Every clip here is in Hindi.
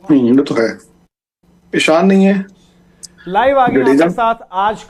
ये तो है। ईशान नहीं है। लाइव आ गए जडेजा। आपके साथ। आज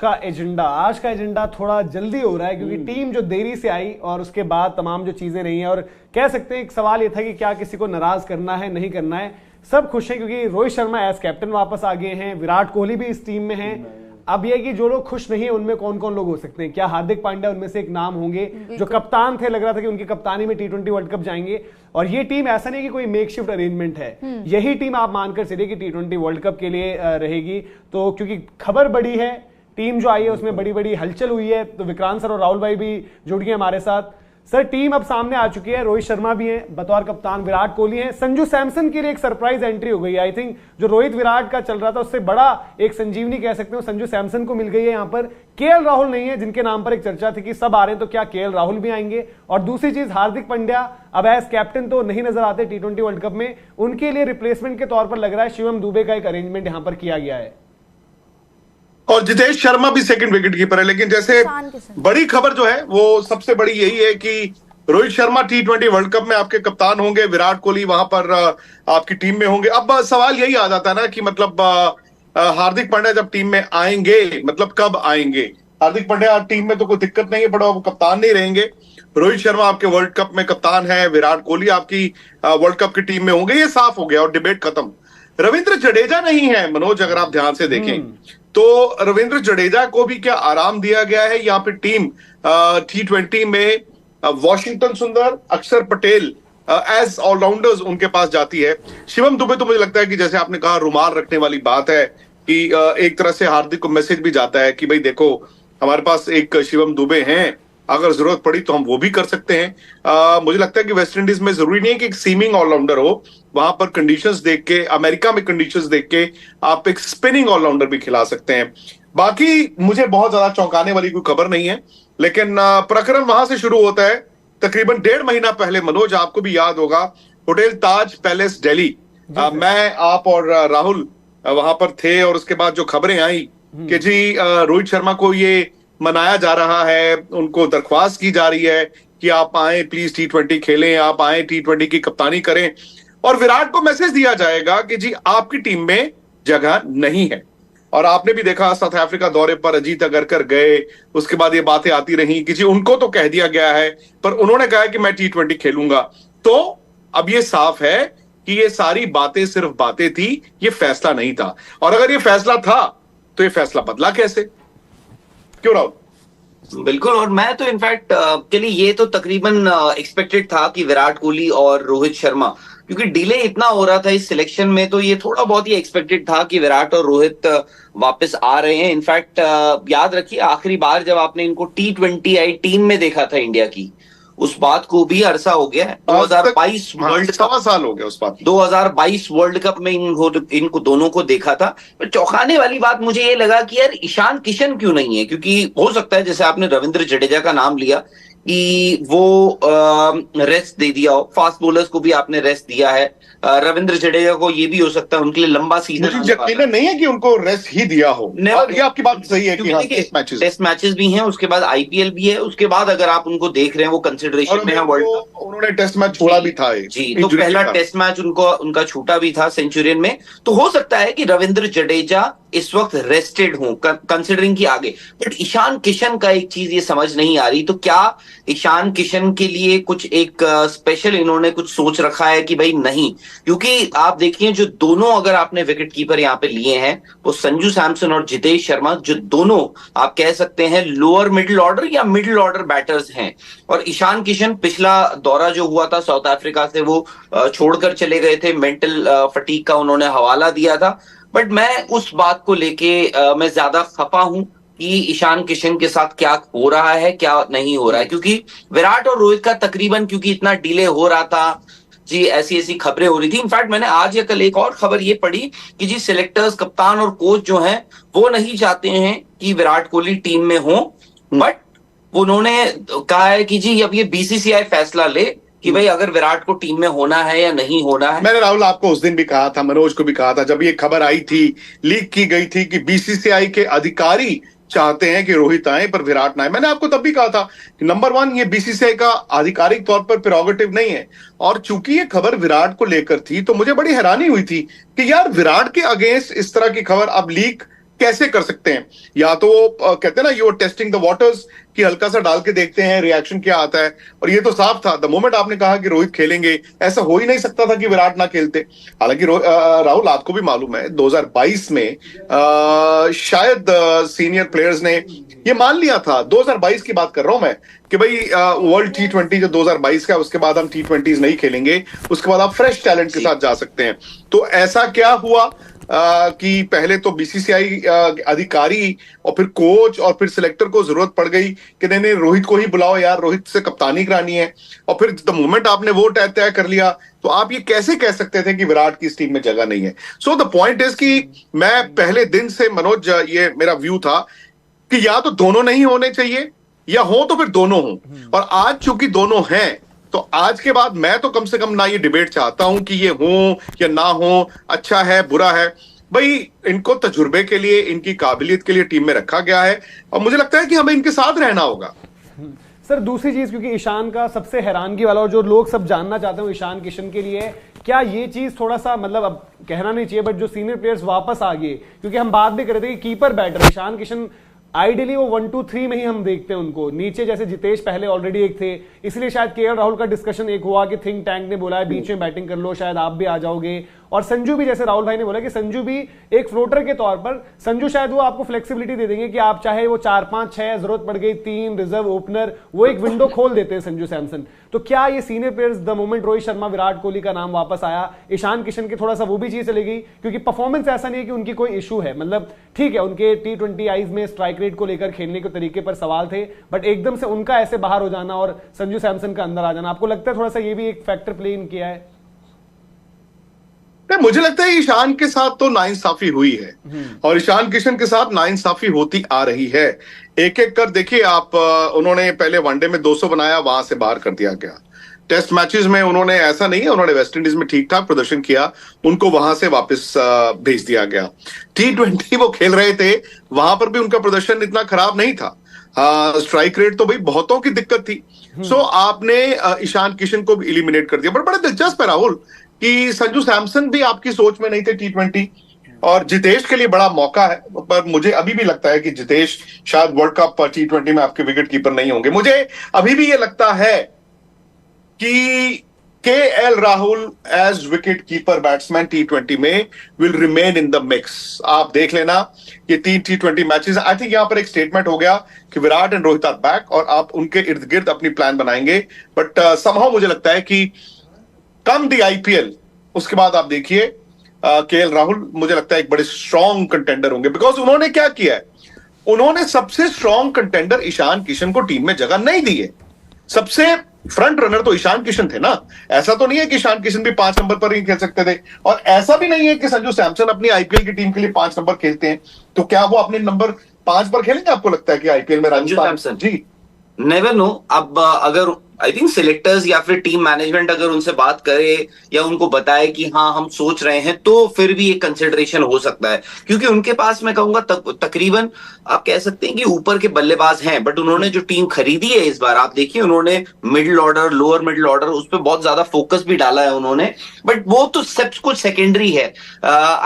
का एजेंडा थोड़ा जल्दी हो रहा है क्योंकि टीम जो देरी से आई और उसके बाद तमाम जो चीजें रही हैं, और कह सकते हैं एक सवाल ये था कि क्या किसी को नाराज करना है नहीं करना है। सब खुश हैं क्योंकि रोहित शर्मा एज कैप्टन वापस आ गए हैं, विराट कोहली भी इस टीम में हैं। अब यह कि जो लोग खुश नहीं है उनमें कौन कौन लोग हो सकते हैं, क्या हार्दिक पांड्या उनमें से एक नाम होंगे जो कप्तान थे, लग रहा था कि उनकी कप्तानी में टी20 वर्ल्ड कप जाएंगे। और ये टीम ऐसा नहीं कि कोई मेकशिफ्ट अरेंजमेंट है, यही टीम आप मानकर चलिए कि टी20 वर्ल्ड कप के लिए रहेगी। तो क्योंकि खबर बड़ी है, टीम जो आई है उसमें बड़ी बड़ी हलचल हुई है, तो विक्रांत सर और राहुल भाई भी जुड़ गए हमारे साथ। सर, टीम अब सामने आ चुकी है, रोहित शर्मा भी हैं बतौर कप्तान, विराट कोहली हैं, संजू सैमसन के लिए एक सरप्राइज एंट्री हो गई है। आई थिंक जो रोहित विराट का चल रहा था उससे बड़ा एक संजीवनी कह सकते हो संजू सैमसन को मिल गई है यहाँ पर। केएल राहुल नहीं है, जिनके नाम पर एक चर्चा थी कि सब आ रहे हैं, तो क्या केएल राहुल भी आएंगे? और दूसरी चीज, हार्दिक पांड्या अब एज कैप्टन तो नहीं नजर आते टी20 वर्ल्ड कप में, उनके लिए रिप्लेसमेंट के तौर पर लग रहा है शिवम दुबे का एक अरेंजमेंट यहां पर किया गया है। और जितेश शर्मा भी सेकंड विकेट कीपर है। लेकिन जैसे बड़ी खबर जो है वो सबसे बड़ी यही है कि रोहित शर्मा टी20 वर्ल्ड कप में आपके कप्तान होंगे, विराट कोहली वहां पर आपकी टीम में होंगे। अब सवाल यही आ जाता है ना कि मतलब हार्दिक पांड्या जब टीम में आएंगे, मतलब कब आएंगे? हार्दिक पांड्या टीम में तो कोई दिक्कत नहीं है, बट वो कप्तान नहीं रहेंगे। रोहित शर्मा आपके वर्ल्ड कप में कप्तान है, विराट कोहली आपकी वर्ल्ड कप की टीम में होंगे, ये साफ हो गया और डिबेट खत्म। रविंद्र जडेजा नहीं है मनोज, अगर आप ध्यान से देखें तो रविंद्र जडेजा को भी क्या आराम दिया गया है? यहाँ पे टीम टी20 में वॉशिंगटन सुंदर, अक्षर पटेल एज ऑलराउंडर्स उनके पास जाती है। शिवम दुबे तो मुझे लगता है कि जैसे आपने कहा रुमाल रखने वाली बात है कि एक तरह से हार्दिक को मैसेज भी जाता है कि भाई देखो हमारे पास एक शिवम दुबे हैं, अगर जरूरत पड़ी तो हम वो भी कर सकते हैं। मुझे लगता है कि वेस्ट इंडीज में जरूरी नहीं है कि एक सीमिंग ऑलराउंडर हो, वहां पर कंडीशंस देख के, अमेरिका में कंडीशंस देख के आप एक स्पिनिंग ऑलराउंडर भी खिला सकते हैं। बाकी मुझे बहुत ज्यादा चौंकाने वाली कोई खबर नहीं है, लेकिन प्रकरण वहां से शुरू होता है तकरीबन 1.5 महीना पहले। मनोज, आपको भी याद होगा, होटल ताज पैलेस दिल्ली, मैं, आप और राहुल वहां पर थे, और उसके बाद जो खबरें आई कि जी रोहित शर्मा को ये मनाया जा रहा है, उनको दरख्वास्त की जा रही है कि आप आए प्लीज टी20 खेलें, आप आए टी20 की कप्तानी करें, और विराट को मैसेज दिया जाएगा कि जी आपकी टीम में जगह नहीं है। और आपने भी देखा साउथ अफ्रीका दौरे पर अजीत अगरकर गए, उसके बाद ये बातें आती रही कि जी उनको तो कह दिया गया है, पर उन्होंने कहा कि मैं टी20 खेलूंगा। तो अब ये साफ है कि ये सारी बातें सिर्फ बातें थी, ये फैसला नहीं था। और अगर ये फैसला था तो ये फैसला बदला कैसे? क्यों राहुल? बिल्कुल। और मैं तो इनफैक्ट चलिए, ये तो तकरीबन एक्सपेक्टेड था कि विराट कोहली और रोहित शर्मा, क्योंकि डिले इतना हो रहा था इस सिलेक्शन में, तो ये थोड़ा बहुत ही एक्सपेक्टेड था कि विराट और रोहित वापस आ रहे हैं। इनफैक्ट याद रखिए, आखिरी बार जब आपने इनको टी20 आई टीम में देखा था इंडिया की, उस बात को भी अरसा हो गया है। 2022 वर्ल्ड कप, साल हो गया उस बात। 2022 वर्ल्ड कप में इनको दोनों को देखा था। पर चौंकाने वाली बात मुझे ये लगा कि यार ईशान किशन क्यों नहीं है, क्योंकि हो सकता है जैसे आपने रविंद्र जडेजा का नाम लिया कि वो रेस्ट दे दिया हो, फास्ट बॉलर्स को भी आपने रेस्ट दिया है, रविंद्र जडेजा को ये भी हो सकता है उनके लिए लंबा सीजन यकीन नहीं है कि उनको रेस्ट ही दिया हो। ये आपकी बात सही है कि टेस्ट मैचेस भी हैं, उसके बाद आईपीएल भी है, उसके बाद अगर आप उनको देख रहे हैं वो कंसिडरेशन में है वर्ल्ड कप। उन्होंने टेस्ट मैच छोड़ा भी था जी, तो पहला टेस्ट मैच उनका छूटा भी था सेंचुरियन में। तो हो सकता है कि रविंद्र जडेजा इस वक्त रेस्टेड हो कंसिडरिंग की आगे। बट ईशान किशन का एक चीज ये समझ नहीं आ रही, तो क्या ईशान किशन के लिए कुछ एक स्पेशल इन्होंने कुछ सोच रखा है कि भाई नहीं? क्योंकि आप देखिए, जो दोनों अगर आपने विकेट कीपर यहाँ पे लिए हैं वो संजू सैमसन और जितेश शर्मा, जो दोनों आप कह सकते हैं लोअर मिडिल ऑर्डर या मिडिल ऑर्डर बैटर्स हैं। और ईशान किशन पिछला दौरा जो हुआ था साउथ अफ्रीका से, वो छोड़कर चले गए थे, मेंटल फटीग का उन्होंने हवाला दिया था। बट मैं उस बात को लेके मैं ज्यादा खफा हूं कि ईशान किशन के साथ क्या हो रहा है, क्या नहीं हो रहा है, क्योंकि विराट और रोहित का तकरीबन क्योंकि इतना डिले हो रहा था जी, ऐसी ऐसी खबरें हो रही थी। इनफैक्ट मैंने आज या कल एक और खबर ये पढ़ी कि जी सिलेक्टर्स, कप्तान और कोच जो हैं वो नहीं चाहते हैं कि विराट कोहली टीम में हो, बट उन्होंने कहा है कि जी अब ये बीसीसीआई फैसला ले कि भाई अगर विराट को टीम में होना है या नहीं होना है। मैंने राहुल आपको उस दिन भी कहा था, मनोज को भी कहा था, जब ये खबर आई थी, लीक की गई थी कि बीसीसीआई के अधिकारी चाहते हैं कि रोहित आए पर विराट ना आए। मैंने आपको तब भी कहा था कि नंबर वन, ये बीसीसीआई का आधिकारिक तौर पर प्रेरोगेटिव नहीं है, और चूंकि ये खबर विराट को लेकर थी तो मुझे बड़ी हैरानी हुई थी कि यार विराट के अगेंस्ट इस तरह की खबर अब लीक कैसे कर सकते हैं। या तो वो कहते हैं ना, you are testing the waters, कि हल्का सा डाल के देखते हैं रिएक्शन क्या आता है, और ये तो साफ था द मोमेंट आपने कहा कि रोहित खेलेंगे, ऐसा हो ही नहीं सकता था कि विराट ना खेलते। हालांकि राहुल, आपको भी मालूम है 2022 में शायद सीनियर प्लेयर्स ने ये मान लिया था, 2022 की बात कर रहा हूं मैं, कि भाई वर्ल्ड T20 जो 2022 का है उसके बाद हम T20s नहीं खेलेंगे, उसके बाद आप फ्रेश टैलेंट के साथ जा सकते हैं। तो ऐसा क्या हुआ कि पहले तो बीसीसीआई अधिकारी और फिर कोच और फिर सिलेक्टर को जरूरत पड़ गई कि नहीं नहीं रोहित को ही बुलाओ यार, रोहित से कप्तानी करानी है, और फिर द मोमेंट आपने वो तय कर लिया तो आप ये कैसे कह सकते थे कि विराट की इस टीम में जगह नहीं है। सो द पॉइंट इज कि मैं पहले दिन से मनोज, ये मेरा व्यू था कि या तो दोनों नहीं होने चाहिए या हो तो फिर दोनों हो, और आज चूंकि दोनों हैं तो आज के बाद मैं तो कम से कम ना ये डिबेट चाहता हूं कि ये हो या ना हो, अच्छा है बुरा है। भाई इनको तजुर्बे के लिए, इनकी काबिलियत के लिए टीम में रखा गया है, और मुझे लगता है कि हमें इनके साथ रहना होगा। सर दूसरी चीज, क्योंकि ईशान का सबसे हैरानगी वाला और जो लोग सब जानना चाहते हैं ईशान किशन के लिए, क्या ये चीज थोड़ा सा मतलब अब कहना नहीं चाहिए, बट जो सीनियर प्लेयर्स वापस आ गए, क्योंकि हम बात भी कर रहे थे कि keeper batter Ishan Kishan ideally वो 1 2 3 में ही हम देखते हैं उनको, नीचे जैसे जितेश पहले ऑलरेडी एक थे, इसलिए शायद केएल राहुल का डिस्कशन एक हुआ कि थिंक टैंक ने बोला है बीच में बैटिंग कर लो, शायद आप भी आ जाओगे, और संजू भी, जैसे राहुल भाई ने बोला कि संजू भी एक फ्लोटर के तौर पर, संजू शायद वो आपको फ्लेक्सिबिलिटी दे देंगे कि आप चाहे वो 4 5 6 जरूरत पड़ गई 3 रिजर्व ओपनर, वो एक विंडो खोल देते हैं संजू सैमसन। तो क्या ये senior players the moment Rohit Sharma Virat Kohli का नाम वापस आया, ईशान किशन के थोड़ा सा वो भी चीज चली गई, क्योंकि परफॉर्मेंस ऐसा नहीं है कि उनकी कोई इशू है, मतलब ठीक है उनके T20 आईज में स्ट्राइक रेट को लेकर खेलने के तरीके पर सवाल थे, बट एकदम से उनका ऐसे बाहर हो जाना और संजू सैमसन का अंदर आ जाना, आपको लगता है थोड़ा सा ये भी एक फैक्टर प्ले इन किया है? मुझे लगता है ईशान के साथ तो नाइंसाफी हुई है, और ईशान किशन के साथ नाइंसाफी होती आ रही है। एक एक कर देखिए आप, उन्होंने पहले वनडे में 200 बनाया, वहां से बाहर कर दिया गया। टेस्ट मैचेस में उन्होंने ऐसा नहीं है, उन्होंने वेस्टइंडीज में ठीक ठाक प्रदर्शन किया, उनको वहां से वापस भेज दिया गया। T20 वो खेल रहे थे, वहां पर भी उनका प्रदर्शन इतना खराब नहीं था, स्ट्राइक रेट तो भाई बहुतों की दिक्कत थी। सो आपने ईशान किशन को भी इलिमिनेट कर दिया। बट बड़ा दिलचस्प है राहुल कि संजू सैमसन भी आपकी सोच में नहीं थे T20, और जितेश के लिए बड़ा मौका है, पर मुझे अभी भी लगता है कि जितेश शायद वर्ल्ड कप T20 में आपके विकेट कीपर नहीं होंगे। मुझे अभी भी ये लगता है कि KL Rahul as wicket keeper batsman T20 में will remain in the mix. आप देख लेना ये 3 T20 मैचेस, आई थिंक यहां पर एक स्टेटमेंट हो गया कि Virat and Rohit are back, और आप उनके इर्द गिर्द अपनी प्लान बनाएंगे। बट समहाउ मुझे लगता है कि कम दी IPL उसके बाद आप देखिए KL राहुल मुझे लगता है एक बड़े स्ट्रॉन्ग कंटेंडर होंगे, बिकॉज उन्होंने क्या किया है, उन्होंने सबसे स्ट्रॉन्ग कंटेंडर ईशान किशन को टीम में जगह नहीं दी है। सबसे फ्रंट रनर तो ईशान किशन थे ना, ऐसा तो नहीं है कि ईशान किशन भी 5 नंबर पर ही खेल सकते थे, और ऐसा भी नहीं है कि संजू सैमसन अपनी IPL की टीम के लिए 5 नंबर खेलते हैं, तो क्या वो अपने नंबर 5 पर खेलेंगे? आपको लगता है कि IPL में संजू सैमसन? जी नेवर नो। अब अगर आई थिंक सिलेक्टर्स या फिर टीम मैनेजमेंट अगर उनसे बात करे या उनको बताए कि हाँ हम सोच रहे हैं, तो फिर भी एक कंसिडरेशन हो सकता है, क्योंकि उनके पास मैं कहूंगा तकरीबन आप कह सकते हैं कि ऊपर के बल्लेबाज हैं, बट उन्होंने जो टीम खरीदी है इस बार, आप देखिए उन्होंने middle order, lower middle order, उस पर बहुत ज्यादा फोकस भी डाला है उन्होंने, बट वो तो सब कुछ सेकेंडरी है।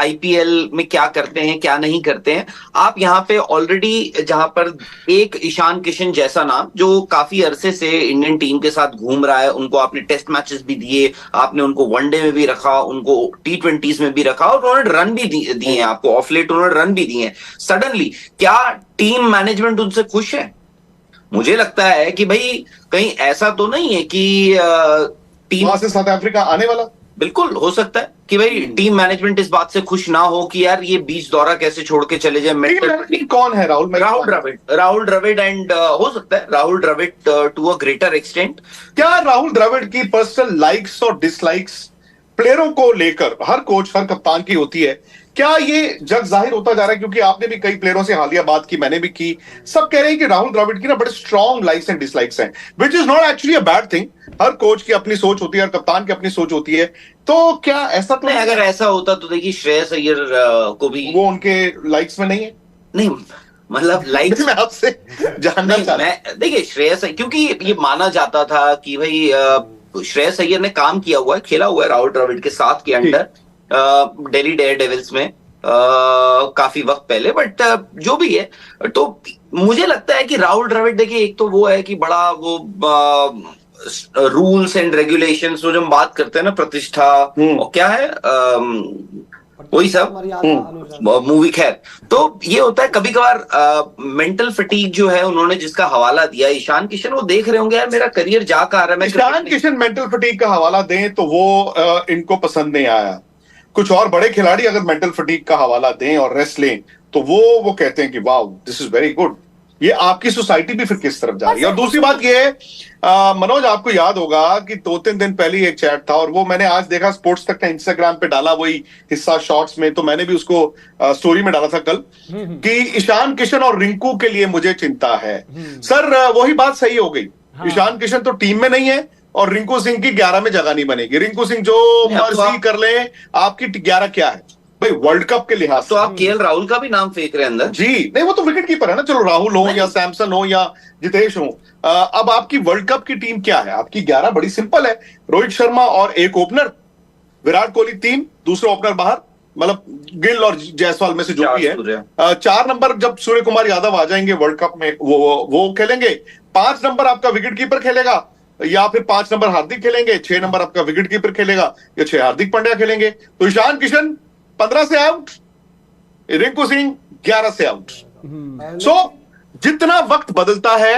IPL में क्या करते हैं क्या नहीं करते हैं, आप यहाँ पे ऑलरेडी जहां पर एक ईशान किशन जैसा नाम जो काफी अरसे से इंडियन टीम के साथ घूम रहा है, उनको आपने टेस्ट मैचेस भी दिए, आपने उनको वनडे में भी रखा, उनको T20s में भी रखा, और उन्होंने रन भी दिए हैं आपको, ऑफ लेट उन्होंने रन भी दिए हैं। सडनली क्या टीम मैनेजमेंट उनसे खुश है? मुझे लगता है कि भाई कहीं ऐसा तो नहीं है कि टीम वहां से साउथ अफ्रीका आने वाला, बिल्कुल हो सकता है कि भाई टीम मैनेजमेंट इस बात से खुश ना हो कि यार ये बीच दौरा कैसे छोड़ के चले जाए। कौन है राहुल? राहुल द्रविड़ एंड हो सकता है Rahul Dravid to a greater extent. क्या राहुल द्रविड़ की पर्सनल लाइक्स और डिसलाइक्स प्लेयरों को लेकर हर कोच हर कप्तान की होती है, क्या ये जग जाहिर होता जा रहा है? क्योंकि आपने भी कई प्लेयरों से हालिया बात की, मैंने भी की, सब कह रहे हैं कि राहुल द्रविड़ की ना बड़े स्ट्रॉन्ग लाइक्स एंड डिसलाइक्स हैं, which is not actually a bad thing. Her coach की अपनी सोच होती है, हर कप्तान की अपनी सोच होती है, तो क्या ऐसा तो नहीं? अगर ऐसा होता तो देखिए श्रेयस अय्यर को भी वो उनके लाइक्स में नहीं है। नहीं, मतलब लाइक मैं आपसे जानना चाह रहा मैं देखिए श्रेयस, क्योंकि ये माना जाता था कि भाई श्रेयस अय्यर ने काम किया हुआ है, खेला हुआ है राहुल द्रविड़ के साथ के अंडर दिल्ली डेयर डेविल्स में काफी वक्त पहले, बट जो भी है, तो मुझे लगता है कि राहुल द्रविड़, देखिए एक तो वो है कि बड़ा वो रूल्स एंड रेगुलेशंस, जो हम बात करते हैं ना, प्रतिष्ठा और क्या है वही सब मूवी, खैर, तो ये होता है कभी कभार मेंटल फटीग जो है, उन्होंने जिसका हवाला दिया ईशान किशन, वो देख रहे होंगे यार मेरा करियर जा का आ रहा है, मैं ईशान किशन मेंटल फटीग का हवाला दें तो वो इनको पसंद नहीं आया। कुछ और बड़े खिलाड़ी अगर मेंटल फटीग का हवाला दें और रेस्ट लें तो वो कहते हैं कि wow this is very good. ये आपकी सोसाइटी भी फिर किस तरफ जा रही है। और दूसरी बात ये है, मनोज आपको याद होगा कि 2-3 दिन पहले एक चैट था और वो मैंने आज देखा स्पोर्ट्स तक ने इंस्टाग्राम पे डाला वही हिस्सा शॉर्ट्स में, तो मैंने भी उसको स्टोरी में डाला था कल कि ईशान किशन और रिंकू के लिए मुझे चिंता है। सर वही बात सही हो गई। ईशान किशन तो टीम में नहीं है और रिंकू सिंह की 11 में जगह नहीं बनेगी। रिंकू सिंह जो मर्जी कर ले, आपकी 11 क्या है भाई वर्ल्ड कप के लिहाज तो आप केएल राहुल का भी नाम फेंक रहे हैं अंदर। जी नहीं, वो तो विकेट कीपर है ना, चलो राहुल हो या सैमसन हो या जितेश हो। अब आपकी वर्ल्ड कप की टीम क्या है? आपकी 11 बड़ी सिंपल है, रोहित शर्मा और एक ओपनर, विराट कोहली 3, दूसरे ओपनर बाहर, मतलब गिल और जायसवाल में से जो भी है। 4 नंबर जब सूर्य कुमार यादव आ जाएंगे वर्ल्ड कप में वो खेलेंगे। 5 नंबर आपका विकेट कीपर खेलेगा या फिर 5 नंबर हार्दिक खेलेंगे, 6 नंबर आपका विकेट कीपर खेलेगा या 6 हार्दिक पांड्या खेलेंगे। तो ईशान किशन 15 से आउट, रिंकू सिंह 11 से आउट। सो जितना वक्त बदलता है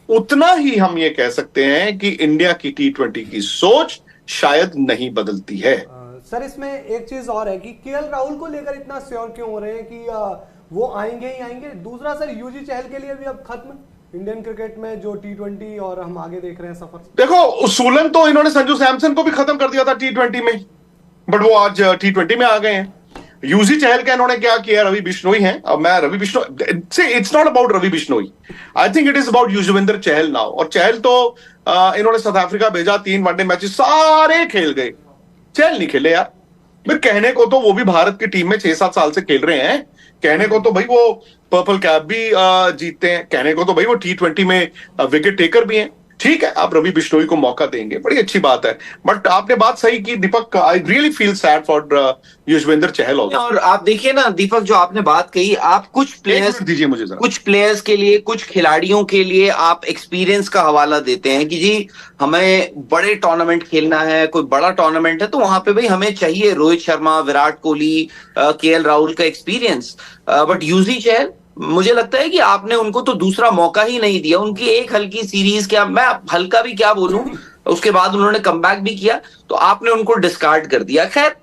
उतना ही हम ये कह सकते हैं कि इंडिया की T20 की सोच शायद नहीं बदलती है। सर इसमें एक चीज और है कि केएल राहुल को लेकर इतना श्योर क्यों हो रहे हैं कि वो आएंगे ही आएंगे। दूसरा सर यूजी चहल के लिए भी अब खत्म इंडियन क्रिकेट में जो T20 और हम आगे देख रहे हैं सफर। देखो उसूलन तो इन्होंने संजू सैमसन को भी खत्म कर दिया था T20 में, बट वो आज T20 में आ गए हैं। यूजी चहल का इन्होंने क्या किया, रवि बिश्नोई हैं। अब मैं रवि बिश्नोई से, it's not about Ravi Bishnoi, I think it is about Yuzvendra Chahal now. और चहल तो इन्होंने साउथ अफ्रीका भेजा, 3 वनडे मैचेस सारे खेल गए, चहल नहीं खेले यार। फिर कहने को तो वो भी भारत की टीम में 6-7 साल से खेल रहे हैं, कहने को तो भाई वो पर्पल कैप भी जीतते हैं, कहने को तो भाई वो T20 में विकेट टेकर भी हैं। ठीक है, आप रवि बिश्नोई को मौका देंगे, बड़ी अच्छी बात है। बट आपने बात सही की Deepak, I really feel sad for Yuzvendra Chahal. और आप देखिए ना दीपक, जो आपने बात कही, आप कुछ प्लेयर्स दीजिए मुझे जरा, कुछ प्लेयर्स के लिए, कुछ खिलाड़ियों के लिए आप एक्सपीरियंस का हवाला देते हैं कि जी हमें बड़े टूर्नामेंट खेलना है, कोई बड़ा टूर्नामेंट है तो वहां पे भाई हमें चाहिए रोहित शर्मा, विराट कोहली, केएल राहुल का एक्सपीरियंस। बट यूजी चहल, मुझे लगता है कि आपने उनको तो दूसरा मौका ही नहीं दिया। उनकी एक हल्की सीरीज, क्या मैं हल्का भी क्या बोलूं, उसके बाद उन्होंने कमबैक भी किया तो आपने उनको डिस्कार्ड कर दिया। खैर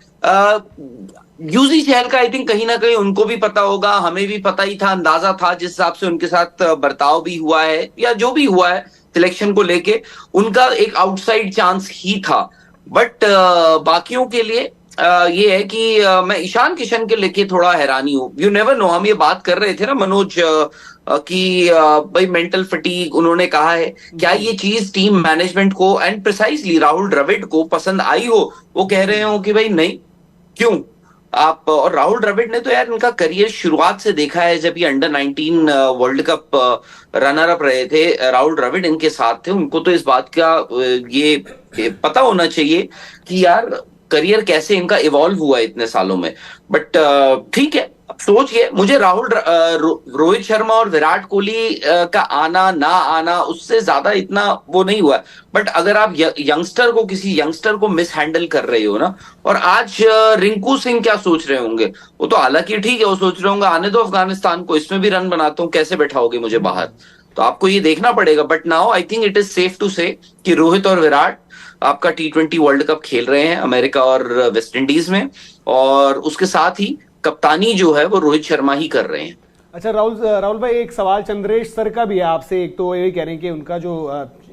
यूजी चहल का आई थिंक कहीं ना कहीं उनको भी पता होगा, हमें भी पता ही था, अंदाजा था जिस हिसाब से उनके साथ बर्ताव भी हुआ है या जो भी हुआ है सिलेक्शन को लेके, उनका एक आउटसाइड चांस ही था। बट बाकियों के लिए ये है कि मैं ईशान किशन के लेके थोड़ा हैरानी हूं। यू नेवर नो, हम ये बात कर रहे थे ना मनोज कि भाई मेंटल फटीग, उन्होंने कहा है, क्या ये चीज टीम मैनेजमेंट को एंड प्रिसाइसली राहुल द्रविड़ को पसंद आई हो? वो कह रहे हो कि भाई नहीं, क्यों आप? और राहुल द्रविड़ ने तो यार इनका करियर शुरुआत से देखा है, जब ये under 19 world cup runner up रहे थे, राहुल द्रविड़ इनके साथ थे। उनको तो इस बात का ये पता होना चाहिए कि यार करियर कैसे इनका इवॉल्व हुआ है इतने सालों में। बट ठीक है, सोचिए, मुझे राहुल, रोहित शर्मा और विराट कोहली का आना ना आना उससे ज्यादा इतना वो नहीं हुआ। बट अगर आप यंगस्टर को, किसी यंगस्टर को मिस हैंडल कर रहे हो ना, और आज रिंकू सिंह क्या सोच रहे होंगे, वो तो हालांकि ठीक है, वो सोच रहे होंगे आने दो अफगानिस्तान को, इसमें भी रन बनाता हूँ, कैसे बैठाओगे मुझे बाहर, तो आपको ये देखना पड़ेगा। But now I think it is safe to say कि रोहित और विराट आपका T20 वर्ल्ड कप खेल रहे हैं अमेरिका और वेस्ट इंडीज में, और उसके साथ ही कप्तानी जो है वो रोहित शर्मा ही कर रहे हैं। अच्छा राहुल भाई, एक सवाल चंद्रेश सर का भी है आपसे। एक तो यही कह रहे हैं कि उनका जो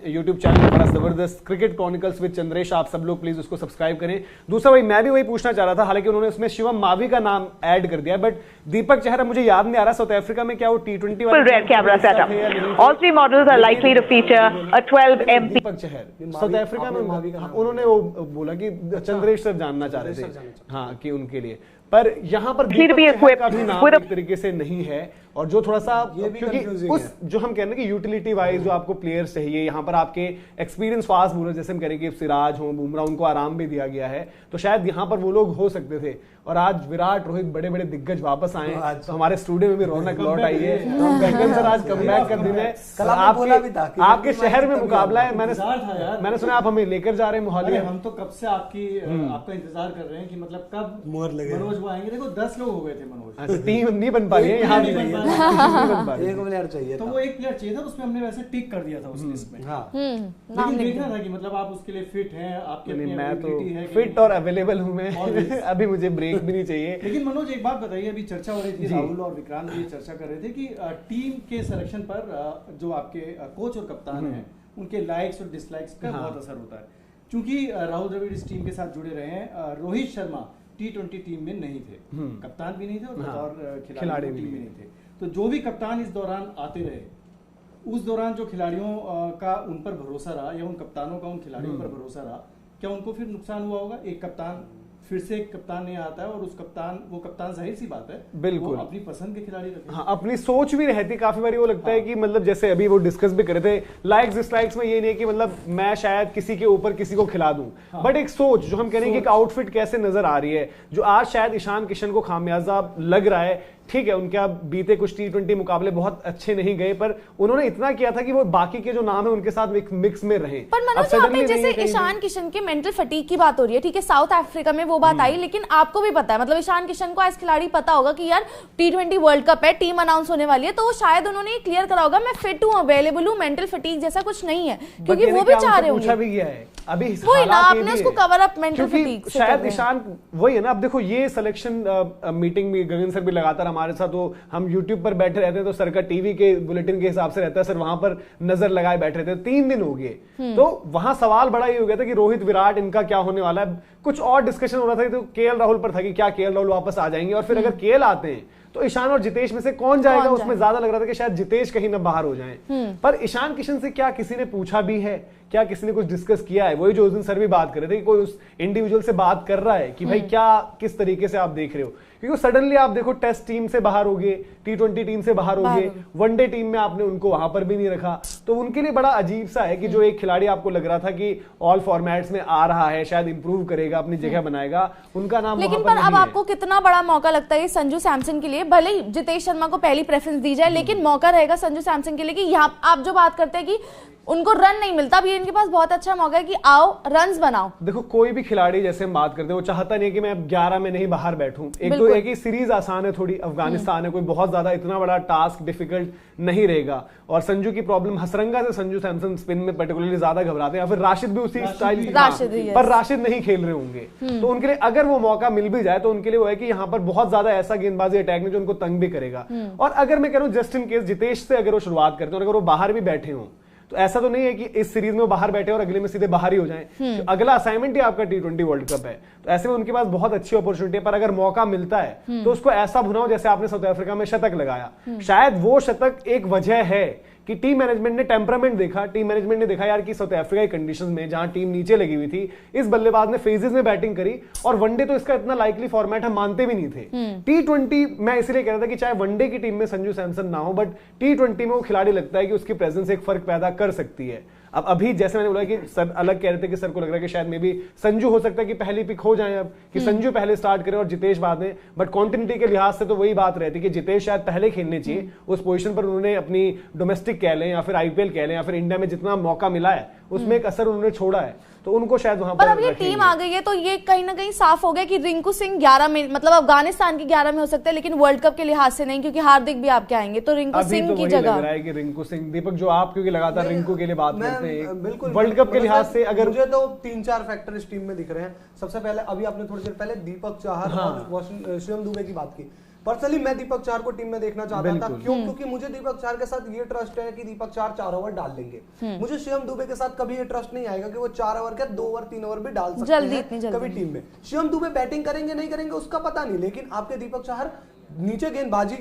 यूट्यूब चैनल है बड़ा जबरदस्त, क्रिकेट क्रॉनिकल्स विद चंद्रेश, आप सब लोग प्लीज उसको सब्सक्राइब करें। दूसरा भाई, मैं भी वही पूछना चाह रहा था, हालांकि उन्होंने उसमें शिवम मावी का नाम ऐड कर दिया, बट दीपक चहरा मुझे याद नहीं आ रहा साउथ अफ्रीका में क्या वो T20 वाला rear camera setup. All 3 models are likely to feature a 12 MP. Deepak Chahar south Africa में उन्होंने वो बोला कि चंद्रेश सर जानना चाह रहे थे, हाँ, कि उनके लिए पर यहाँ पर He'll be दीपक चहर का equipped भी नाम with a- एक तरीके से नहीं है, और जो थोड़ा सा ये भी क्योंकि confusing उस है। जो हम कह रहे हैं कि यूटिलिटी वाइज जो आपको प्लेयर्स चाहिए, यहाँ पर आपके एक्सपीरियंस फास्ट बॉलर जैसे हम कह रहे हैं कि सिराज हो, बुमराह, उनको आराम भी दिया गया है, तो शायद यहाँ पर वो लोग हो सकते थे। और आज विराट, रोहित, बड़े बड़े दिग्गज वापस आए, तो हमारे स्टूडियो में भी रौनक लौट आई है। गगन सर आज कमबैक का दिन है, कल आपने बोला भी था कि आपके शहर में मुकाबला है। इंतजार था यार। मैंने सुना आप हमें लेकर जा रहे हैं मोहाली। अरे हम तो कब से आपका इंतजार कर रहे हैं कि मतलब कब मोहर लगे। मनोज वो आएंगे। देखो 10 लोग हो गए थे मनोज, अच्छा, टीम नहीं बन पा रही है यहाँ भी, नहीं बन नहीं बन पा रही एक प्लेयर चाहिए तो था। वो एक प्लेयर चाहिए था, उसमें हमने वैसे टिक कर दिया था उस लिस्ट में। हाँ नाम लेकिन लिख देखना था कि मतलब आप उसके लिए फिट हैं, आपकी नहीं, अपनी मैं तो ability है कि फिट नहीं। और अवेलेबल हूँ मैं। Always। अभी मुझे ब्रेक भी नहीं चाहिए। लेकिन मनोज एक बात बताइए, अभी चर्चा हो रही थी, जी। राहुल और विक्रांत ये चर्चा कर रहे थे कि टीम के सिलेक्शन पर जो आपके कोच और कप्तान हैं उनके लाइक्स और डिसलाइक्स का हाँ। बहुत असर होता है। क्योंकि राहुल द्रविड़ इस टीम के साथ जुड़े रहे हैं, रोहित शर्मा T20 टीम में नहीं थे, कप्तान भी नहीं थे और हाँ। बतौर खिलाड़ी भी टीम में नहीं नहीं थे। तो जो भी कप्तान इस दौरान आते रहे, उस दौरान जो खिलाड़ियों का उन पर भरोसा रहा या उन कप्तानों का उन खिलाड़ियों पर भरोसा रहा, क्या उनको फिर नुकसान हुआ होगा? एक कप्तान फिर से एक कप्तान नहीं आता है और वो कप्तान जाहिर सी बात है बिल्कुल। वो अपनी पसंद के खिलाड़ी रखे। हाँ, अपनी सोच भी रहती काफी बारी। वो लगता है कि मतलब जैसे अभी वो डिस्कस भी कर रहे थे, लाइक्स डिसलाइक्स में ये नहीं है कि मतलब मैं शायद किसी के ऊपर किसी को खिला दूं, बट एक सोच जो हम कह रहे हैं कि एक आउटफिट कैसे नजर आ रही है, जो आज शायद ईशान किशन को खामियाजा लग रहा है। ठीक है, उनके अब बीते कुछ T20 मुकाबले बहुत अच्छे नहीं गए, पर उन्होंने इतना किया था कि वो बाकी के जो नाम है उनके साथ मिक्स में रहे। पर मनोज यहाँ पे जैसे ईशान किशन के मेंटल फटीग की बात हो रही है, ठीक है, साउथ अफ्रीका में वो बात आई, लेकिन आपको भी पता है, मतलब ईशान किशन को एज खिलाड़ी पता होगा कि यार T20 वर्ल्ड कप है, टीम अनाउंस होने वाली है, तो शायद उन्होंने ये क्लियर करा होगा मैं फिट हूँ, अवेलेबल हूँ, मेंटल फटीग जैसा कुछ नहीं है, क्योंकि वो भी चाह रहे पूछा होंगे। भी गया है अभी वही ना, हालात ये आपने भी उसको है। कवर अप मेंटल क्योंकि फटीग से शायद कर रहे हैं। ईशान वही है ना। अब देखो ये सिलेक्शन मीटिंग में गगन सर भी लगातार हमारे साथ, तो हम यूट्यूब पर बैठे रहते हैं, तो सर का टीवी के बुलेटिन के हिसाब से रहता है, सर वहां पर नजर लगाए बैठे रहते हैं। 3 दिन हो गए, तो वहां सवाल बड़ा ये हो गया था कि रोहित विराट इनका क्या होने वाला है। कुछ और डिस्कशन हो रहा था, तो केएल राहुल पर था कि क्या केएल राहुल वापस आ जाएंगे, और फिर अगर केएल आते हैं तो ईशान और जितेश में से कौन जाएगा। उसमें ज्यादा लग रहा था कि शायद जितेश कहीं ना बाहर हो जाएं। पर ईशान किशन से क्या किसी ने पूछा भी है, क्या किसी ने कुछ डिस्कस किया है? वही जो उस दिन सर भी बात कर रहे थे कि कोई उस इंडिविजुअल से बात कर रहा है कि भाई क्या किस तरीके से आप देख रहे हो, क्योंकि सडनली आप देखो टेस्ट टीम से बाहर हो गए, T20 टीम से बाहर हो गए, वनडे टीम में आपने उनको वहां पर भी नहीं रखा। तो उनके लिए बड़ा अजीब सा है कि जो एक खिलाड़ी आपको लग रहा था कि ऑल फॉर्मेट्स में आ रहा है, शायद इंप्रूव करेगा, अपनी जगह बनाएगा, उनका नाम लेकिन वहां पर नहीं अब है। आपको कितना बड़ा मौका लगता है संजू सैमसन के लिए, भले ही जितेश शर्मा को पहली प्रेफरेंस दी जाए, लेकिन मौका रहेगा संजू सैमसन के लिए कि यहाँ आप जो बात करते हैं कि उनको रन नहीं मिलता, अब ये इनके पास बहुत अच्छा मौका है कि आओ रन्स बनाओ। देखो कोई भी खिलाड़ी जैसे हम बात करते हैं, वो चाहता नहीं है कि मैं अब 11 में नहीं बाहर बैठूं। एक तो एक ही सीरीज आसान है थोड़ी, अफगानिस्तान है, कोई बहुत ज्यादा इतना बड़ा टास्क डिफिकल्ट नहीं रहेगा। और संजू की प्रॉब्लम हसरंगा से संजू सैमसन स्पिन में पर्टिकुलरली ज्यादा घबराते हैं, या फिर राशिद भी उसी स्टाइल, पर राशिद नहीं खेल रहे होंगे। तो उनके लिए अगर वो मौका मिल भी जाए तो उनके लिए वो है कि यहाँ पर बहुत ज्यादा ऐसा गेंदबाजी अटैक में जो उनको तंग भी करेगा। और अगर मैं कह रहा हूँ जस्ट इन केस जितेश से अगर वो शुरुआत करते हैं और अगर वो बाहर भी बैठे हों, तो ऐसा तो नहीं है कि इस सीरीज में वो बाहर बैठे और अगले में सीधे बाहर ही हो जाएं। तो अगला असाइनमेंट ही आपका T20 वर्ल्ड कप है, तो ऐसे में उनके पास बहुत अच्छी अपॉर्चुनिटी है। पर अगर मौका मिलता है तो उसको ऐसा भुनाओ जैसे आपने साउथ अफ्रीका में शतक लगाया। शायद वो शतक एक वजह है कि टीम मैनेजमेंट ने टेम्परामेंट देखा, टीम मैनेजमेंट ने देखा यार कि साउथ अफ्रीका की कंडीशंस में जहां टीम नीचे लगी हुई थी, इस बल्लेबाज ने फेजेस में बैटिंग करी, और वनडे तो इसका इतना लाइकली फॉर्मेट हम मानते भी नहीं थे। T20 मैं इसलिए कह रहा था कि चाहे वनडे की टीम में संजू सैमसन ना हो, बट T20 में वो खिलाड़ी लगता है कि उसकी प्रेजेंस एक फर्क पैदा कर सकती है। अब अभी जैसे मैंने बोला कि सर अलग कह रहे थे कि सर को लग रहा है कि शायद मे बी संजू हो सकता है कि पहली पिक हो जाए, अब कि संजू पहले स्टार्ट करे और जितेश बाद में, बट कॉन्टिन्यूटी के लिहाज से तो वही बात रहती कि जितेश शायद पहले खेलने चाहिए। उस पोजीशन पर उन्होंने अपनी डोमेस्टिक कह लें या फिर IPL कह लें या फिर इंडिया में जितना मौका मिला है उसमें एक असर उन्होंने छोड़ा है, तो उनको शायद वहां पर अब ये टीम आ गई है तो ये कहीं ना कहीं साफ हो गया कि रिंकू सिंह 11 में, मतलब अफगानिस्तान की 11 में हो सकता है, लेकिन वर्ल्ड कप के लिहाज से नहीं, क्योंकि हार्दिक भी आपके आएंगे, तो रिंकू सिंह तो की वही जगह लग रहा है कि रिंकू सिंह, दीपक जो आप क्योंकि लगातार रिंकू के लिए बात करते हैं, बिल्कुल वर्ल्ड कप के लिहाज से अगर मुझे तो 3-4 फैक्टर इस टीम में दिख रहे हैं। सबसे पहले अभी आपने थोड़ी देर पहले दीपक चाहर और शिवम दुबे की बात की। पर्सनली मैं दीपक चाहर को टीम में देखना चाहता था, क्यों? क्योंकि मुझे दीपक चाहर के साथ ये ट्रस्ट है कि दीपक चाहर 4 ओवर डाल लेंगे। मुझे शिवम दुबे के साथ कभी ये ट्रस्ट नहीं आएगा कि वो 4 ओवर के 2 ओवर 3 ओवर भी डाल सकते हैं कभी टीम में। शिवम दुबे बैटिंग करेंगे नहीं करेंगे उसका पता नहीं, लेकिन आपके दीपक चाहर नीचे गेंदबाजी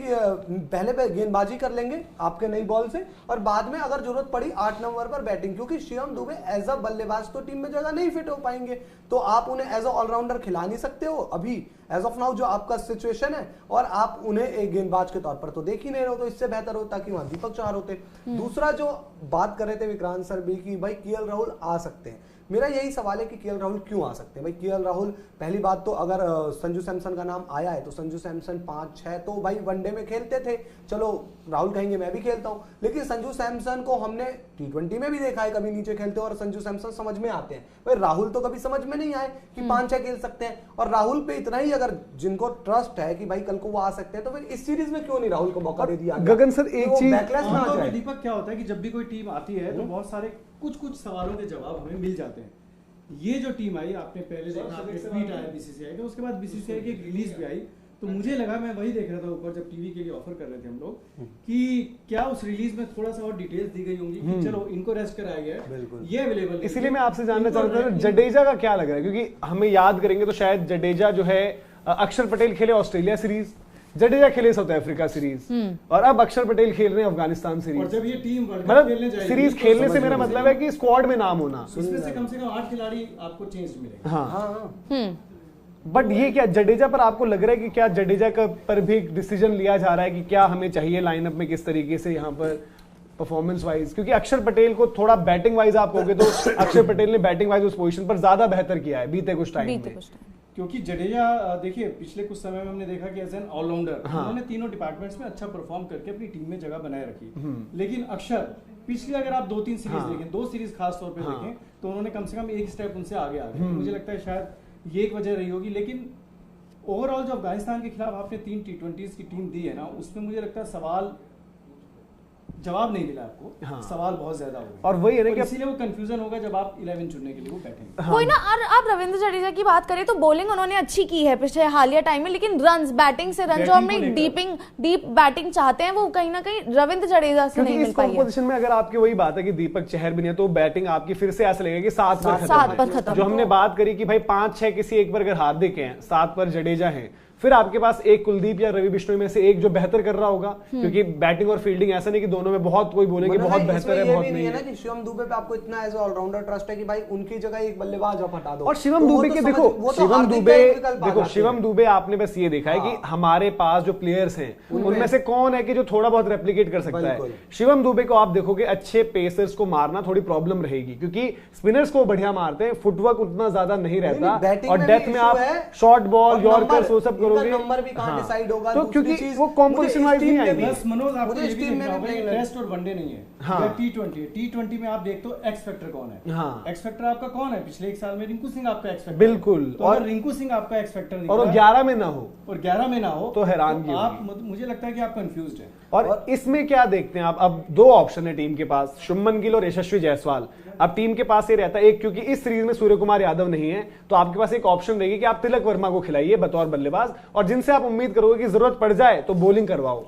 पहले गेंदबाजी कर लेंगे आपके नई बॉल से, और बाद में अगर जरूरत पड़ी 8 नंबर पर बैटिंग, क्योंकि शिवम दुबे एज अ बल्लेबाज तो टीम में जगह नहीं फिट हो पाएंगे, तो आप उन्हें एज अ ऑलराउंडर खिला नहीं सकते हो अभी एज ऑफ नाउ जो आपका सिचुएशन है, और आप उन्हें एक गेंदबाज के तौर पर तो देख ही नहीं रहे हो, तो इससे बेहतर होता कि वहां दीपक चहर होते। दूसरा जो बात कर रहे थे विक्रांत सर भी कि भाई केएल राहुल आ सकते हैं, मेरा यही सवाल है कि केएल राहुल क्यों आ सकते हैं। भाई केएल राहुल, पहली बात तो अगर संजू सैमसन का नाम आया है तो संजू सैमसन 5-6 तो भाई वनडे में खेलते थे, चलो राहुल कहेंगे मैं भी खेलता हूं, लेकिन संजू सैमसन को हमने T20 में भी देखा है कभी नीचे खेलते और संजू सैमसन समझ में आते हैं। भाई राहुल तो कभी समझ में नहीं आए कि 5-6 खेल सकते हैं, और राहुल पे इतना ही अगर जिनको ट्रस्ट है कि भाई कल को वो आ सकते हैं, तो फिर इस सीरीज में क्यों नहीं राहुल को मौका दे दिया। गगन सर एक चीज दीपक, क्या होता है कि जब भी कोई टीम आती है तो बहुत सारे कुछ सवालों के जवाब हमें मिल जाते हैं। ये जो टीम आई, आपने पहले देखा, आपने ट्वीट आया बीसीसीआई का, उसके बाद बीसीसीआई की एक रिलीज भी आई, तो मुझे लगा, मैं वही देख रहा था ऊपर जब टीवी के लिए ऑफर कर रहे थे हम लोग, कि क्या उस रिलीज में थोड़ा सा और डिटेल्स दी गई होंगी कि चलो इनको रेस्ट कराया गया है, ये अवेलेबल। इसीलिए मैं आपसे जानना चाहता था जडेजा का क्या लग रहा है, क्योंकि हमें याद करेंगे तो शायद जडेजा जो है, अक्षर पटेल खेले ऑस्ट्रेलिया सीरीज, जडेजा खेले साउथ अफ्रीका सीरीज, और अब अक्षर पटेल खेल रहे हैं अफगानिस्तान सीरीज। और जब ये टीम मतलब सीरीज खेलने से मेरा मतलब है कि स्क्वाड में नाम होना, इसमें से कम 8 खिलाड़ी आपको चेंज मिलेंगे। हाँ, बट ये क्या जडेजा पर आपको लग रहा है कि क्या जडेजा का पर भी एक डिसीजन लिया जा रहा है कि क्या हमें चाहिए लाइनअप में, किस तरीके से यहाँ पर परफॉर्मेंस वाइज, क्योंकि अक्षर पटेल को थोड़ा बैटिंग वाइज आप कहोगे तो अक्षर पटेल ने बैटिंग वाइज उस पोजीशन पर ज्यादा बेहतर किया है बीते कुछ टाइम में, क्योंकि जडेजा देखिए पिछले कुछ समय में हमने देखा कि एज एन ऑलराउंडर उन्होंने तीनों डिपार्टमेंट्स में अच्छा परफॉर्म करके अपनी टीम में जगह बनाए रखी। लेकिन अक्षर पिछले अगर आप 2-3 सीरीज देखें, 2 सीरीज खास तौर पे देखें, तो उन्होंने कम से कम एक स्टेप उनसे आगे आ गए। मुझे लगता है शायद ये एक वजह रही होगी। लेकिन ओवरऑल जो अफगानिस्तान के खिलाफ आपने 3 T20s की टीम दी है ना, उसमें मुझे लगता है सवाल जवाब नहीं मिला आपको। हाँ। सवाल बहुत ज्यादा होगा, और वही है ना कि इसीलिए वो कंफ्यूजन होगा जब आप 11 चुनने के लिए वो बैठेंगे। हाँ। कोई ना, और आप रविंद्र जडेजा की बात करें तो बॉलिंग उन्होंने अच्छी की है पिछले हालिया टाइम में, लेकिन रन्स, बैटिंग से रन जो हमने डीप बैटिंग चाहते हैं वो कहीं ना कहीं रविंद्र जडेजा से नहीं मिल पाई है। पोजीशन में अगर आपकी वही बात है कि दीपक चहर भी नहीं है, तो बैटिंग आपकी फिर से ऐसा लगेगा कि 7 पर खत्म। जो हमने बात करी कि भाई 5-6 किसी एक पर अगर हार्दिक है, 7 पर जडेजा है, फिर आपके पास एक कुलदीप या रवि बिश्नोई में से एक जो बेहतर कर रहा होगा, क्योंकि बैटिंग और फील्डिंग ऐसा नहीं कि दोनों में बहुत कोई बोलेंगे बहुत बेहतर है, बहुत नहीं है ना कि शिवम दुबे पे आपको इतना एज ऑलराउंडर ट्रस्ट है कि भाई उनकी जगह एक बल्लेबाज आप हटा दो। और शिवम दुबे के देखो, शिवम दुबे आपने बस ये देखा है कि हमारे पास जो प्लेयर्स हैं उनमें से कौन है कि जो थोड़ा बहुत रेप्लिकेट कर सकता है। शिवम दुबे को आप देखोगे अच्छे पेसर्स को मारना थोड़ी प्रॉब्लम रहेगी, क्योंकि स्पिनर्स को बढ़िया मारते हैं, फुटवर्क उतना ज्यादा नहीं रहता, और डेथ में आप शॉर्ट बॉल यॉर्कर्स वो सब करोगे डिसाइड होगा, तो क्योंकि वो कंपोजिशन वाइज नहीं आएगी। बस मनोज आपको ये भी देखना होगा कि टेस्ट और वनडे नहीं है, या T20 में आप देखते हो एक्स फैक्टर कौन है। हाँ। एक्स फैक्टर आपका कौन है? पिछले 1 साल में रिंकू सिंह आपका एक्स फैक्टर, बिल्कुल। तो और रिंकू सिंह आपका एक्स फैक्टर और 11 में ना हो तो हैरान आप, मुझे लगता है कि आप कंफ्यूज्ड हैं। और इसमें क्या देखते हैं आप, अब 2 ऑप्शन है टीम के पास, शुभमन गिल और यशस्वी जायसवाल। अब टीम के पास ये रहता है एक, क्योंकि इस सीरीज में सूर्य कुमार यादव नहीं है, तो आपके पास एक ऑप्शन रहेगी कि आप तिलक वर्मा को खिलाइए बतौर बल्लेबाज, और जिनसे आप उम्मीद करोगे कि जरूरत पड़ जाए तो बॉलिंग करवाओ।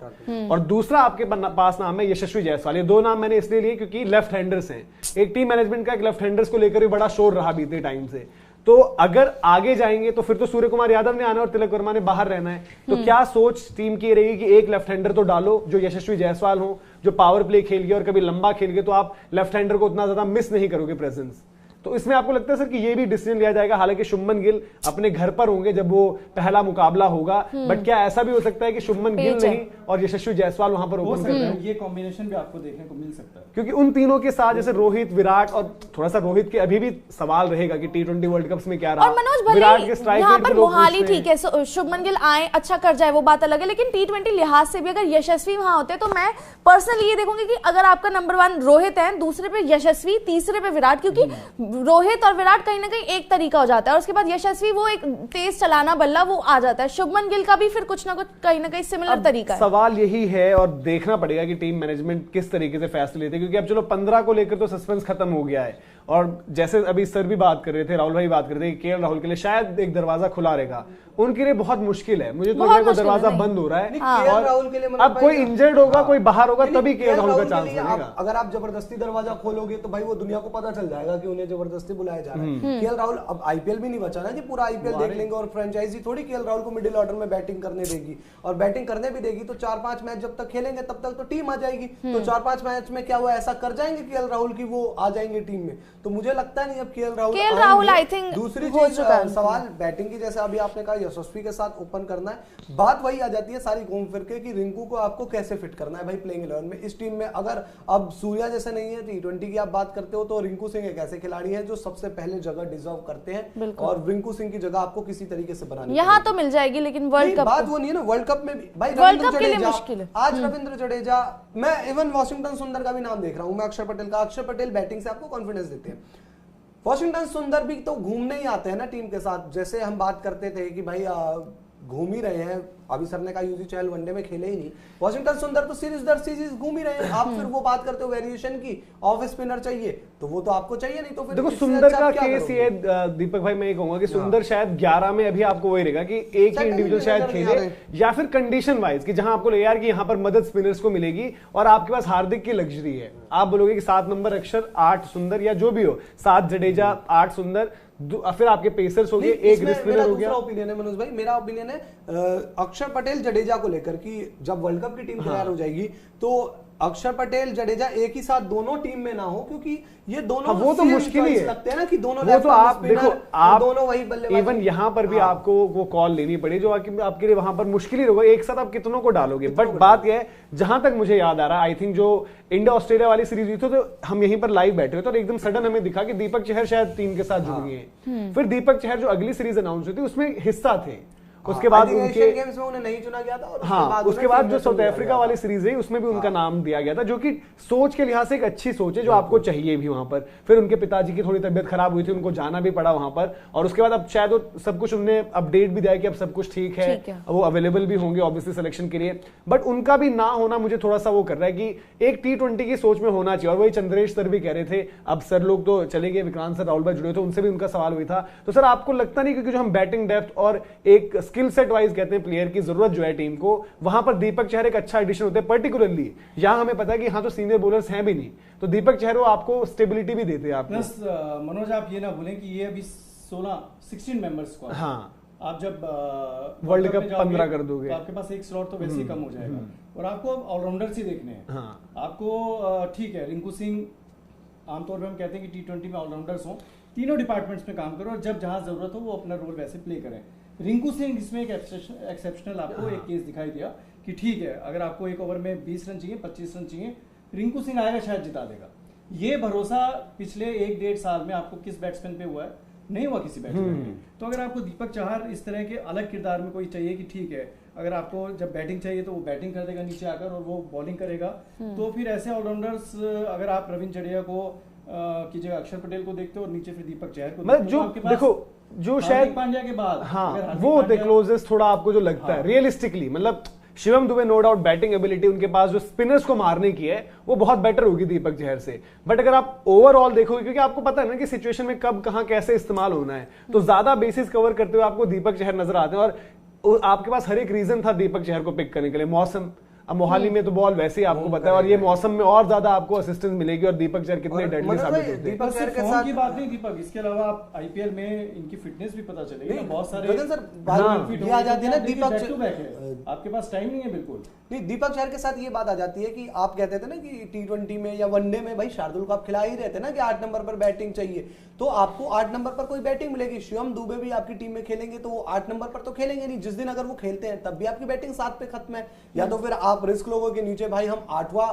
और दूसरा आपके पास नाम है यशस्वी जायसवाल। ये 2 नाम मैंने इसलिए लिए क्योंकि लेफ्ट हैंडर्स हैं, एक टीम मैनेजमेंट का एक लेफ्ट हैंडर्स को लेकर भी बड़ा शोर रहा बीते टाइम से, तो अगर आगे जाएंगे तो फिर तो सूर्य कुमार यादव ने आना और तिलक वर्मा ने बाहर रहना है, तो क्या सोच टीम की रहेगी कि एक लेफ्ट हैंडर तो डालो जो यशस्वी जायसवाल हो, जो पावर प्ले खेल गए और कभी लंबा खेल गए, तो आप लेफ्ट हैंडर को उतना ज्यादा मिस नहीं करोगे प्रेजेंस। तो इसमें आपको लगता है सर कि ये भी डिसीजन लिया जाएगा, हालांकि शुभमन गिल अपने घर पर होंगे जब वो पहला मुकाबला होगा, बट क्या ऐसा भी हो सकता है कि शुभमन गिल नहीं और यशस्वी जायसवाल वहां पर ओपन कर रहे हैं? ये कॉम्बिनेशन भी आपको देखने को मिल सकता है, क्योंकि उन तीनों के साथ जैसे रोहित, विराट, और थोड़ा सा रोहित के अभी भी सवाल रहेगा कि T20 वर्ल्ड कप में क्या रहा। और मनोज विराट के स्ट्राइक रेट पे मोहाली ठीक है, शुभमन गिल आए अच्छा कर जाए वो बात अलग है, लेकिन T20 लिहाज से भी अगर यशस्वी वहां होते तो मैं पर्सनली ये देखूंगी कि अगर आपका नंबर 1 रोहित है, दूसरे पे यशस्वी, तीसरे पे विराट, क्योंकि रोहित और विराट कहीं ना कहीं एक तरीका हो जाता है, और उसके बाद यशस्वी वो एक तेज चलाना बल्ला वो आ जाता है। शुभमन गिल का भी फिर कुछ ना कुछ कहीं ना कहीं सिमिलर तरीका है। सवाल यही है, और देखना पड़ेगा कि टीम मैनेजमेंट किस तरीके से फैसले लेते हैं, क्योंकि अब चलो 15 को लेकर तो सस्पेंस खत्म हो गया है, और जैसे अभी सर भी बात कर रहे थे, राहुल भाई बात कर रहे थे, केएल राहुल के लिए शायद एक दरवाजा खुला रहेगा, उनके लिए बहुत मुश्किल है। मुझे तो लग रहा है दरवाजा बंद हो रहा है। केएल राहुल के लिए अब कोई इंजर्ड होगा, कोई बाहर होगा, तभी केएल राहुल का चांस बनेगा। अगर आप जबरदस्ती दरवाजा खोलोगे तो भाई वो दुनिया को पता चल जाएगा कि उन्हें जबरदस्ती बुलाया जा रहा है। केएल राहुल, अब आईपीएल भी नहीं बचा ना कि पूरा आईपीएल देख लेंगे, और फ्रेंचाइजी थोड़ी केएल राहुल को मिडिल ऑर्डर में बैटिंग करने देगी, और बैटिंग करने भी देगी तो 4-5 मैच जब तक खेलेंगे तब तक तो टीम आ जाएगी। तो 4-5 मैच में क्या हुआ, ऐसा कर जाएंगे केएल राहुल की वो आ जाएंगे टीम में। तो मुझे लगता नहीं अब केएल राहुल आई थिंक। दूसरी चीज सवाल बैटिंग की, जैसे अभी आपने कहा यशस्वी के साथ ओपन करना है, बात वही आ जाती है सारी घूम फिर के कि रिंकू को आपको कैसे फिट करना है भाई प्लेइंग 11 में इस टीम में। अगर अब सूर्या जैसे नहीं है, T20 की आप बात करते हो, तो रिंकू सिंह एक ऐसे खिलाड़ी हैं जो सबसे पहले जगह डिजर्व करते हैं, और रिंकू सिंह की जगह आपको किसी तरीके से बनानी यहाँ तो मिल जाएगी, लेकिन वर्ल्ड कप बात वो नहीं है ना। वर्ल्ड कप में भी भाई वर्ल्ड कप के लिए मुश्किल है। आज रविंद्र जडेजा, मैं इवन वॉशिंगटन सुंदर का भी नाम देख रहा हूं, मैं अक्षर पटेल का। अक्षर पटेल बैटिंग से आपको कॉन्फिडेंस देते हैं। वॉशिंगटन सुंदर भी तो घूमने ही आते हैं ना टीम के साथ। जैसे हम बात करते थे कि भाई घूम ही रहे हैं, अभी सर ने कहा यूजी चहल वनडे में खेले ही नहीं, वॉशिंगटन सुंदर तो सीरीज दर सीरीज घूम ही रहे हैं। आप फिर वो बात करते हो वेरिएशन की, ऑफ स्पिनर चाहिए तो वो तो आपको चाहिए नहीं, तो फिर देखो सुंदर का केस ये दीपक भाई, मैं ये कहूंगा कि सुंदर शायद 11 में अभी आपको वही रहेगा कि एक ही इंडिविजुअल शायद खेले, या फिर कंडीशन वाइज कि जहां आपको लगे यार कि यहाँ पर मदद स्पिनर्स को मिलेगी और आपके पास हार्दिक की लग्जरी है। आप बोलोगे कि 7 नंबर अक्षर, 8 सुंदर, या जो भी हो, 7 जडेजा, 8 सुंदर, फिर आपके पेसर्स हो गए, एक स्पिनर हो गया। ओपिनियन है मनोज भाई, मेरा ओपिनियन है अक्षर पटेल जडेजा को लेकर कि जब वर्ल्ड कप की टीम तैयार हो जाएगी तो अक्षर पटेल जडेजा एक ही साथ दोनों टीम में ना हो, क्योंकि ये दोनों वो तो मुश्किल ही है लगते हैं ना कि दोनों, वो तो आप देखो, आप दोनों वही बल्लेबाज, इवन यहाँ पर भी आपको वो कॉल लेनी पड़ी जो आपके लिए वहां पर मुश्किल ही होगा। एक साथ आप कितनों को डालोगे। बट बात यह है, जहां तक मुझे याद आ रहा है, आई थिंक जो इंडिया ऑस्ट्रेलिया वाली सीरीज हुई थी तो हम यहीं पर लाइव बैठे थे, तो एकदम सडन हमें दिखा कि दीपक चहर शायद टीम के साथ जुड़ गए हैं। फिर दीपक चहर जो अगली सीरीज अनाउंस हुई थी उसमें हिस्सा थे। उसके बाद उनके गेम्स में उन्हें नहीं चुना गया था, और हाँ, उसके बाद जो साउथ अफ्रीका वाली सीरीज है उसमें भी उनका नाम दिया गया था, जो कि सोच के लिहाज से एक अच्छी सोच है जो आपको चाहिए भी वहां पर। फिर उनके पिताजी की थोड़ी तबियत खराब हुई थी, उनको जाना भी पड़ा वहां पर, और उसके बाद अब शायद वो सब कुछ उन्होंने अपडेट भी दिया कि अब सब कुछ ठीक है, वो अवेलेबल भी होंगे ऑब्वियसली सिलेक्शन के लिए। बट उनका भी ना होना मुझे थोड़ा सा वो कर रहा है कि एक T20 की सोच में होना चाहिए। और वही चंद्रेश सर भी कह रहे थे, अब सर लोग तो चले गए, विक्रांत सर, राहुल भाई जुड़े थे, उनसे भी उनका सवाल हुई था। तो सर आपको लगता नहीं क्योंकि जो हम बैटिंग डेप्थ और एक स्किल सेट वाइज कहते हैं प्लेयर की जरूरत जो है टीम को, वहां पर दीपक चहर एक अच्छा एडिशन होते हैं। पर्टिकुलरली यहां हमें पता है कि हाँ तो सीनियर बॉलर्स हैं भी नहीं, तो दीपक चहर वो आपको स्टेबिलिटी भी देते हैं आपको। प्लस मनोज आप ये ना बोलें कि ये अभी 16 मेंबर्स को, हाँ, आप जब वर्ल्ड कप 15 कर दोगे तो आपके पास एक स्लॉट तो वैसे ही कम हो जाएगा, और आपको ऑलराउंडर्स ही देखने हैं। हाँ, आपको ठीक है, रिंकू सिंह आमतौर पर हम कहते हैं कि T20 में ऑलराउंडर्स हों, तीनों डिपार्टमेंट्स में काम करो, और जब जहां जरूरत हो वो अपना रोल वैसे प्ले करें। रिंकू सिंह इसमें एक एक्सेप्शनल आपको एक केस दिखाई दिया कि ठीक है, अगर आपको एक ओवर में 20 रन चाहिए, 25 रन चाहिए, रिंकू सिंह आएगा, शायद जिता देगा। ये भरोसा पिछले 1-1.5 साल में आपको किस बैट्समैन पे हुआ है? नहीं हुआ किसी बैट्समैन पे। तो अगर आपको दीपक चहर इस तरह के अलग किरदार में कोई चाहिए कि ठीक है, अगर आपको जब बैटिंग चाहिए तो वो बैटिंग कर देगा नीचे आकर, और वो बॉलिंग करेगा, तो फिर ऐसे ऑलराउंडर्स, अगर आप रविंद्र जडेजा को की जगह अक्षर पटेल को देखते हो और नीचे फिर दीपक चहर को, मतलब जो देखो जो शायद पांड्या के बाद, हाँ, वो द क्लोजेस्ट थोड़ा आपको जो लगता है रियलिस्टिकली, मतलब Shivam Dube no doubt batting ability उनके पास जो स्पिनर्स को मारने की है वो बहुत बेटर होगी दीपक चहर से। बट अगर आप ओवरऑल देखोगे, क्योंकि आपको पता है ना कि सिचुएशन में कब कहां कैसे इस्तेमाल होना है, तो ज्यादा बेसिस कवर करते हुए आपको दीपक चहर नजर आते हैं। और आपके पास हर एक रीजन था दीपक चहर को पिक करने के लिए। मौसम, अब मोहाली में तो बॉल वैसे ही आपको पता है, और ये मौसम में और ज्यादा आपको असिस्टेंस मिलेगी, और दीपक चहर कितने डेडली साबित होते हैं। दीपक चहर के साथ की बात नहीं दीपक, इसके अलावा आप आईपीएल में इनकी फिटनेस भी पता चलेगी ना, बहुत सारे आ जाती है ना दीपक, आपके पास टाइम नहीं है बिल्कुल। नहीं, दीपक चहर के साथ ये बात आ जाती है कि आप कहते थे ना कि T20 में या वनडे में भाई शार्दुल को आप खिला ही रहते ना कि 8 नंबर पर बैटिंग चाहिए, तो आपको 8 नंबर पर कोई बैटिंग मिलेगी। शिवम दुबे भी आपकी टीम में खेलेंगे तो वो 8 नंबर पर तो खेलेंगे नहीं, जिस दिन अगर वो खेलते हैं तब भी आपकी बैटिंग 7 पे खत्म है। या तो फिर आप रिस्क लोगोगे नीचे भाई हम 8वां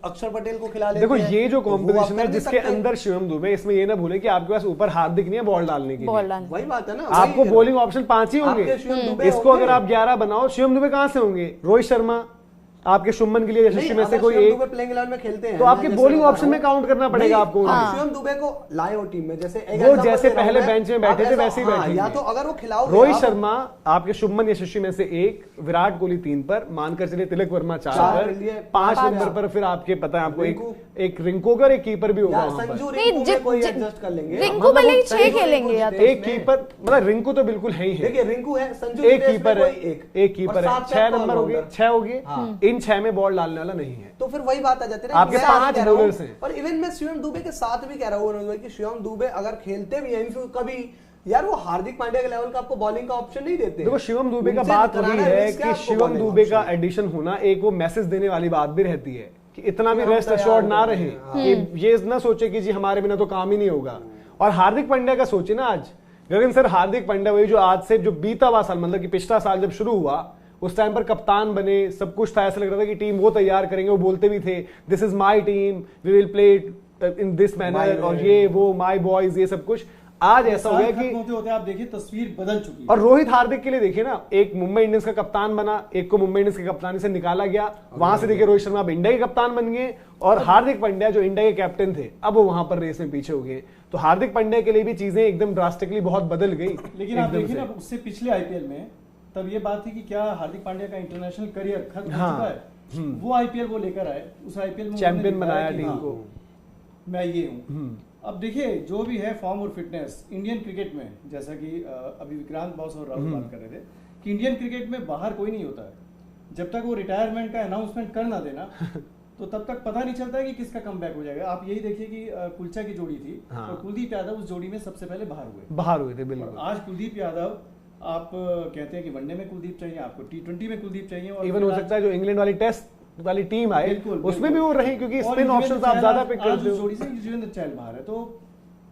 अक्षर पटेल को खिला लेते हैं। देखो ये जो तो कॉम्बिनेशन है जिसके अंदर शिवम दुबे, इसमें ये ना भूले कि आपके पास ऊपर हार्दिक नहीं है बॉल डालने की, वही बात है ना, आपको बॉलिंग ऑप्शन 5 ही होंगे। इसको अगर आप 11 बनाओ, शिवम दुबे कहां से होंगे? रोहित शर्मा, आपके शुभमन के लिए यशस्वी में से कोई एक प्लेइंग 11 में खेलते हैं तो आपके बॉलिंग ऑप्शन में काउंट करना पड़ेगा आपको। शिवम दुबे को लाए हो टीम में, जैसे वो जैसे पहले बेंच में बैठे थे वैसे ही बैठे, या तो अगर वो खिलाओ रोहित शर्मा आपके शुभमन यशस्वी में से 1, विराट कोहली 3 पर, मानकर चलिए तिलक वर्मा 4 पर, 5 नंबर पर फिर आपके पता है आपको एक रिंकू और एक कीपर भी होगा वहां पर। रिंकू भले ही 6 खेलेंगे या तो एक कीपर, मतलब रिंकू तो बिल्कुल है ही है, देखिए रिंकू है, संजू एक कीपर है, एक कीपर है, 6 नंबर हो गए, 6 हो गए, इन 6 में बॉल डालने वाला नहीं है। तो फिर वही बात आ जाती है आपके 5 बॉलर्स हैं। और इवन मैं शिवम दुबे के साथ भी कह रहा हूँ कि शिवम दुबे अगर खेलते भी हैं कभी, यार वो हार्दिक पांड्या के लेवल का आपको बॉलिंग का ऑप्शन नहीं देते। देखो शिवम दुबे का बात वही है कि शिवम दुबे का एडिशन होना एक वो मैसेज देने वाली बात भी रहती है कि इतना भी रेस्ट एश्योर्ड ना रहे कि ये ना सोचे कि जी हमारे बिना तो काम ही नहीं होगा। और हार्दिक पांड्या का सोचे ना आज गगन सर, हार्दिक पांड्या वही जो आज से जो बीता हुआ साल, मतलब कि पिछला साल जब शुरू हुआ उस टाइम पर कप्तान बने, सब कुछ था, ऐसा लग रहा था कि टीम वो तैयार करेंगे, वो बोलते भी थे this is my team, we will play in this manner, और ये वो माय बॉयज, ये सब कुछ। आज ऐसा हो गया कि होते आप देखिए तस्वीर बदल चुकी है। और रोहित हार्दिक के लिए देखिए ना, एक मुंबई इंडियंस का कप्तान बना, एक को मुंबई इंडियंस की कप्तानी से निकाला गया, वहां से देखिए रोहित शर्मा अब इंडिया के कप्तान बन गए, और हार्दिक पांड्या जो इंडिया के कैप्टन थे अब वो वहां पर रेस में पीछे हो गए। तो हार्दिक पांड्या के लिए भी चीजें एकदम ड्रास्टिकली बहुत बदल गई। लेकिन आप देखिए ना उससे पिछले आईपीएल में तब ये बात थी कि क्या हार्दिक पांड्या का इंटरनेशनल करियर खत्म हो चुका है, वो आईपीएल वो लेकर आए, उस आईपीएल में चैंपियन बनाया टीम को, मैं ये हूँ। अब देखिए जो भी है फॉर्म और फिटनेस इंडियन क्रिकेट में, जैसा कि अभी विक्रांत बॉस और राहुल बात कर रहे थे कि इंडियन क्रिकेट में बाहर कोई नहीं होता है, जब तक वो रिटायरमेंट का अनाउंसमेंट कर ना देना तो तब तक पता नहीं चलता है कि किसका कमबैक हो जाएगा। आप यही देखिए कि कुलचा की जोड़ी थी और कुलदीप यादव उस जोड़ी में सबसे पहले बाहर हुए थे। बिल्कुल आज कुलदीप यादव आप कहते हैं कि वनडे में कुलदीप चाहिए, आपको टी20 में कुलदीप चाहिए, और इवन हो सकता है जो इंग्लैंड वाली टेस्ट वाली टीम आए उसमें भी वो रहे, क्योंकि स्पिन ऑप्शंस आप ज्यादा पिक करते हो। जोड़ी से युजवेंद्र चहल बाहर है, तो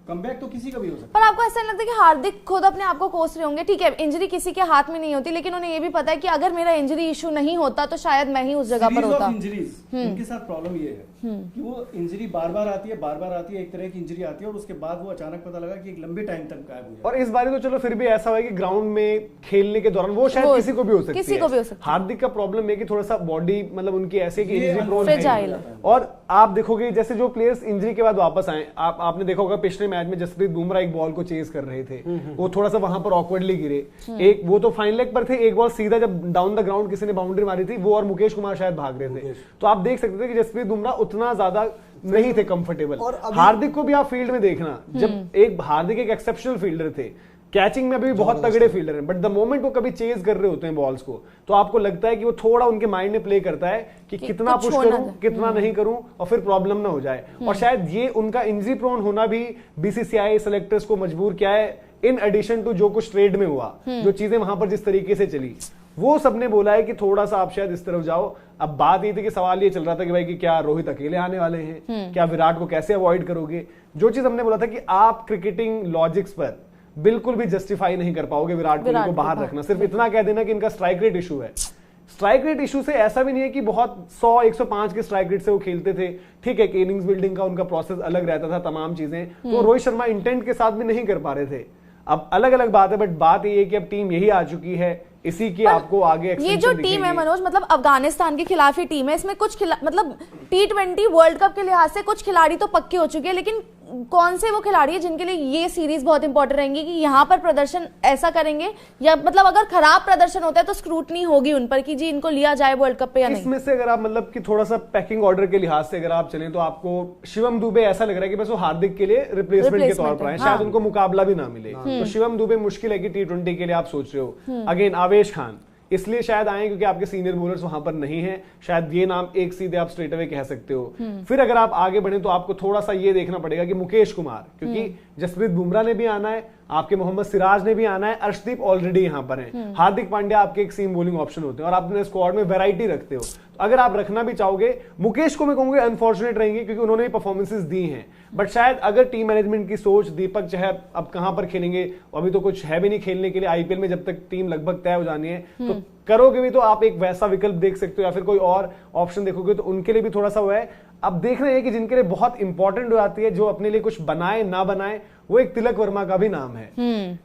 कमबैक तो किसी का भी हो सकता है। पर आपको ऐसा नहीं लगता कि हार्दिक खुद अपने आप को कोस रहे होंगे? ठीक है इंजरी किसी के हाथ में नहीं होती, लेकिन उन्हें ये भी पता है कि अगर मेरा इंजरी इशू नहीं होता तो शायद मैं ही उस जगह पर होता। उनके साथ प्रॉब्लम ये है कि वो इंजरी बार बार आती है, एक तरह की इंजरी आती है और उसके बाद वो अचानक पता लगा कि एक लंबे टाइम तक गायब हो जाए। और इस बार तो चलो फिर भी ऐसा हुआ कि ग्राउंड में खेलने के दौरान वो शायद किसी को भी हो सकती है। हार्दिक का प्रॉब्लम है कि थोड़ा सा बॉडी मतलब उनकी ऐसे कि इंजरी प्रोन है। और आप देखोगे जैसे जो प्लेयर्स इंजरी के बाद वापस आए, आपने देखा होगा पिछले मैच में जसप्रीत बुमराह एक बॉल को चेज कर रहे थे, वो थोड़ा सा वहां पर ऑकवर्डली गिरे, एक वो तो फाइन लेग पर थे, एक बॉल सीधा जब डाउन द ग्राउंड किसी ने बाउंड्री मारी थी, वो और मुकेश कुमार शायद भाग रहे थे। तो आप देख सकते थे कि जसप्रीत बुमराह उतना ज्यादा नहीं थे कंफर्टेबल। हार्दिक को भी आप फील्ड में देखना, जब एक हार्दिक एक एक्सेप्शनल फील्डर थे, कैचिंग में भी बहुत तगड़े फील्डर हैं, बट द मोमेंट वो कभी चेज कर रहे होते हैं बॉल्स को, तो आपको लगता है कि वो थोड़ा उनके माइंड में प्ले करता है कि कितना पुश करूं, कितना नहीं करूं, और फिर प्रॉब्लम ना हो जाए। और शायद ये उनका इंजरी प्रोन होना भी बीसीसीआई सेलेक्टर्स को मजबूर किया है, इन एडिशन टू जो कुछ ट्रेड में हुआ, जो चीजें वहां पर जिस तरीके से चली, वो सबने बोला है कि थोड़ा सा आप शायद इस तरफ जाओ। अब बात ये थी कि सवाल ये चल रहा था कि भाई कि क्या रोहित अकेले आने वाले हैं, क्या विराट को कैसे अवॉइड करोगे। जो चीज हमने बोला था कि आप क्रिकेटिंग लॉजिक्स पर बिल्कुल भी जस्टिफाई नहीं कर पाओगे विराट कोहली को बाहर रखना। सिर्फ इतना कह देना कि इनका स्ट्राइक रेट इशू है। स्ट्राइक रेट इशू से ऐसा भी नहीं है कि बहुत 100-105 के स्ट्राइक रेट से वो खेलते थे, ठीक है कि इनिंग्स बिल्डिंग का उनका प्रोसेस अलग रहता था, तमाम चीजें तो रोहित शर्मा इंटेंट के साथ भी नहीं कर पा रहे थे। अब अलग अलग बात है, बट बात ये है कि अब टीम यही आ चुकी है, इसी की आपको आगे ये जो टीम है मनोज, मतलब अफगानिस्तान के खिलाफ ही टीम है, इसमें कुछ मतलब T20 वर्ल्ड कप के लिहाज से कुछ खिलाड़ी तो पक्के हो चुके हैं, लेकिन कौन से वो खिलाड़ी है जिनके लिए ये सीरीज बहुत इंपॉर्टेंट रहेंगी कि यहाँ पर प्रदर्शन ऐसा करेंगे, या मतलब अगर खराब प्रदर्शन होता है तो स्क्रूटनी होगी उन पर कि जी इनको लिया जाए वर्ल्ड कप पे या नहीं? इसमें से अगर आप मतलब कि थोड़ा सा पैकिंग ऑर्डर के लिहाज से अगर आप चलें तो आपको शिवम दुबे ऐसा लग रहा है कि बस वो हार्दिक के लिए रिप्लेसमेंट के तौर पर आए, शायद उनको मुकाबला भी ना मिले। तो शिवम दुबे मुश्किल है कि T20 के लिए आप सोच रहे हो। अगेन आवेश खान इसलिए शायद आए क्योंकि आपके सीनियर बॉलर्स वहां पर नहीं हैं, शायद ये नाम एक सीधे आप स्ट्रेट अवे कह सकते हो। फिर अगर आप आगे बढ़े तो आपको थोड़ा सा ये देखना पड़ेगा कि मुकेश कुमार, क्योंकि जसप्रीत बुमराह ने भी आना है, आपके मोहम्मद सिराज ने भी आना है, अर्शदीप ऑलरेडी यहां पर हैं, हार्दिक पांड्या आपके एक सीम बॉलिंग ऑप्शन होते हैं और आप अपने स्क्वाड में वैरायटी रखते हो। तो अगर आप रखना भी चाहोगे, मुकेश को मैं कहूंगा अनफॉर्चुनेट रहेंगे क्योंकि उन्होंने भी परफॉर्मेंसेस दी हैं, बट शायद अगर टीम मैनेजमेंट की सोच, दीपक चाहे अब कहां पर खेलेंगे, अभी तो कुछ है भी नहीं खेलने के लिए आईपीएल में, जब तक टीम लगभग तय हो जानी है तो करोगे भी तो आप एक वैसा विकल्प देख सकते हो या फिर कोई और ऑप्शन देखोगे, तो उनके लिए भी थोड़ा सा हुआ है। अब देखना है कि जिनके लिए बहुत इंपॉर्टेंट हो जाती है, जो अपने लिए कुछ बनाए ना बनाए, वो एक तिलक वर्मा का भी नाम है,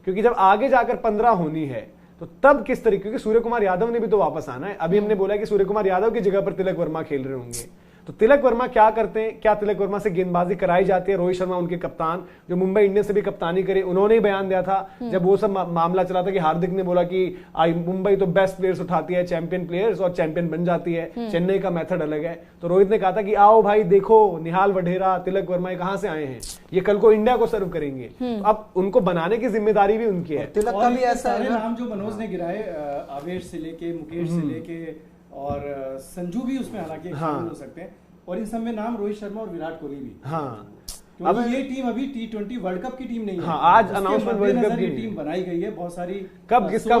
क्योंकि जब आगे जाकर 15 होनी है तो तब किस तरीके, क्योंकि सूर्य कुमार यादव ने भी तो वापस आना है। अभी हमने बोला है कि सूर्य कुमार यादव की जगह पर तिलक वर्मा खेल रहे होंगे, तो तिलक वर्मा क्या करते हैं, क्या तिलक वर्मा से गेंदबाजी कराई जाती है? रोहित शर्मा उनके कप्तान, जो मुंबई इंडियंस से भी कप्तानी करे, उन्होंने ही बयान दिया था जब वो सब मामला चला था कि हार्दिक ने बोला कि मुंबई तो बेस्ट प्लेयर्स उठाती है, चैंपियन प्लेयर्स, और चैंपियन बन जाती है, चेन्नई का मेथड अलग है। तो रोहित ने कहा था कि आओ भाई देखो, निहाल वढेरा, तिलक वर्मा ये कहां से आए हैं, ये कल को इंडिया को सर्व करेंगे। तो अब उनको बनाने की जिम्मेदारी भी उनकी है। तिलक का भी ऐसा है नाम जो मनोज ने गिराए, आवेश से लेके मुकेश से लेके और संजू भी उसमें हालांकि शामिल हो सकते हैं, और इन सब में नाम रोहित शर्मा और विराट कोहली भी। हाँ, अब ये टीम अभी T20 वर्ल्ड कप की टीम नहीं है। हाँ, आज अनाउंसमेंट वर्ल्ड कप की टीम बनाई गई है, बहुत सारी कब किसका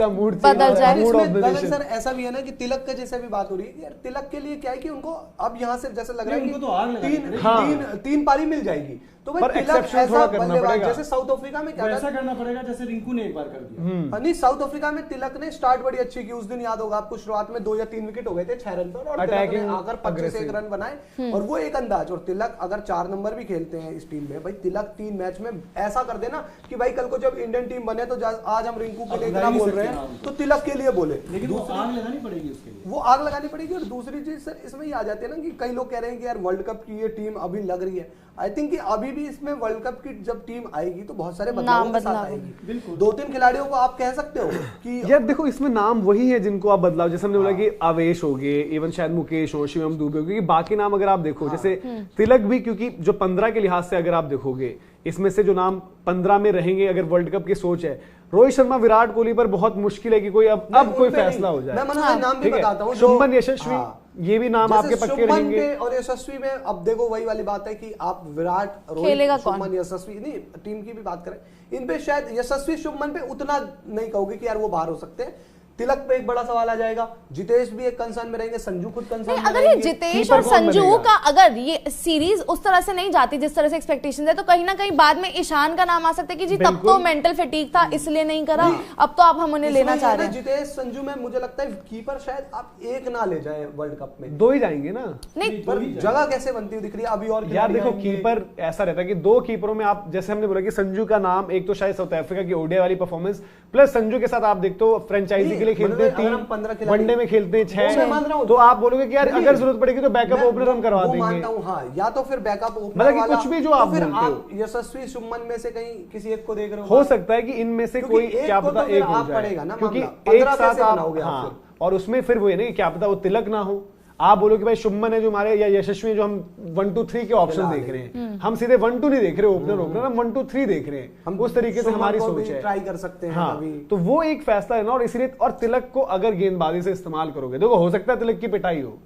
मूड बदल जाए। गगन सर ऐसा भी है ना कि तिलक का जैसे भी बात हो रही है यार, तिलक के लिए क्या है कि उनको अब यहाँ से जैसे लग रहा है उनको तो आग कि तीन पारी मिल जाएगी, तो भाई तिलक ऐसा बल्लेबाज जैसे साउथ अफ्रीका में क्या ऐसा करना पड़ेगा जैसे रिंकू ने एक बार कर दिया। नहीं, साउथ अफ्रीका में तिलक ने स्टार्ट बड़ी अच्छी की, उस दिन याद होगा आपको, शुरुआत में 2 या 3 विकेट हो गए थे 6 रन पर, और तिलक ने आकर 25 रन बनाए, और वो एक अंदाज। और तिलक अगर 4 नंबर भी खेलते हैं इस टीम में, भाई तिलक 3 मैच में ऐसा कर देना कि भाई कल को जब इंडियन टीम बने तो आज हम रिंकू के लिए इतना बोल रहे हैं तो तिलक के लिए बोले, लेकिन वो आग लगानी पड़ेगी उसके लिए, वो आग लगानी पड़ेगी। और दूसरी चीज सर इसमें ये आ जाती है ना कि कई लोग कह रहे हैं कि यार वर्ल्ड कप की ये टीम अभी लग रही है, आई थिंक कि अभी भी इसमें वर्ल्ड कप की जब टीम आएगी तो बहुत सारे बदलावों के साथ आएगी। 2-3 खिलाड़ियों को आप कह सकते हो कि यार देखो, इसमें नाम वही है जिनको आप बदलाव, जैसे हमने बोला कि आवेश हो गए, इवन शायद मुकेश हो, शिवम दुबे हो, क्योंकि बाकी नाम अगर आप देखो जैसे तिलक भी, क्योंकि जो 15 के लिहाज से अगर आप देखोगे, इसमें से जो नाम 15 में रहेंगे अगर वर्ल्ड कप की सोच है, रोहित शर्मा, विराट कोहली पर बहुत मुश्किल है कि कोई अब कोई फैसला हो जाए। मैं नाम भी बताता हूं, शुभमन यशस्वी, ये भी नाम आपके पक्के रहेंगे। और यशस्वी में अब देखो वही वाली बात है कि आप विराट, रोहित, शुभमन, यशस्वी, नहीं टीम की भी बात करें, इन पे शायद यशस्वी शुभमन पे उतना नहीं कहोगे कि यार वो बाहर हो सकते हैं। तिलक पे एक बड़ा सवाल आ जाएगा, जितेश भी एक कंसर्न में रहेंगे, संजू खुद कंसर्न में अगर ये जितेश और संजू का अगर ये सीरीज उस तरह से नहीं जाती जिस तरह से एक्सपेक्टेशंस है, तो कहीं ना कहीं बाद में ईशान का नाम आ सकता है कि जी तब तो मेंटल फटीग था इसलिए नहीं करा, अब तो आप हम उन्हें लेना चाह रहे हैं। जितेश संजू में मुझे लगता है कीपर शायद आप एक ना ले जाए वर्ल्ड कप में, 2 ही जाएंगे ना, नहीं पर जगह कैसे बनती हुई दिख रही है अभी। और यार देखो, कीपर ऐसा रहता है कि 2 कीपरों में आप, जैसे हमने बोला कि संजू का नाम, एक तो शायद साउथ अफ्रीका की ओडीआई वाली परफॉर्मेंस, प्लस संजू के साथ आप देखते हो फ्रेंचाइजी के लिए खेलते हैं 3, वनडे में खेलते हैं 6, तो आप बोलोगे कि यार अगर जरूरत पड़ेगी तो बैकअप ओपनर हम करवा देंगे। मानता हूं, हाँ, या तो फिर बैकअप ओपनर मतलब कि कुछ भी जो आप फिर बोलते हो, आप यशस्वी शुभमन में से कहीं किसी एक को देख रहे हो सकता है कि इनमें से कोई, क्या पता एक हो जाए, क्योंकि एक साथ आप, हाँ, और उसमें फिर वो है नहीं, क्या पता वो तिलक ना हो, आप बोलो कि भाई शुभमन है जो हमारे, या यशस्वी जो हम 1 2 3 के ऑप्शन देख रहे हैं, हम सीधे 1 2 नहीं देख रहे ओपनर, हम 1 2 3 देख रहे हैं, हम उस तरीके से हमारी सोच है, ट्राई कर सकते हैं। हाँ, तो वो एक फैसला है ना, और इसलिए, और तिलक को अगर गेंदबाजी से इस्तेमाल करोगे, देखो हो सकता है तिलक की पिटाई हो,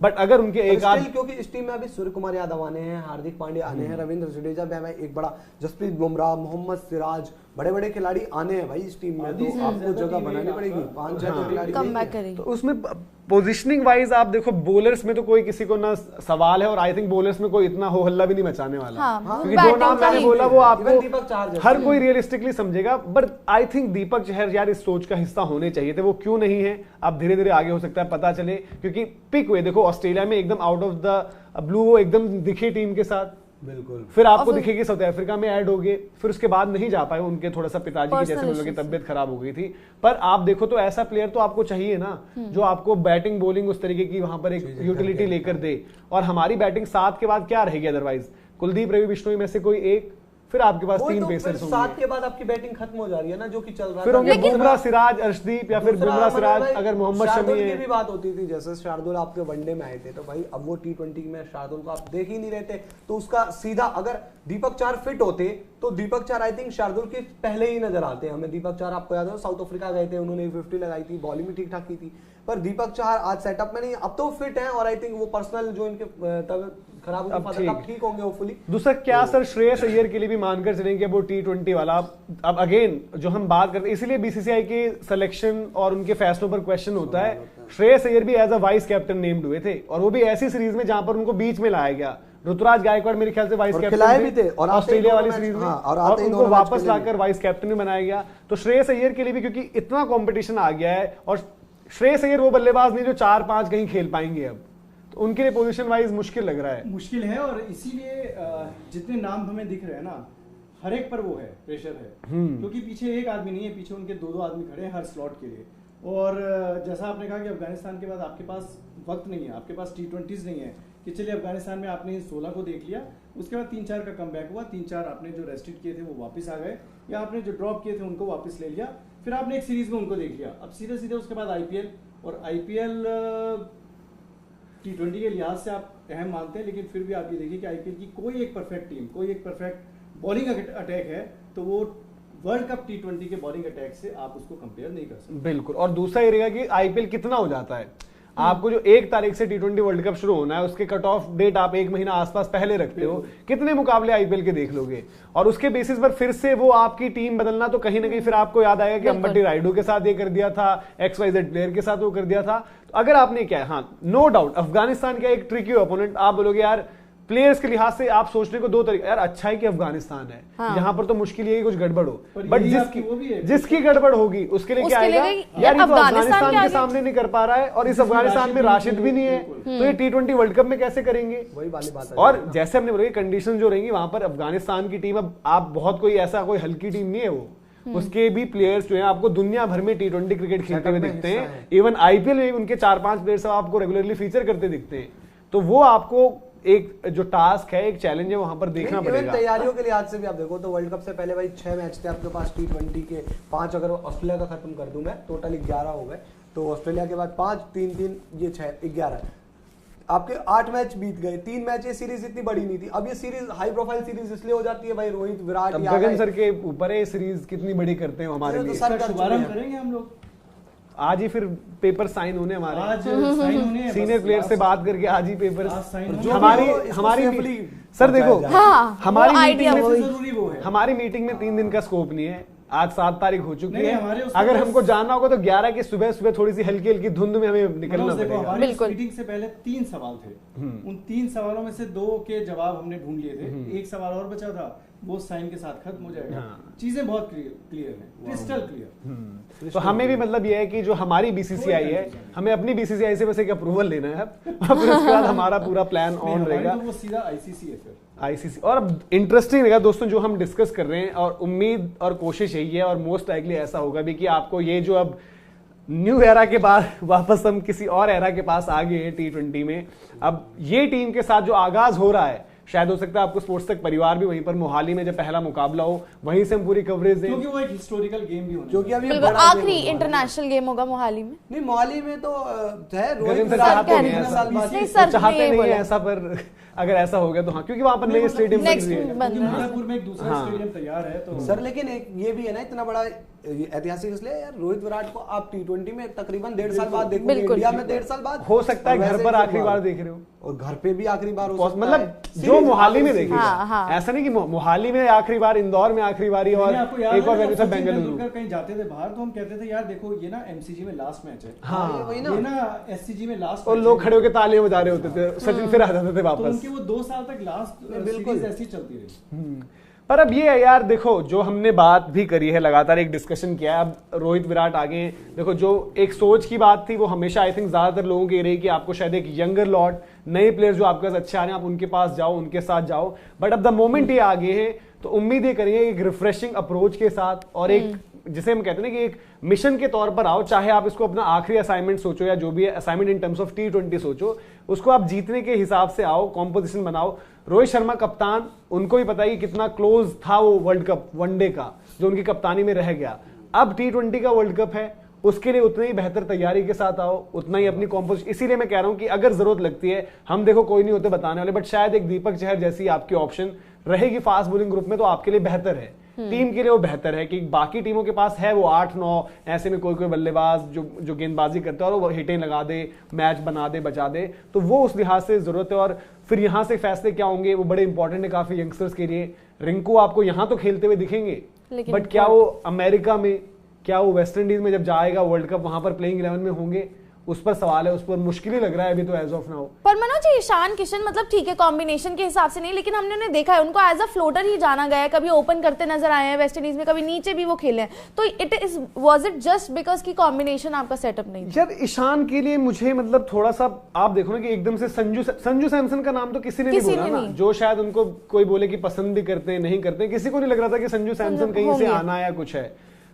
बट अगर उनके एक आध, क्योंकि इस टीम में अभी सूर्य कुमार यादव आने हैं, हार्दिक पांड्या आने हैं, रविंद्र जडेजा भी है, एक बड़ा जसप्रीत बुमराह, मोहम्मद सिराज, बड़े बड़े खिलाड़ी आने हैं भाई इस टीम में, तो आपको जगह बनानी पड़ेगी, 5-6 खिलाड़ी कम बैक करेंगे। तो उसमें पोजीशनिंग वाइज आप देखो, बॉलर्स में तो कोई किसी को ना सवाल है, और आई थिंक बॉलर्स में कोई इतना हो हल्ला भी नहीं मचाने वाला, हाँ, क्योंकि जो नाम मैंने बोला वो आपको हर कोई कोई रियलिस्टिकली समझेगा, but I think Deepak Chahar यार इस सोच का हिस्सा होने चाहिए थे, वो क्यों नहीं है, आप धीरे धीरे आगे हो सकता है पता चले, क्योंकि पिक हुए, देखो ऑस्ट्रेलिया में एकदम आउट ऑफ द ब्लू वो एकदम दिखे टीम के साथ, बिल्कुल, फिर आपको दिखेगी साउथ अफ्रीका में ऐड हो गए, फिर उसके बाद नहीं जा पाए, उनके थोड़ा सा पिताजी की जैसे उनकी तबियत खराब हो गई थी, पर आप देखो तो ऐसा प्लेयर तो आपको चाहिए ना जो आपको बैटिंग बॉलिंग उस तरीके की वहां पर एक यूटिलिटी लेकर दे, और हमारी बैटिंग 7 के बाद क्या रहेगी अदरवाइज, कुलदीप, रवि बिश्नोई में से कोई एक, फिर आपके पास 3 पेसर्स होंगे, 7 के बाद आपकी बैटिंग खत्म हो जा रही है ना, जो कि चल रहा है, फिर होंगे बुमराह, सिराज, अर्शदीप, या फिर बुमराह, सिराज, अगर मोहम्मद शमी है, भी बात होती थी, जैसे शार्दुल आपके वनडे में आए थे, तो भाई अब वो T20 में शार्दुल को आप देख ही नहीं रहे थे, तो उसका सीधा, अगर दीपक चार फिट होते तो दीपक चार आई थिंक शार्दुल के पहले ही नजर आते हैं हमें। दीपक चार आपको याद है साउथ अफ्रीका गए थे, उन्होंने 50 लगाई थी, बॉलिंग भी ठीक ठाक की थी, पर दीपक चार आज सेटअप में नहीं, अब तो फिट हैं, और आई थिंक वो पर्सनल जो इनके तबियत खराब हुई अब ठीक होंगे होपफुली। दूसरा क्या सर, श्रेयस अय्यर के लिए भी मानकर चलेंगे वो T20 वाला, अब अगेन जो हम बात करते हैं, इसीलिए बीसीसीआई के सिलेक्शन और उनके फैसलों पर क्वेश्चन होता है। श्रेयस अय्यर भी as a vice captain named हुए थे, और वो भी ऐसी सीरीज में जहां पर उनको बीच में लाया गया। ऋतुराज गायकवाड़ मेरे ख्याल से वाइस कैप्टन भी थे और ऑस्ट्रेलिया वाली सीरीज में, और उनको वापस लाकर वाइस कैप्टन भी बनाया गया। तो श्रेयस अय्यर के लिए भी, क्योंकि इतना कंपटीशन आ गया है, और श्रेयस अय्यर वो बल्लेबाज नहीं जो 4-5 कहीं खेल पाएंगे अब, तो उनके लिए पोजीशन वाइज मुश्किल लग रहा है। मुश्किल है, और इसीलिए जितने नाम हमें दिख रहे हैं ना, हर एक पर वो है, प्रेशर है, क्योंकि पीछे एक आदमी नहीं है, पीछे उनके 2-2 आदमी खड़े हैं हर स्लॉट के लिए। और जैसा आपने कहा कि अफगानिस्तान के बाद आपके पास वक्त नहीं है, आपके पास T20s नहीं है कि चलिए अफगानिस्तान में आपने 16 को देख लिया, उसके बाद 3-4 का कमबैक हुआ, 3-4 आपने जो रेस्टेड किए थे वो वापस आ गए, या आपने जो ड्रॉप किए थे उनको वापस ले लिया, फिर आपने एक सीरीज में उनको देख लिया। अब सीधे सीधे उसके बाद IPL, और IPL T20 के लिहाज से आप अहम मानते हैं, लेकिन फिर भी आप ये देखिए कि IPL की कोई एक परफेक्ट टीम, कोई एक परफेक्ट बॉलिंग अटैक है तो वो वर्ल्ड कप T20 के बॉलिंग अटैक से आप उसको कंपेयर नहीं कर सकते। बिल्कुल। और दूसरा ये रहेगा कि IPL कितना हो जाता है, आपको जो 1 तारीख से T20 वर्ल्ड कप शुरू होना है उसके कट ऑफ डेट आप 1 महीना आसपास पहले रखते हो, कितने मुकाबले IPL के देख लोगे, और उसके बेसिस पर फिर से वो आपकी टीम बदलना, तो कहीं ना कहीं फिर आपको याद आएगा कि अंबटी रायडू के साथ ये कर दिया था, XYZ प्लेयर के साथ वो कर दिया था। तो अगर आपने क्या, हाँ नो डाउट अफगानिस्तान का एक ट्रिकी ओपोनेंट, आप बोलोगे यार प्लेयर्स के लिहाज से आप सोचने को 2 तरीके, यार अच्छा है कि अफगानिस्तान है, हाँ। यहाँ पर तो मुश्किल यही कुछ गड़बड़ हो, बट वो भी है। जिसकी गड़बड़ होगी उसके लिए क्या आएगा, यार ये तो अफगानिस्तान के सामने नहीं कर पा रहा है, और इस अफगानिस्तान में राशिद भी नहीं है, तो ये T20 वर्ल्ड कप में कैसे करेंगे। वही वाली बात है। और जैसे हमने बोला कंडीशन जो रहेंगी वहां पर अफगानिस्तान की टीम, अब आप बहुत कोई ऐसा कोई हल्की टीम नहीं है वो, उसके भी प्लेयर्स जो हैं आपको दुनिया भर में T20 क्रिकेट खेलते हुए दिखते हैं, इवन IPL में उनके 4-5 प्लेयर्स आपको रेगुलरली फीचर करते दिखते हैं। तो वो आपको एक जो टास्क है, एक चैलेंज है, वहां पर देखना पड़ेगा। तैयारियों के लिहाज से भी आप देखो तो वर्ल्ड कप से पहले भाई 6 मैच थे आपके पास T20 के, 5 अगर ऑस्ट्रेलिया का खत्म कर दूं मैं, टोटल 11 हो गए, तो ऑस्ट्रेलिया के बाद 5, 3-3 ये 6, 11 आपके 8 मैच बीत गए, 3 मैच, ये सीरीज इतनी बड़ी नहीं थी। अब ये सीरीज हाई प्रोफाइल सीरीज इसलिए हो जाती है भाई, रोहित विराट गगन सर के ऊपर है सीरीज कितनी बड़ी करते हैं हमारे लिए, शुभारंभ करेंगे हम लोग आज ही, फिर पेपर साइन होने हमारे, आज साइन होने, सीनियर प्लेयर से बात करके आज ही पेपर जो हमारी सर देखो, हाँ, हमारी आइडिया हमारी मीटिंग में 3 दिन का स्कोप नहीं है, आज 7 तारीख हो चुकी है, हमारे अगर हमको जानना होगा तो 11 की सुबह सुबह थोड़ी सी हल्की हल्की धुंध में हमें निकलना पड़ेगा। हमारी मीटिंग से पहले 3 सवाल थे, उन 3 सवालों में से 2 के जवाब हमने ढूंढ लिए थे, एक सवाल और बचा था, वो साइन के साथ खत्म हो जाएगा। चीजें बहुत क्लियर हैं, क्रिस्टल क्लियर। तो हमें भी मतलब ये है कि जो हमारी BCCI है, हमें अपनी BCCI से बस एक अप्रूवल लेना है, फिर उसके बाद हमारा पूरा प्लान ऑन रहेगा, वो सीधा ICC है फिर ICC। और अब इंटरेस्टिंग रहेगा दोस्तों जो हम डिस्कस कर रहे हैं, और उम्मीद और कोशिश यही है, और मोस्ट लाइकली ऐसा होगा भी कि आपको ये जो अब न्यू एरा के बाद वापस हम किसी और एरा के पास आ गए हैं T20 में, अब ये टीम के साथ जो आगाज हो रहा है, शायद हो सकता है आपको स्पोर्ट्स तक परिवार भी वहीं पर मोहाली में जब पहला मुकाबला हो वहीं से हम पूरी कवरेज दें, क्योंकि वो एक हिस्टोरिकल गेम भी होने, क्योंकि अभी बिल्कुल आखिरी इंटरनेशनल गेम होगा मोहाली में। नहीं, मोहाली में तो है, गगन सर चाहते नहीं है ऐसा, पर अगर ऐसा हो गया तो हाँ, क्योंकि वहां पर नई स्टेडियम मिर्जापुर में एक दूसरा स्टेडियम तैयार है तो सर, लेकिन एक ये भी है ना, इतना बड़ा ऐतिहासिक इसलिए यार, रोहित विराट को आप T20 में तकरीबन 1.5 साल बाद देखोगे, इंडिया में 1.5 साल बाद हो सकता है, घर पर आखिरी बार देख रहे हो, और घर पे भी आखिरी बार हो सकता है, मतलब जो मोहाली में देखेगा, ऐसा नहीं कि मोहाली में आखिरी बार, इंदौर में आखिरी बारी, और एक और वेन्यू था बेंगलुरु। कहीं जाते थे बाहर तो हम कहते थे यार देखो ये ना MCG में लास्ट मैच है, हाँ ये ना SCG में लास्ट, और लोग खड़े होकर तालियां बजा रहे होते थे, सचिन फिर आ जाते थे वापस, उनकी वो 2 साल तक लास्ट बिल्कुल ऐसी चलती रही। पर अब ये है यार, देखो जो हमने बात भी करी है, लगातार एक डिस्कशन किया है, अब रोहित विराट आगे, देखो जो एक सोच की बात थी वो हमेशा आई थिंक ज्यादातर लोगों की रही कि आपको शायद एक यंगर लॉट, नए प्लेयर्स जो आपके पास अच्छे आ रहे हैं आप उनके पास जाओ, उनके साथ जाओ, बट अब द मोमेंट ये आगे है तो उम्मीद ये करिए एक रिफ्रेशिंग अप्रोच के साथ, और एक जिसे हम कहते हैं ना कि एक मिशन के तौर पर आओ, चाहे आप इसको अपना आखिरी असाइनमेंट सोचो या जो भी assignment in terms of T20 सोचो, उसको आप जीतने के हिसाब से आओ, कॉम्पोजिशन बनाओ। रोहित शर्मा कप्तान, उनको भी पता है कि कितना क्लोज था वो वर्ल्ड कप वनडे का जो उनकी कप्तानी में रह गया, अब T20 का वर्ल्ड कप है, उसके लिए उतनी ही बेहतर तैयारी के साथ आओ, उतना ही अपनी कॉम्पोजिशन, इसीलिए मैं कह रहा हूं कि अगर जरूरत लगती है, हम देखो कोई नहीं होते बताने वाले, बट शायद एक दीपक चहर जैसी आपकी ऑप्शन रहेगी फास्ट बॉलिंग ग्रुप में तो आपके लिए बेहतर है, टीम के लिए वो बेहतर है कि बाकी टीमों के पास है वो 8-9 ऐसे में कोई बल्लेबाज जो गेंदबाजी करता है और वो हिटें लगा दे, मैच बना दे, बचा दे, तो वो उस लिहाज से जरूरत है। और फिर यहां से फैसले क्या होंगे वो बड़े इंपॉर्टेंट है काफी यंगस्टर्स के लिए। रिंकू आपको यहां तो खेलते हुए दिखेंगे, बट क्या वो अमेरिका में, क्या वो वेस्ट इंडीज में जब जाएगा वर्ल्ड कप वहां पर प्लेइंग 11 में होंगे, उस पर सवाल है, उस पर मुश्किल ही लग रहा है अभी तो एज ऑफ नाउ। पर मनोज ईशान किशन मतलब ठीक है कॉम्बिनेशन के हिसाब से नहीं, लेकिन हमने उन्हें देखा है उनको एज अ फ्लोटर ही जाना गया है, कभी ओपन करते नजर आए हैं वेस्ट इंडीज में, कभी नीचे भी वो खेले हैं, तो वाज इट जस्ट बिकॉज की कॉम्बिनेशन आपका सेटअप नहीं था? यार ईशान के लिए मुझे मतलब थोड़ा सा आप देखो ना कि एकदम से संजू सैमसन का नाम तो किसी ने नहीं बोला ना, जो शायद उनको कोई बोले कि पसंद भी करते हैं नहीं करते, किसी को नहीं लग रहा था कि संजू सैमसन कहीं से आना या कुछ है।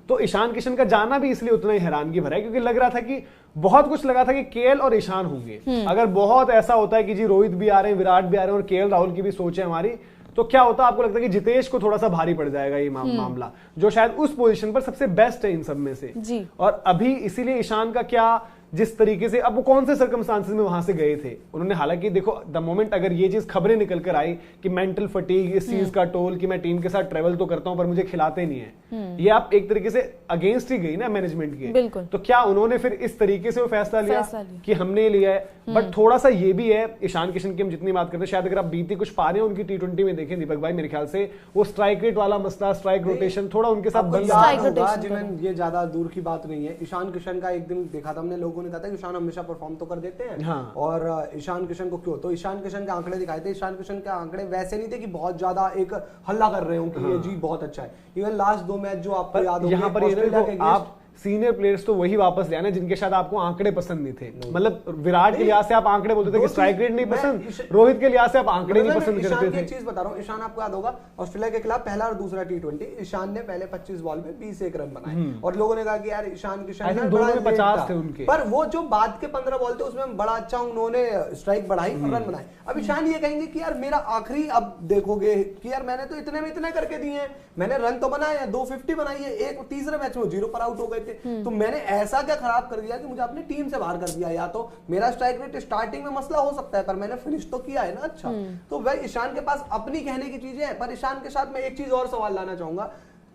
तो ईशान किशन का जाना भी इसलिए उतना ही हैरानगी भरा है क्योंकि लग रहा था कि बहुत कुछ लगा था कि केएल और ईशान होंगे। अगर बहुत ऐसा होता है कि जी रोहित भी आ रहे हैं, विराट भी आ रहे हैं और केएल राहुल की भी सोच है हमारी, तो क्या होता है आपको लगता है कि जितेश को थोड़ा सा भारी पड़ जाएगा ये मामला, जो शायद उस पोजीशन पर सबसे बेस्ट है इन सब में से जी। और अभी इसीलिए ईशान का क्या जिस तरीके से अब वो कौन से सर्कमस्टांसेस में वहां से गए थे उन्होंने, हालांकि देखो द मोमेंट अगर ये चीज खबरें निकल कर आई कि मेंटल फटीग इस चीज का टोल कि मैं टीम के साथ ट्रेवल तो करता हूं पर मुझे खिलाते नहीं है, ये आप एक तरीके से अगेंस्ट ही गई ना मैनेजमेंट के, तो क्या उन्होंने फिर इस तरीके से वो फैसला लिया कि हमने लिया है। बट थोड़ा सा ये भी है ईशान किशन की हम जितनी बात करते हैं, शायद अगर आप बीती कुछ पा रहे हैं उनकी T20 में देखें दीपक भाई, मेरे ख्याल से वो स्ट्राइक रेट वाला मसला, स्ट्राइक रोटेशन थोड़ा उनके साथ बन रहा है। ये ज्यादा दूर की बात नहीं है। ईशान किशन का एक दिन देखा था हमने, लोगों ने कहा था कि ईशान हमेशा परफॉर्म तो कर देते हैं। हाँ। और ईशान किशन को क्यों, तो ईशान किशन के आंकड़े दिखाए थे। ईशान किशन के आंकड़े वैसे नहीं थे कि बहुत ज्यादा एक हल्ला कर रहे हो कि ये जी बहुत अच्छा है। इवन लास्ट 2 मैच जो आपको याद होगा, यहाँ पर आप सीनियर प्लेयर्स तो वही वापस ले आना जिनके शायद आपको आंकड़े पसंद नहीं थे। मतलब विराट के लिहाज से आप आंकड़े बोलते थे कि स्ट्राइक रेट नहीं पसंद, रोहित के लिहाज से आप आंकड़े नहीं पसंद करते थे। एक चीज बता रहा हूं, ईशान आपको याद होगा ऑस्ट्रेलिया के खिलाफ पहला और दूसरा T20 ईशान ने पहले 25 बॉल में 21 रन बनाए और लोगों ने कहा कि यार ईशान किशन दोनों में 50 थे उनके, पर वो जो बाद के 15 बॉल थे उसमें बड़ा अच्छा उन्होंने स्ट्राइक बढ़ाई और रन बनाए। अब ईशान ये कहेंगे कि यार मेरा आखिरी, अब देखोगे कि यार मैंने तो इतने में इतने करके दिए हैं, मैंने रन तो बनाए हैं, 250 बनाई है, एक तीसरे मैच में 0 पर आउट हो गए थे, तो मैंने ऐसा क्या खराब कर दिया कि मुझे अपनी टीम से बाहर कर दिया। या तो मेरा स्ट्राइक रेट स्टार्टिंग में मसला हो सकता है पर मैंने फिनिश तो किया है ना अच्छा। तो वह ईशान के पास अपनी कहने की चीजें हैं, पर ईशान के साथ मैं एक चीज और सवाल लाना चाहूंगा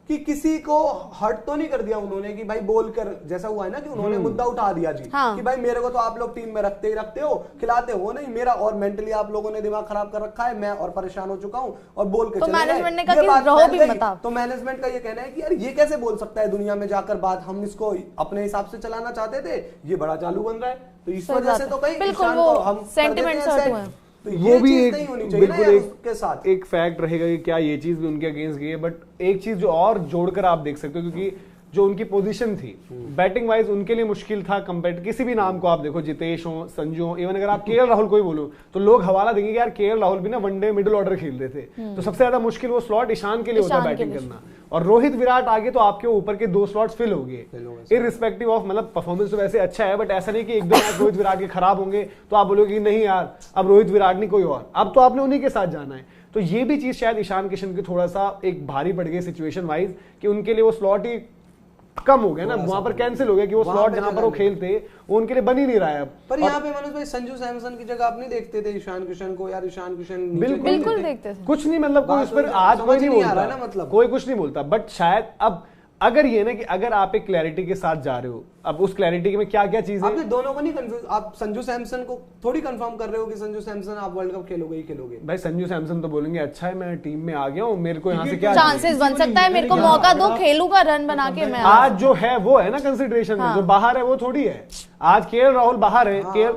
कि किसी को हर्ट तो नहीं कर दिया उन्होंने कि भाई बोल कर, जैसा हुआ है ना कि उन्होंने मुद्दा उठा दिया जी कि भाई मेरे को तो आप लोग टीम में रखते ही रखते हो, खिलाते हो नहीं, मेरा और मेंटली आप लोगों ने दिमाग खराब कर रखा है, मैं और परेशान हो चुका हूं और बोल के चले गए। तो मैनेजमेंट का ये कहना है कि यार ये कैसे बोल सकता है दुनिया में जाकर बात, हम इसको अपने हिसाब से चलाना चाहते थे, ये बड़ा चालू बन रहा है। तो इस वजह से तो कहीं ईशान को हम सेंटिमेंट्स तो वो भी एक बिल्कुल के साथ एक फैक्ट रहेगा कि क्या ये चीज भी उनके अगेंस्ट गई है। बट एक चीज जो और जोड़कर आप देख सकते हो, क्योंकि जो उनकी पोजीशन थी बैटिंग वाइज उनके लिए मुश्किल था कंपेयर किसी भी नाम को आप देखो, जितेश हो, संजू हो, इवन अगर आप केएल राहुल को ही बोलो तो लोग हवाला देंगे यार केएल राहुल भी ना वनडे मिडिल ऑर्डर खेल रहे थे, तो सबसे ज्यादा मुश्किल वो स्लॉट ईशान के लिए होता है बैटिंग करना, और रोहित विराट आगे तो आपके ऊपर के 2 स्लॉट्स फिल हो गए इररिस्पेक्टिव ऑफ, मतलब परफॉर्मेंस तो वैसे अच्छा है बट ऐसा नहीं कि एकदम रोहित विराट के खराब होंगे तो आप बोलोगे कि नहीं यार अब रोहित विराट नहीं कोई और, अब तो आपने उन्हीं के साथ जाना है। तो ये भी चीज शायद ईशान किशन की थोड़ा सा एक भारी पड़ गई सिचुएशन वाइज कि उनके लिए वो स्लॉट ही कम हो गया ना, वहां पर कैंसिल हो गया कि वो स्लॉट जहां पर वो खेलते वो उनके लिए बन ही नहीं रहा है। पर यहाँ पे मनोज भाई संजू सैमसन की जगह आप नहीं देखते थे ईशान किशन को? यार ईशान किशन बिल्कुल देखते थे, कुछ नहीं मतलब कोई उस पर आज कोई नहीं बोलता ना, मतलब कोई कुछ नहीं बोलता। बट शायद अब अगर ये ना कि अगर आप एक क्लैरिटी के साथ जा रहे हो, अब उस क्लैरिटी में क्या क्या चीजें, आपने दोनों को नहीं कंफ्यूज, आप संजू सैमसन को थोड़ी कंफर्म कर रहे हो कि संजू सैमसन आप वर्ल्ड कप खेलोगे ही खेलोगे? भाई संजू सैमसन तो बोलेंगे अच्छा है मैं टीम में आ गया हूँ, मेरे को यहाँ से क्या चांसेस बन सकता है, मेरे को मौका दो, खेलूंगा, रन बना के मैं। आज जो है वो है ना कंसिडरेशन में, जो बाहर है वो थोड़ी है। आज केएल राहुल बाहर है,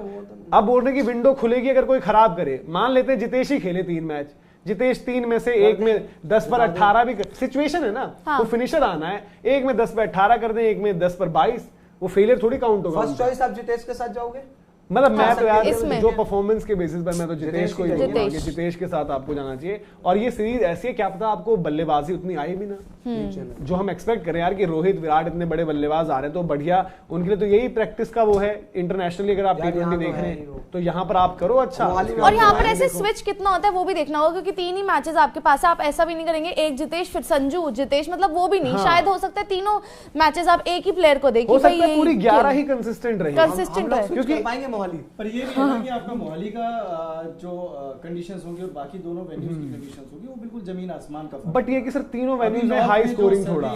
अब बोलने की विंडो खुलेगी अगर कोई खराब करे, मान लेते हैं जितेश ही खेले 3 मैच, जितेश 3 में से एक में 10 पर 18 भी सिचुएशन है ना, वो फिनिशर आना है, एक में 10 पर 18 कर दें, एक में 10 पर 22, वो फेलियर थोड़ी काउंट होगा। फर्स्ट चॉइस आप जितेश के साथ जाओगे? मतलब मैं तो यार जो परफॉर्मेंस के बेसिस पर मैं तो जितेश को ही दूंगा कि जितेश के साथ आपको जाना चाहिए। और ये सीरीज ऐसी है क्या पता आपको बल्लेबाजी उतनी आई भी ना जो हम एक्सपेक्ट करें यार कि रोहित विराट इतने बड़े बल्लेबाज आ रहे हैं तो बढ़िया, उनके लिए तो यही प्रैक्टिस का वो है इंटरनेशनली। अगर आप T20 देख रहे हैं तो यहाँ पर आप करो अच्छा, और यहाँ पर ऐसे स्विच कितना होता है वो भी देखना होगा क्योंकि 3 ही मैचेस आपके पास है। आप ऐसा भी नहीं करेंगे एक जितेश फिर संजू जितेश, मतलब वो भी नहीं, शायद हो सकता है तीनों मैचेस आप एक ही प्लेयर को देखिए, पूरी 11 ही कंसिस्टेंट रहे क्योंकि पाएंगे मोहाली। पर ये भी है ना कि आपका मोहाली का जो कंडीशंस होंगे और बाकी दोनों वेन्यूज की कंडीशंस होगी वो बिल्कुल जमीन आसमान का। बट ये कि सर तीनों वेन्यूज में हाई स्कोरिंग थोड़ा,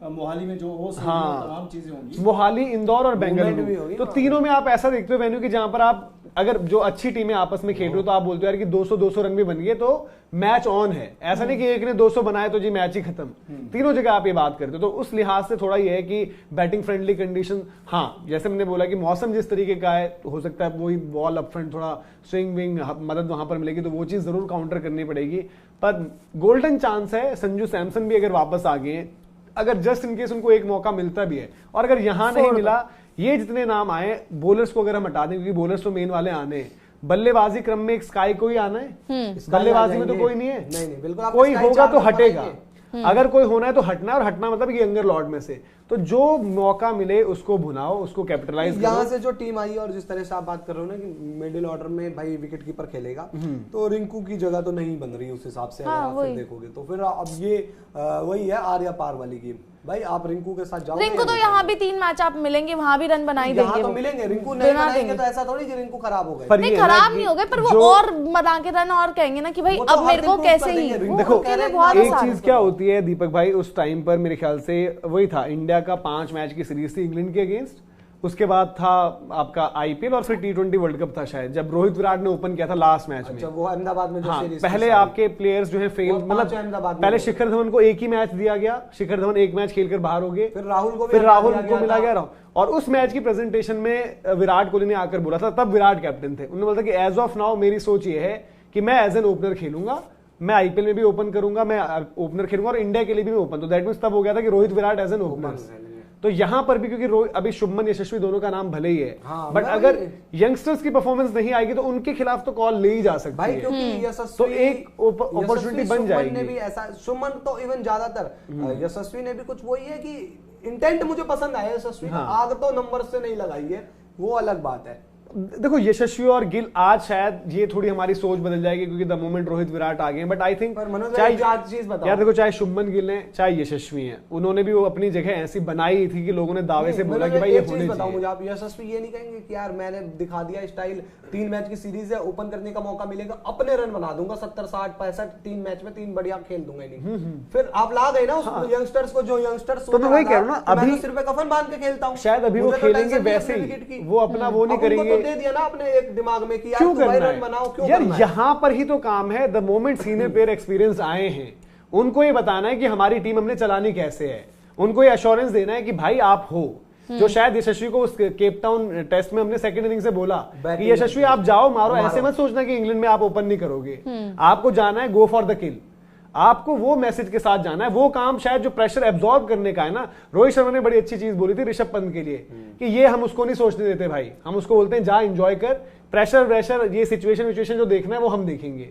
मोहाली में जो हो तमाम चीजें होंगी, मोहाली, इंदौर और बेंगलुरु, तो तीनों में आप ऐसा देखते हो वेन्यू कि जहां पर आप अगर जो अच्छी टीमें आपस में खेल रही हो तो आप बोलते हो यार कि 200 रन भी बन गए तो मैच ऑन है, ऐसा नहीं कि एक ने 200 बनाए तो जी मैच ही खत्म। तीनों जगह आप ये बात करते हो, तो उस लिहाज से थोड़ा ये है कि बैटिंग फ्रेंडली कंडीशन, हाँ जैसे मैंने बोला कि मौसम जिस तरीके का है तो हो सकता है वही बॉल अप फ्रंट थोड़ा स्विंग विंग मदद वहां पर मिलेगी, तो वो चीज जरूर काउंटर करनी पड़ेगी। पर गोल्डन चांस है, संजू सैमसन भी अगर वापस आ गए, अगर जस्ट इनकेस उनको एक मौका मिलता भी है, और अगर यहां नहीं मिला, ये जितने नाम आए बोलर्स को अगर हम हटा दें, क्योंकि बोलर्स तो मेन वाले आने हैं, बल्लेबाजी क्रम में एक स्काई को ही आना है, बल्लेबाजी में तो कोई नहीं है, नहीं बिल्कुल, कोई होगा तो हटेगा, अगर कोई होना है तो हटना, और हटना मतलब यंगर लॉर्ड में से, तो जो मौका मिले उसको भुनाओ, उसको कैपिटलाइज करो। यहाँ से जो टीम आई और जिस तरह से आप बात कर रहे हो ना कि मिडिल ऑर्डर में भाई विकेट कीपर खेलेगा, तो रिंकू की जगह तो नहीं बन रही उस हिसाब से, अगर आप फिर देखोगे तो फिर अब ये वही है आर या पार वाली गेम। भाई आप रिंकू के साथ जाओ, रिंकू तो यहाँ भी 3 मैच आप मिलेंगे, वहां भी रन बनाई देंगे, तो मिलेंगे, रिंकू नहीं बनाएंगे तो ऐसा थोड़ी कि रिंकू खराब हो गए, नहीं खराब नहीं हो गए, पर वो और बना के रन और कहेंगे ना कि भाई अब मेरे को कैसे ही। देखो एक चीज क्या होती है दीपक भाई, उस टाइम पर मेरे ख्याल से वही था, इंडिया का 5 मैच की सीरीज थी इंग्लैंड के अगेंस्ट, उसके बाद था आपका आईपीएल और फिर T20 वर्ल्ड कप था शायद, जब रोहित विराट ने ओपन किया था लास्ट मैच में। वो अहमदाबाद में जो हाँ, सीरीज पहले आपके प्लेयर्स जो है फेल, मतलब पहले शिखर धवन को एक ही मैच दिया गया, शिखर धवन एक मैच खेलकर बाहर हो गए, फिर राहुल को मिला गया, और उस मैच की प्रेजेंटेशन में विराट कोहली ने आकर बोला था, तब विराट कैप्टन थे, उन्होंने बोला कि एज ऑफ नाउ मेरी सोच ये है कि मैं एज एन ओपनर खेलूंगा, मैं आईपीएल में भी ओपन करूंगा, मैं ओपनर खेलूंगा और इंडिया के लिए भी ओपन, तो दैट मींस तब हो गया था कि Rohit Virat as an opener. तो यहां पर भी क्योंकि अभी शुभमन यशस्वी दोनों का नाम भले ही है, बट अगर यंगस्टर्स की परफॉर्मेंस नहीं आएगी तो उनके खिलाफ तो कॉल ले ही जा सकती है, क्योंकि तो एक अपॉर्चुनिटी बन जाएगी। भी ऐसा शुभमन तो इवन ज्यादातर यशस्वी ने भी कुछ वही है कि इंटेंट मुझे पसंद आया यशस्वी का, आग तो नंबर से नहीं लगाई है, वो अलग बात है। देखो यशस्वी और गिल आज शायद ये थोड़ी हमारी सोच बदल जाएगी क्योंकि द मोमेंट रोहित विराट आ गए, बट आई थिंक यार देखो चाहे शुभमन गिल ने चाहे यशस्वी हैं, उन्होंने भी वो अपनी जगह ऐसी बनाई थी कि लोगों ने दावे से बोला कि भाई ये होने चाहिए। मुझे आप यशस्वी ये नहीं कहेंगे कि यार मैंने दिखा दिया स्टाइल, 3 मैच की सीरीज है, ओपन करने का मौका मिलेगा, अपने रन बना दूंगा 70 60 65 3 मैच में 3 बढ़िया खेल दूंगा नहीं, फिर आप ला गए ना उस यंगस्टर्स को, जो यंगस्टर्स तो मैं वही कह रहा हूं ना, अभी सिर्फ कफन बांध के खेलता हूं, शायद अभी वो खेलेंगे वैसे ही, वो अपना वो नहीं करेंगे, दे दिया ना अपने एक दिमाग में कि यार क्यों करना रन बनाओ, क्यों यार करना है? यहां पर ही तो काम है, the moment senior player experience आए हैं उनको ये बताना है कि हमारी टीम हमने चलानी कैसे है, उनको ये अश्योरेंस देना है कि भाई आप हो, जो शायद यशस्वी को उस केप टाउन टेस्ट में हमने सेकंड इनिंग से बोला कि यशस्वी आप जाओ मारो, ऐसे मत सोचना कि इंग्लैंड में आप ओपन नहीं करोगे, आपको जाना है गो फॉर द किल, आपको वो मैसेज के साथ जाना है, वो काम शायद जो प्रेशर एब्जॉर्ब करने का है ना, रोहित शर्मा ने बड़ी अच्छी चीज बोली थी ऋषभ पंत के लिए कि ये हम उसको नहीं सोचने देते भाई, हम उसको बोलते हैं जा एंजॉय कर, प्रेशर ये सिचुएशन जो देखना है वो हम देखेंगे।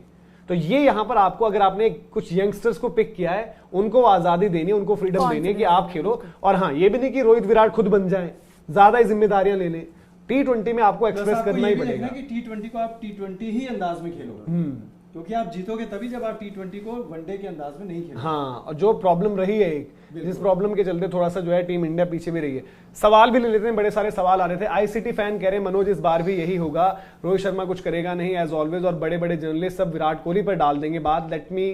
तो ये यहां पर आपको, अगर आपने कुछ यंगस्टर्स को पिक किया है, उनको आजादी देनी है, उनको फ्रीडम देनी है कि आप खेलो, और हाँ ये भी नहीं कि रोहित विराट खुद बन जाए, ज्यादा ही जिम्मेदारियां ले लें, T20 में आपको एक्सप्रेस करना ही पड़ेगा कि T20 को आप T20 ही अंदाज में खेलोगे, क्योंकि आप जीतोगे तभी जब आप T20 को वनडे के अंदाज में नहीं खेलोगे। हाँ, और जो प्रॉब्लम रही है एक, जिस प्रॉब्लम के चलते थोड़ा सा जो है टीम इंडिया पीछे भी रही है। सवाल भी ले लेते हैं, बड़े सारे सवाल आ रहे थे। आईसीटी फैन कह रहे हैं मनोज इस बार भी यही होगा, रोहित शर्मा कुछ करेगा नहीं एज ऑलवेज, और बड़े बड़े जर्नलिस्ट सब विराट कोहली पर डाल देंगे बात। Let me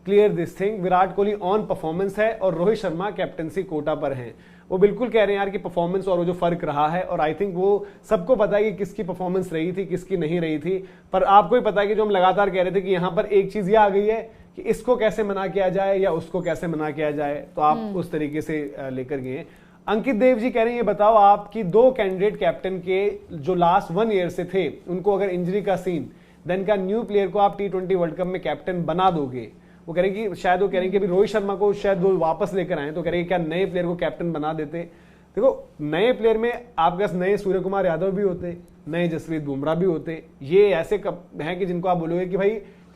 clear this thing, Virat Kohli on performance है और रोहित शर्मा कैप्टनसी कोटा पर हैं। वो बिल्कुल कह रहे हैं यार कि परफॉर्मेंस और वो जो फर्क रहा है, और आई थिंक वो सबको पता है कि किसकी परफॉर्मेंस रही थी किसकी नहीं रही थी, पर आपको ही पता है कि जो हम लगातार कह रहे थे कि यहां पर एक चीज ये आ गई है कि इसको कैसे मना किया जाए या उसको कैसे मना किया जाए, तो आप उस तरीके से लेकर गए। अंकित देव जी कह रहे हैं ये बताओ आपकी 2 कैंडिडेट कैप्टन के जो लास्ट 1 ईयर से थे, उनको अगर इंजरी का सीन, देन का न्यू प्लेयर को आप T20 वर्ल्ड कप में कैप्टन बना दोगे? वो कह रहे हैं कि शायद वो कह रहे हैं कि अभी रोहित शर्मा को शायद वो वापस लेकर आए, तो कह रहे हैं क्या नए प्लेयर को कैप्टन बना देते? देखो नए प्लेयर में आपके पास नए सूर्य कुमार यादव भी होते, नए जसप्रीत बुमराह भी होते, ये ऐसे हैं कि जिनको आप बोलोगे कि भाई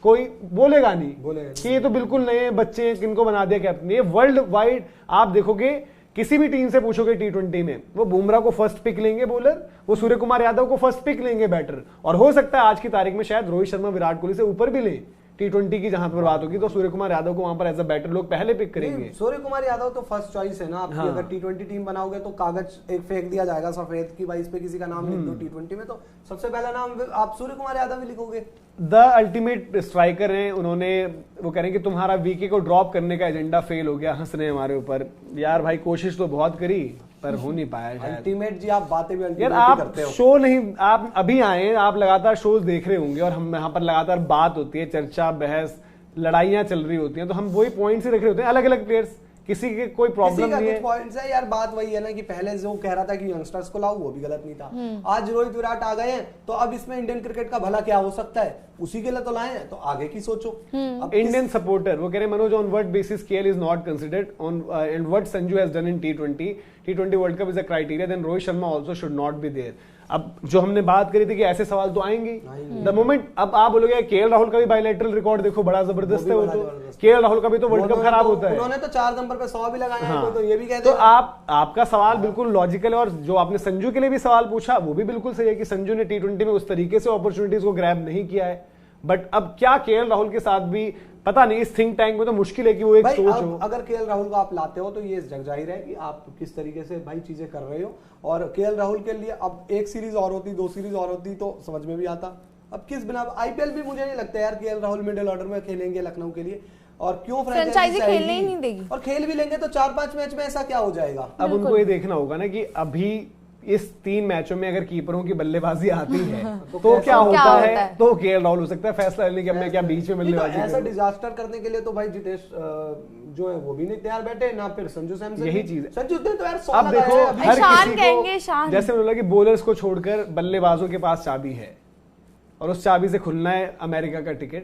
कोई बोलेगा नहीं कि ये तो बिल्कुल नए बच्चे हैं, किनको बना दिया कैप्टन। ये वर्ल्ड वाइड आप देखोगे, किसी भी टीम से पूछोगे T20 में, वो बुमराह को फर्स्ट पिक लेंगे बॉलर, वो सूर्य कुमार यादव को फर्स्ट पिक लेंगे बैटर, और हो सकता है आज की तारीख में शायद रोहित शर्मा विराट कोहली से ऊपर भी लें। T20 की जहां पर बात होगी तो सूर्य कुमार यादव को वहां पर एज अ बैटर लोग पहले पिक करेंगे। सूर्य कुमार यादव तो फर्स्ट चॉइस है ना आपकी। हाँ। अगर T20 टीम बनाओगे तो कागज एक फेंक दिया जाएगा सफेद की भाई इस पे किसी का नाम लिख दो T20 में, तो सबसे पहला नाम आप सूर्य कुमार यादव ही लिखोगे। द अल्टीमेट स्ट्राइकर हैं, उन्होंने वो कह रहे हैं कि तुम्हारा वीके को ड्रॉप करने का एजेंडा फेल हो गया, हंस रहे हैं हमारे ऊपर। यार भाई कोशिश तो बहुत करी, पर हो नहीं पाया शायद। अल्टीमेट जी, आप बातें भी यार अल्टीमेट आप करते हो। शो नहीं, आप अभी आए, आप लगातार शोज देख रहे होंगे और हम यहाँ पर लगातार बात होती है, चर्चा, बहस, लड़ाइयाँ चल रही होती हैं, तो हम वही पॉइंट्स ही रख रहे होते हैं। अलग अलग प्लेयर्स, किसी के कोई प्रॉब्लम नहीं है। पॉइंट्स है यार, बात वही है ना कि पहले जो कह रहा था कि यंगस्टर्स को लाओ, वो भी गलत नहीं था। आज रोहित विराट आ गए हैं, तो अब इसमें इंडियन क्रिकेट का भला क्या हो सकता है, उसी के लिए तो लाए हैं, तो आगे की सोचो। अब इंडियन सपोर्टर वो कह रहे Manoj, on what basis KL is not considered on and what Sanju has done in T20 world cup is a criteria, then Rohit Sharma also should not be there. अब जो हमने बात करी थी कि ऐसे सवाल तो आएंगे द मोमेंट, अब आप बोलोगे केएल राहुल का भी बायलैटरल रिकॉर्ड देखो, बड़ा जबरदस्त है वो तो। केएल राहुल का भी तो वर्ल्ड कप खराब होता है, उन्होंने तो 4 नंबर पे 100 भी लगाया है, हाँ। तो ये भी कहते तो हैं। आपका सवाल बिल्कुल लॉजिकल है, और जो आपने संजू के लिए भी सवाल पूछा वो भी बिल्कुल सही है कि संजू ने T20 में उस तरीके से अपॉर्चुनिटीज को ग्रैब नहीं किया है। बट अब क्या केएल राहुल के साथ भी पता नहीं, इस थिंक टैंक में तो मुश्किल है कि वो एक सोच हो। अगर केएल राहुल को आप लाते हो तो ये जग जाहिर है कि आप किस तरीके से भाई चीजें कर रहे हो, और केएल राहुल के लिए अब एक सीरीज और होती, 2 सीरीज और होती तो समझ में भी आता। अब किस बिना आईपीएल भी मुझे नहीं लगता यार केएल राहुल मिडिल ऑर्डर में खेलेंगे लखनऊ के लिए, और क्यों फ्रेंचाइजी खेलने ही नहीं देगी, और खेल भी लेंगे तो 4-5 मैच में ऐसा क्या हो जाएगा। अब उनको ये देखना होगा ना कि अभी इस 3 मैचों में अगर कीपरों की बल्लेबाजी आती है तो क्या होता है, तो केएल राहुल हो सकता है फैसला लेने की, हमने क्या बीच में बल्लेबाजी ऐसा डिजास्टर करने के लिए तो भाई जितेश जो है वो भी नहीं तैयार बैठे ना, फिर संजू सैमसन। यही चीज है। संजू तो यार अब देखो हर ईशान किसी कहेंगे, को, ईशान। जैसे बोला कि बॉलर्स को छोड़कर बल्लेबाजों के पास चाबी है, और उस चाबी से खुलना है अमेरिका का टिकट,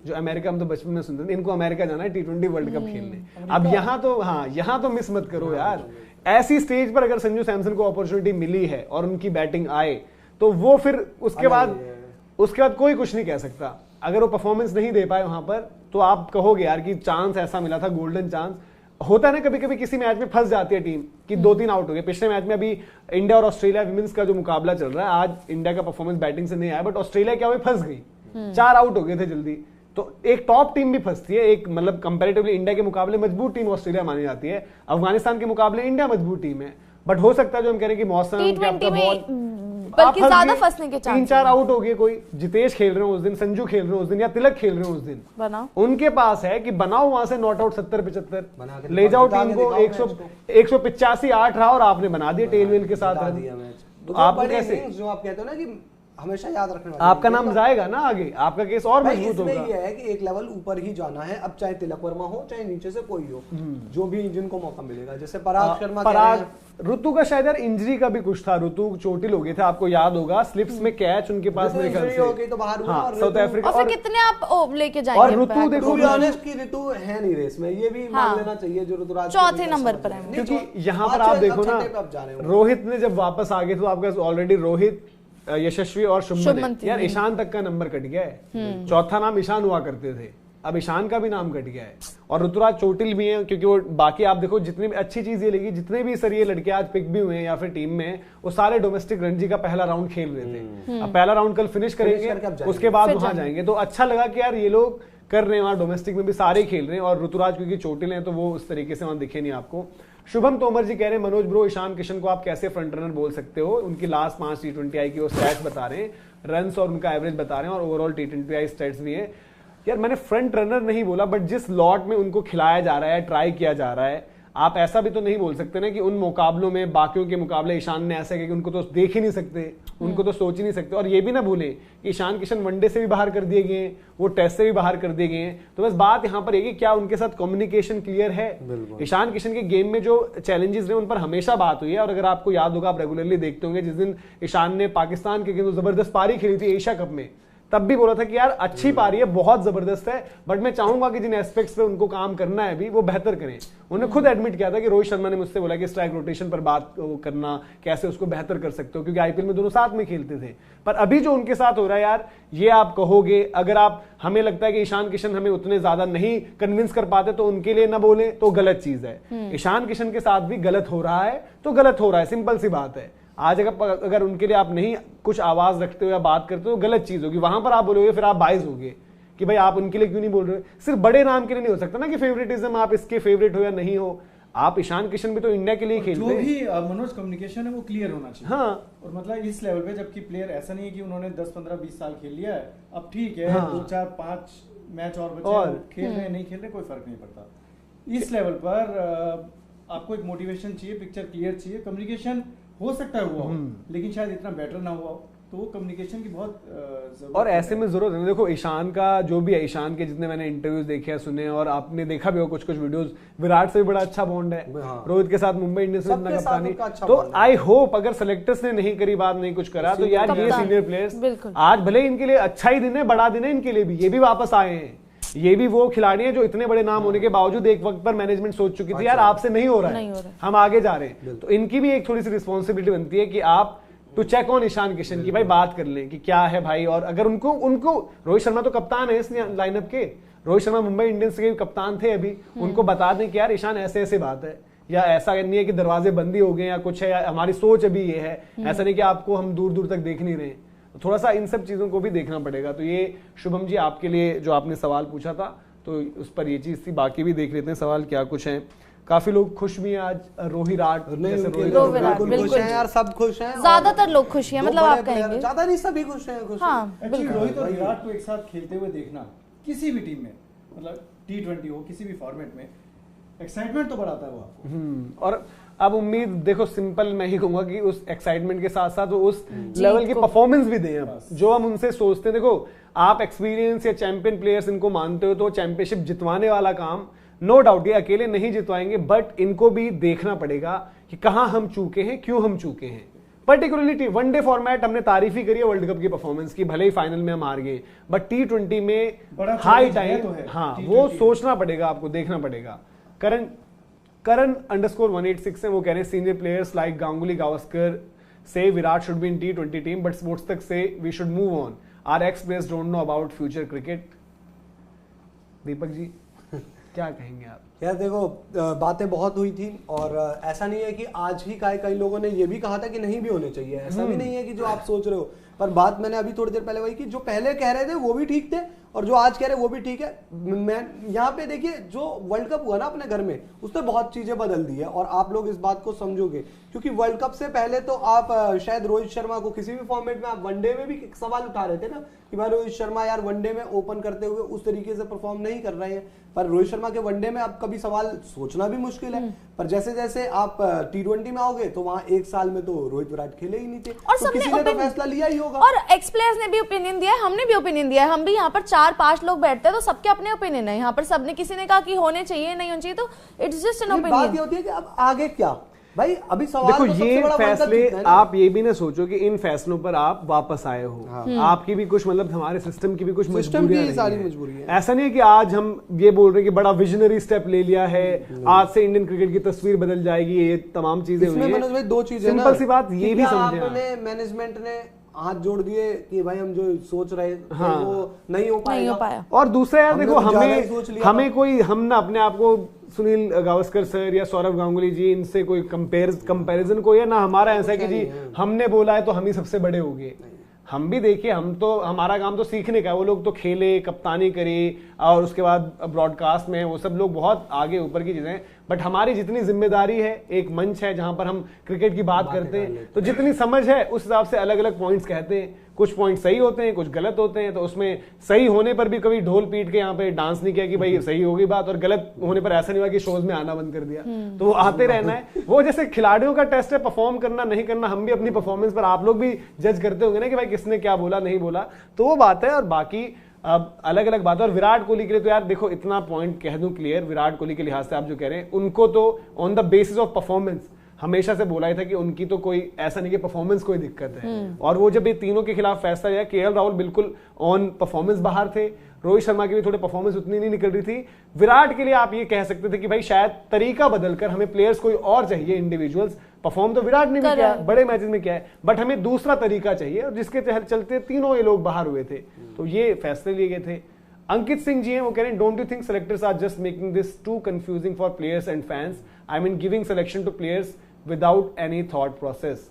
जो अमेरिका हम तो बचपन में सुनते थे, इनको अमेरिका जाना है T20 वर्ल्ड कप खेलने। अब यहाँ तो, हाँ यहाँ तो मिस मत करो यार। ऐसी स्टेज पर अगर संजू सैमसन को अपॉर्चुनिटी मिली है और उनकी बैटिंग आए, तो वो फिर उसके बाद कोई कुछ नहीं कह सकता। अगर वो परफॉर्मेंस नहीं दे पाए वहां पर, तो आप कहोगे यार कि चांस ऐसा मिला था, गोल्डन चांस। होता है ना कभी कभी किसी मैच में फंस जाती है टीम कि 2-3 आउट हो गए। पिछले मैच में अभी इंडिया और ऑस्ट्रेलिया विमेंस का जो मुकाबला चल रहा है, आज इंडिया का परफॉर्मेंस बैटिंग से नहीं आया, बट ऑस्ट्रेलिया क्या हुई, फंस गई, 4 आउट हो गए थे जल्दी। तो एक टॉप टीम भी फंसती है, एक मतलब कंपैरेटिवली इंडिया के मुकाबले मजबूत टीम ऑस्ट्रेलिया मानी जाती है, अफगानिस्तान के मुकाबले इंडिया मजबूत टीम है। बट हो सकता है जो हम कह रहे हैं कि मौसम, बल्कि ज्यादा फंसने के चांस, 3-4 आउट हो गए, कोई जितेश खेल रहे हो उस दिन, संजू खेल रहे हो उस दिन, या तिलक खेल रहे हो उस दिन, बनाओ उनके पास है कि बनाओ वहां से नॉट आउट 70-75 ले जाओ टीम को। 185 8 रहा और आपने बना दिया टेलवेल के साथ। तो आप कैसे, जो आप कहते हो ना कि हमेशा याद रखने वाले, आपका नाम जाएगा ना आगे, आपका केस और मजबूत होगा। ये है कि एक लेवल ऊपर ही जाना है, अब चाहे तिलक वर्मा हो चाहे नीचे से कोई हो, जो भी जिनको मौका मिलेगा। जैसे पराग शर्मा, ऋतु का शायद यार इंजरी का भी कुछ था, ऋतु चोटिल हो गए थे, आपको याद होगा, स्लिप्स में कैच उनके पास मेरे ख्याल से हो गई तो बाहर हुआ, हाँ, और साउथ अफ्रीका, और फिर कितने आप लेके जाएंगे। और ऋतु देखो की ऋतु है नहीं रेस में, ये भी मान लेना चाहिए, जो ऋतुराज 4थे नंबर पर है, क्योंकि यहाँ पर आप देखो ना, रोहित ने जब वापस आ गए तो आपका ऑलरेडी रोहित, यशस्वी और शुभमन, यार ईशान तक का नंबर कट गया है, चौथा नाम ईशान हुआ करते थे, अब ईशान का भी नाम कट गया है, और ऋतुराज चोटिल भी है, क्योंकि वो बाकी आप देखो जितनी भी अच्छी चीज ये लगी, जितने भी सर ये लड़के आज पिक भी हुए हैं या फिर टीम में, वो सारे डोमेस्टिक रणजी का पहला राउंड खेल रहे थे। अब पहला राउंड कल फिनिश करेंगे, उसके बाद वहां जाएंगे, तो अच्छा लगा कि यार ये लोग कर रहे हैं, वहां डोमेस्टिक में भी सारे खेल रहे हैं, और ऋतुराज क्योंकि चोटिल हैं तो वो उस तरीके से वहां दिखे नहीं आपको। शुभम तोमर जी कह रहे हैं मनोज ब्रो, ईशान किशन को आप कैसे फ्रंट रनर बोल सकते हो, उनकी लास्ट 5 T20 आई की वो स्टैट्स बता रहे हैं, रन्स और उनका एवरेज बता रहे हैं, और ओवरऑल T20 आई स्टैट्स भी है। यार मैंने फ्रंट रनर नहीं बोला, बट जिस लॉट में उनको खिलाया जा रहा है, ट्राई किया जा रहा है, आप ऐसा भी तो नहीं बोल सकते ना कि उन मुकाबलों में बाकियों के मुकाबले ईशान ने ऐसा किया कि उनको तो देख ही नहीं सकते, उनको तो सोच ही नहीं सकते। और ये भी ना भूलें कि ईशान किशन वनडे से भी बाहर कर दिए गए, वो टेस्ट से भी बाहर कर दिए गए, तो बस बात यहाँ पर है कि क्या उनके साथ कम्युनिकेशन क्लियर है। ईशान किशन के गेम में जो चैलेंजेस रहे उन पर हमेशा बात हुई है, और अगर आपको याद होगा, आप रेगुलरली देखते होंगे, जिस दिन ईशान ने पाकिस्तान के खिलाफ जबरदस्त पारी खेली थी एशिया कप में, तब भी बोला था कि यार अच्छी पारी है, बहुत जबरदस्त है, बट मैं चाहूंगा कि जिन एस्पेक्ट्स पे उनको काम करना है अभी वो बेहतर करें। उन्होंने खुद एडमिट किया था कि रोहित शर्मा ने मुझसे बोला कि स्ट्राइक रोटेशन पर बात करना, कैसे उसको बेहतर कर सकते हो, क्योंकि आईपीएल में दोनों साथ में खेलते थे। पर अभी जो उनके साथ हो रहा है यार, ये आप कहोगे, अगर आप, हमें लगता है कि ईशान किशन हमें उतने ज्यादा नहीं कन्विंस कर पाते तो उनके लिए ना बोले तो गलत चीज है। ईशान किशन के साथ भी गलत हो रहा है तो गलत हो रहा है, सिंपल सी बात है। आज अगर उनके लिए आप नहीं कुछ आवाज रखते हो या बात करते हो, गलत चीज होगी, वहां पर आप बोलोगे, फिर आप बाइस होगे कि भाई आप उनके लिए क्यों नहीं बोल रहे हो। सिर्फ बड़े नाम के लिए नहीं हो सकता ना कि फेवरेटिज्म, आप इसके फेवरेट हो या नहीं हो, आप ईशान किशन भी तो इंडिया के लिए खेलते हैं। जो भी मनोज कम्युनिकेशन है वो क्लियर होना चाहिए। हाँ, और मतलब इस लेवल पे, जबकि प्लेयर ऐसा नहीं है कि उन्होंने 10 15 20 साल खेल लिया है, अब ठीक है 2 4 5 मैच और बचे, खेल रहे नहीं खेल रहे कोई फर्क नहीं पड़ता। इस लेवल पर आपको एक मोटिवेशन चाहिए, पिक्चर क्लियर चाहिए, कम्युनिकेशन हो सकता है हुआ हो लेकिन शायद इतना बेटर ना हुआ हो, तो वो कम्युनिकेशन की बहुत जरूरत और ऐसे है। में जरूरत है। देखो ईशान का जो भी है, ईशान के जितने मैंने इंटरव्यूज देखे हैं, सुने, और आपने देखा भी हो कुछ कुछ वीडियोस, विराट से भी बड़ा अच्छा बॉन्ड है, रोहित के साथ मुंबई इंडियंस में इतना सबके साथ कप्तानी, उनका अच्छा तो bond है। आई होप अगर सेलेक्टर्स ने नहीं करी बात, नहीं कुछ करा, तो यार ये कप्तान, सीनियर प्लेयर्स बिल्कुल। आज भले इनके लिए अच्छा ही दिन है, बड़ा दिन है इनके लिए भी, ये भी वापस आए हैं। ये भी वो खिलाड़ी हैं जो इतने बड़े नाम होने के बावजूद एक वक्त पर मैनेजमेंट सोच चुकी थी यार आपसे नहीं हो रहा है, हम आगे जा रहे हैं, तो इनकी भी एक थोड़ी सी रिस्पॉन्सिबिलिटी बनती है कि आप to check on Ishan Kishan की भाई बात कर लें कि क्या है भाई। और अगर उनको रोहित शर्मा तो कप्तान है इस लाइनअप के, रोहित शर्मा मुंबई इंडियंस के कप्तान थे अभी, उनको बता दें कि यार ईशान ऐसे ऐसे बात है, या ऐसा नहीं है कि दरवाजे बंद ही हो गए या कुछ है, या हमारी सोच अभी ये है, ऐसा नहीं कि आपको हम दूर दूर तक देख नहीं रहे, थोड़ा सा इन सब चीजों को भी देखना पड़ेगा। तो ये शुभम जी आपके लिए जो आपने सवाल पूछा था, तो उस पर ये चीज थी। बाकी भी देख लेते हैं सवाल क्या कुछ है। काफी लोग खुश भी हैं आज, रोहिराट जैसे रोहिराट, खुश हैं यार, सब खुश हैं, ज्यादातर लोग खुश हैं, मतलब आप कहेंगे ज्यादा नहीं, सभी खुश हैं, खुश हाँ हैं। एक्चुअली बिल्कुल। रोहित और विराट को एक साथ खेलते हुए देखना किसी भी टीम में, मतलब T20 हो, किसी भी फॉर्मेट में, एक्साइटमेंट तो बढ़ाता है वो आपको। और अब उम्मीद देखो, सिंपल मैं ही कहूंगा कि उस एक्साइटमेंट के साथ साथ वो उस लेवल की परफॉर्मेंस भी दें। अब जो हम उनसे सोचते हैं, देखो आप एक्सपीरियंस या चैंपियन प्लेयर्स इनको मानते हो, तो चैंपियनशिप जितवाने वाला काम नो डाउट ये अकेले नहीं जितवाएंगे, बट इनको भी देखना पड़ेगा कि कहां हम चूके हैं, क्यों हम चूके हैं। पर्टिकुलरली वनडे फॉर्मेट हमने तारीफ ही करी है वर्ल्ड कप की परफॉर्मेंस की, भले ही फाइनल में हम हार गए, बट T20 में बड़ा हाई challenge है टाइम तो है, हाँ T20 वो सोचना पड़ेगा, आपको देखना पड़ेगा। करण _186 है, वो कह रहे हैं senior players like Ganguly Gavaskar से Virat should be in T20 team, but sports तक से we should move on, our ex players don't know about future cricket. Deepak ji क्या कहेंगे आप? यार देखो, बातें बहुत हुई थी, और ऐसा नहीं है कि आज ही कई लोगों ने ये भी कहा था कि नहीं भी होने चाहिए, ऐसा भी नहीं है कि जो आप सोच रहे हो, पर बात मैंने अभी थोड़ी देर पहले वही की, जो पहले कह रहे थे वो भी ठीक थे और जो आज कह रहे हैं वो भी ठीक है। मैं यहाँ पे देखिए, जो वर्ल्ड कप हुआ ना अपने घर में, उसने बहुत चीजें बदल दी है, और आप लोग इस बात को समझोगे, क्योंकि वर्ल्ड कप से पहले तो आप शायद रोहित शर्मा को किसी भी फॉर्मेट में, आप वनडे में भी सवाल उठा रहे थे ना कि भाई रोहित शर्मा यार वनडे में ओपन करते हुए उस तरीके से परफॉर्म नहीं कर रहे हैं, पर रोहित शर्मा के वनडे में आप कभी सवाल सोचना भी मुश्किल है, पर जैसे जैसे आप T20 में आओगे तो वहां एक साल में तो रोहित विराट खेले ही नहीं थे, और तो किसी ने तो फैसला लिया ही होगा। और एक्स प्लेयर्स ने भी ओपिनियन दिया है, हमने भी ओपिनियन दिया है, हम भी यहाँ पर 4-5 लोग बैठते हैं, तो सबके अपने ओपिनियन है यहाँ पर, सबने, किसी ने कहा कि होने चाहिए नहीं होने चाहिए, तो इट्स जस्ट एन बात ये ओपिनियन। होती है कि अब आगे क्या भाई, अभी सवाल देखो तो सबसे ये बड़ा वर्ल्ड कप फैसले जीतना है ना। आप ये भी ना सोचो कि इन फैसलों पर आप वापस आए हो, आपकी भी कुछ मतलब हमारे सिस्टम की भी कुछ सिस्टम मजबूरियां की रही सारी हैं। मजबूरी है। ऐसा नहीं है कि आज हम ये बोल रहे हैं कि बड़ा विजनरी स्टेप ले लिया है, आज से इंडियन क्रिकेट की तस्वीर बदल जाएगी, ये तमाम चीजें हुई इसमें हैं। मनोज भाई दो चीजें सिंपल सी बात ये भी समझे आप। आपने मैनेजमेंट ने हाथ जोड़ दिए कि भाई हम जो सोच रहे थे हाँ। वो नहीं हो पाया। और दूसरा यार हमने देखो, तो ज्यादा ही सोच लिया हमें कोई, हम ना अपने आप को सुनील गावस्कर सर या सौरव गांगुली जी इनसे कोई कंपैरिजन कोई है ना, हमारा ऐसा है कि जी हमने बोला है तो हम ही सबसे बड़े हो गए। हम भी देखिए, हम तो, हमारा काम तो सीखने का है, वो लोग तो खेले, कप्तानी करी, और उसके बाद ब्रॉडकास्ट में वो सब लोग बहुत आगे ऊपर की चीजें, बट हमारी जितनी जिम्मेदारी है, एक मंच है जहां पर हम क्रिकेट की बात करते हैं, तो जितनी समझ है उस हिसाब से अलग अलग पॉइंट्स कहते हैं, कुछ पॉइंट सही होते हैं, कुछ गलत होते हैं, तो उसमें सही होने पर भी कभी ढोल पीट के यहाँ पे डांस नहीं किया कि भाई सही होगी बात, और गलत होने पर ऐसा नहीं हुआ कि शोज में आना बंद कर दिया, तो वो आते रहना है। वो जैसे खिलाड़ियों का टेस्ट है, परफॉर्म करना नहीं करना, हम भी अपनी परफॉर्मेंस पर, आप लोग भी जज करते होंगे ना कि भाई किसने क्या बोला नहीं बोला, तो वो बात है। और बाकी अब अलग अलग बात है। और विराट कोहली के लिए तो यार देखो, इतना पॉइंट कह दूं क्लियर, विराट कोहली के लिहाज से आप जो कह रहे हैं, उनको तो on the basis of performance हमेशा से बोला ही था कि उनकी तो कोई ऐसा नहीं कि परफॉर्मेंस कोई दिक्कत है, और वो जब ये तीनों के खिलाफ फैसला लिया, केएल राहुल बिल्कुल ऑन परफॉर्मेंस बाहर थे, रोहित शर्मा की भी थोड़ी परफॉर्मेंस उतनी नहीं निकल रही थी, विराट के लिए आप ये कह सकते थे कि भाई शायद तरीका बदलकर हमें प्लेयर्स कोई और चाहिए, इंडिविजुअल्स। परफॉर्म तो विराट ने भी किया, बड़े मैचेस में किया है, बट हमें दूसरा तरीका चाहिए, और जिसके चलते तीनों ये लोग बाहर हुए थे, तो ये फैसले लिए गए थे। अंकित सिंह जी हैं, वो कह रहे हैं, don't you think selectors are just making this too confusing for players and fans, I mean giving selection to players without any thought process.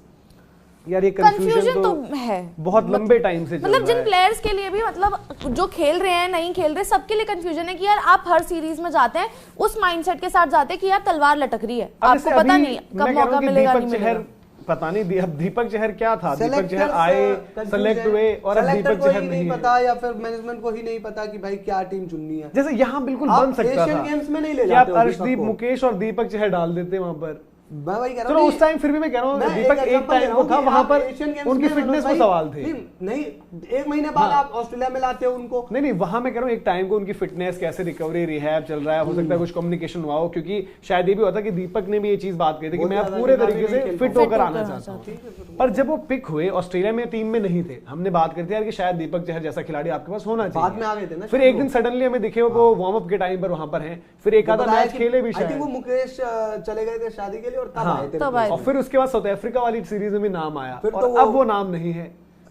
यार ये कंफ्यूजन तो है बहुत लंबे टाइम से चल मतलब रहा जिन है। प्लेयर्स के लिए भी, मतलब जो खेल रहे हैं नहीं खेल रहे, सबके लिए कंफ्यूजन है कि यार आप हर सीरीज में जाते हैं उस माइंडसेट के साथ जाते हैं कि यार तलवार लटक रही है, आपको पता नहीं कब मौका मिलेगा नहीं मिलेगा। पता नहीं अब दीपक चहर क्या था, दीपक चहर Selectors, आए, confused सेलेक्ट है। हुए और अब Selector दीपक को चहर ही नहीं नहीं है। पता या फिर मैनेजमेंट को ही नहीं पता कि भाई क्या टीम चुननी है। जैसे यहाँ बिल्कुल आप बन सकता एशियन था गेम्स में नहीं ले कि आप जाते हो अर्शदीप, दीपक को। मुकेश और दीपक चहर डाल देते वहां पर। मैं वही कह रहा चलो हूँ उस टाइम फिर भी मैं कह रहा हूँ मैं दीपक एक example ले टाइम रहा को हूँ था कि वहां आप पर एशियन गेम्स उनकी में फिटनेस मतलब को सवाल थे। नहीं, एक महीने बाद हाँ। आप ऑस्ट्रेलिया में लाते हो उनको। नहीं वहां मैं कह रहा हूँ एक टाइम को उनकी फिटनेस कैसे रिकवरी रिहैब चल रहा है, हो सकता है कुछ कम्युनिकेशन हुआ हो, क्योंकि शायद ये भी होता कि दीपक ने भी ये चीज बात कही थी कि वो मैं ज्यादा पूरे दिमाग तरीके नहीं से खेल फिट पाता। होकर आना चाहता हूँ। पर जब वो पिक हुए ऑस्ट्रेलिया में टीम में नहीं थे, हमने बात करते यार कि शायद दीपक चहर जैसा खिलाड़ी आपके पास होना चाहिए। बाद में आ गए थे ना फिर एक दिन सडनली हमें दिखे वो वार्म अप के टाइम पर वहां पर हैं, फिर एक आधा मैच खेले भी आई थिंक शायद। वो मुकेश चले गए थे शादी के लिए और तब हाँ, आए थे। तब आए और फिर उसके बाद साउथ अफ्रीका वाली सीरीज में भी नाम आया फिर और तो अब वो नाम नहीं है।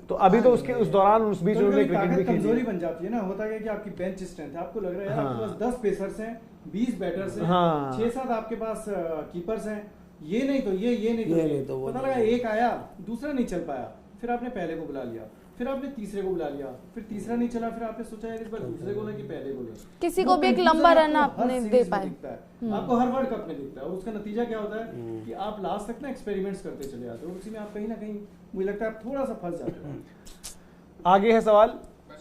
तो अभी तो उसके उस दौरान उस बीच उन्होंने क्रिकेट भी खेली कमजोरी है। बन जाती है ना। होता है कि आपकी बेंच स्ट्रेंथ है, आपको लग रहा है यार आपके पास 10 पेसर्स हैं, 20 बैटर्स हैं, हाँ। 6-7 आपके पास कीपर्स हैं, ये नहीं तो ये नहीं तो वो पता लगा एक आया, दूसरा नहीं चल पाया, फिर आपने पहले को बुला लिया, फिर आपने तीसरे को बुला लिया, फिर तीसरा नहीं चला, फिर आपने सोचा यार इस बार दूसरे को ना कि पहले को ले। किसी वो को भी एक confusion लंबा रन आपको हर आपने सीरीज दे में पाए। दिखता है। आपको हर वर्ल्ड कप में दिखता है और उसका नतीजा क्या होता है कि आप लास्ट तक ना एक्सपेरिमेंट्स करते चले जाते हो, उसी में आप कहीं ना कहीं मुझे लगता है आप थोड़ा सा फंस जाते हो। आगे है सवाल,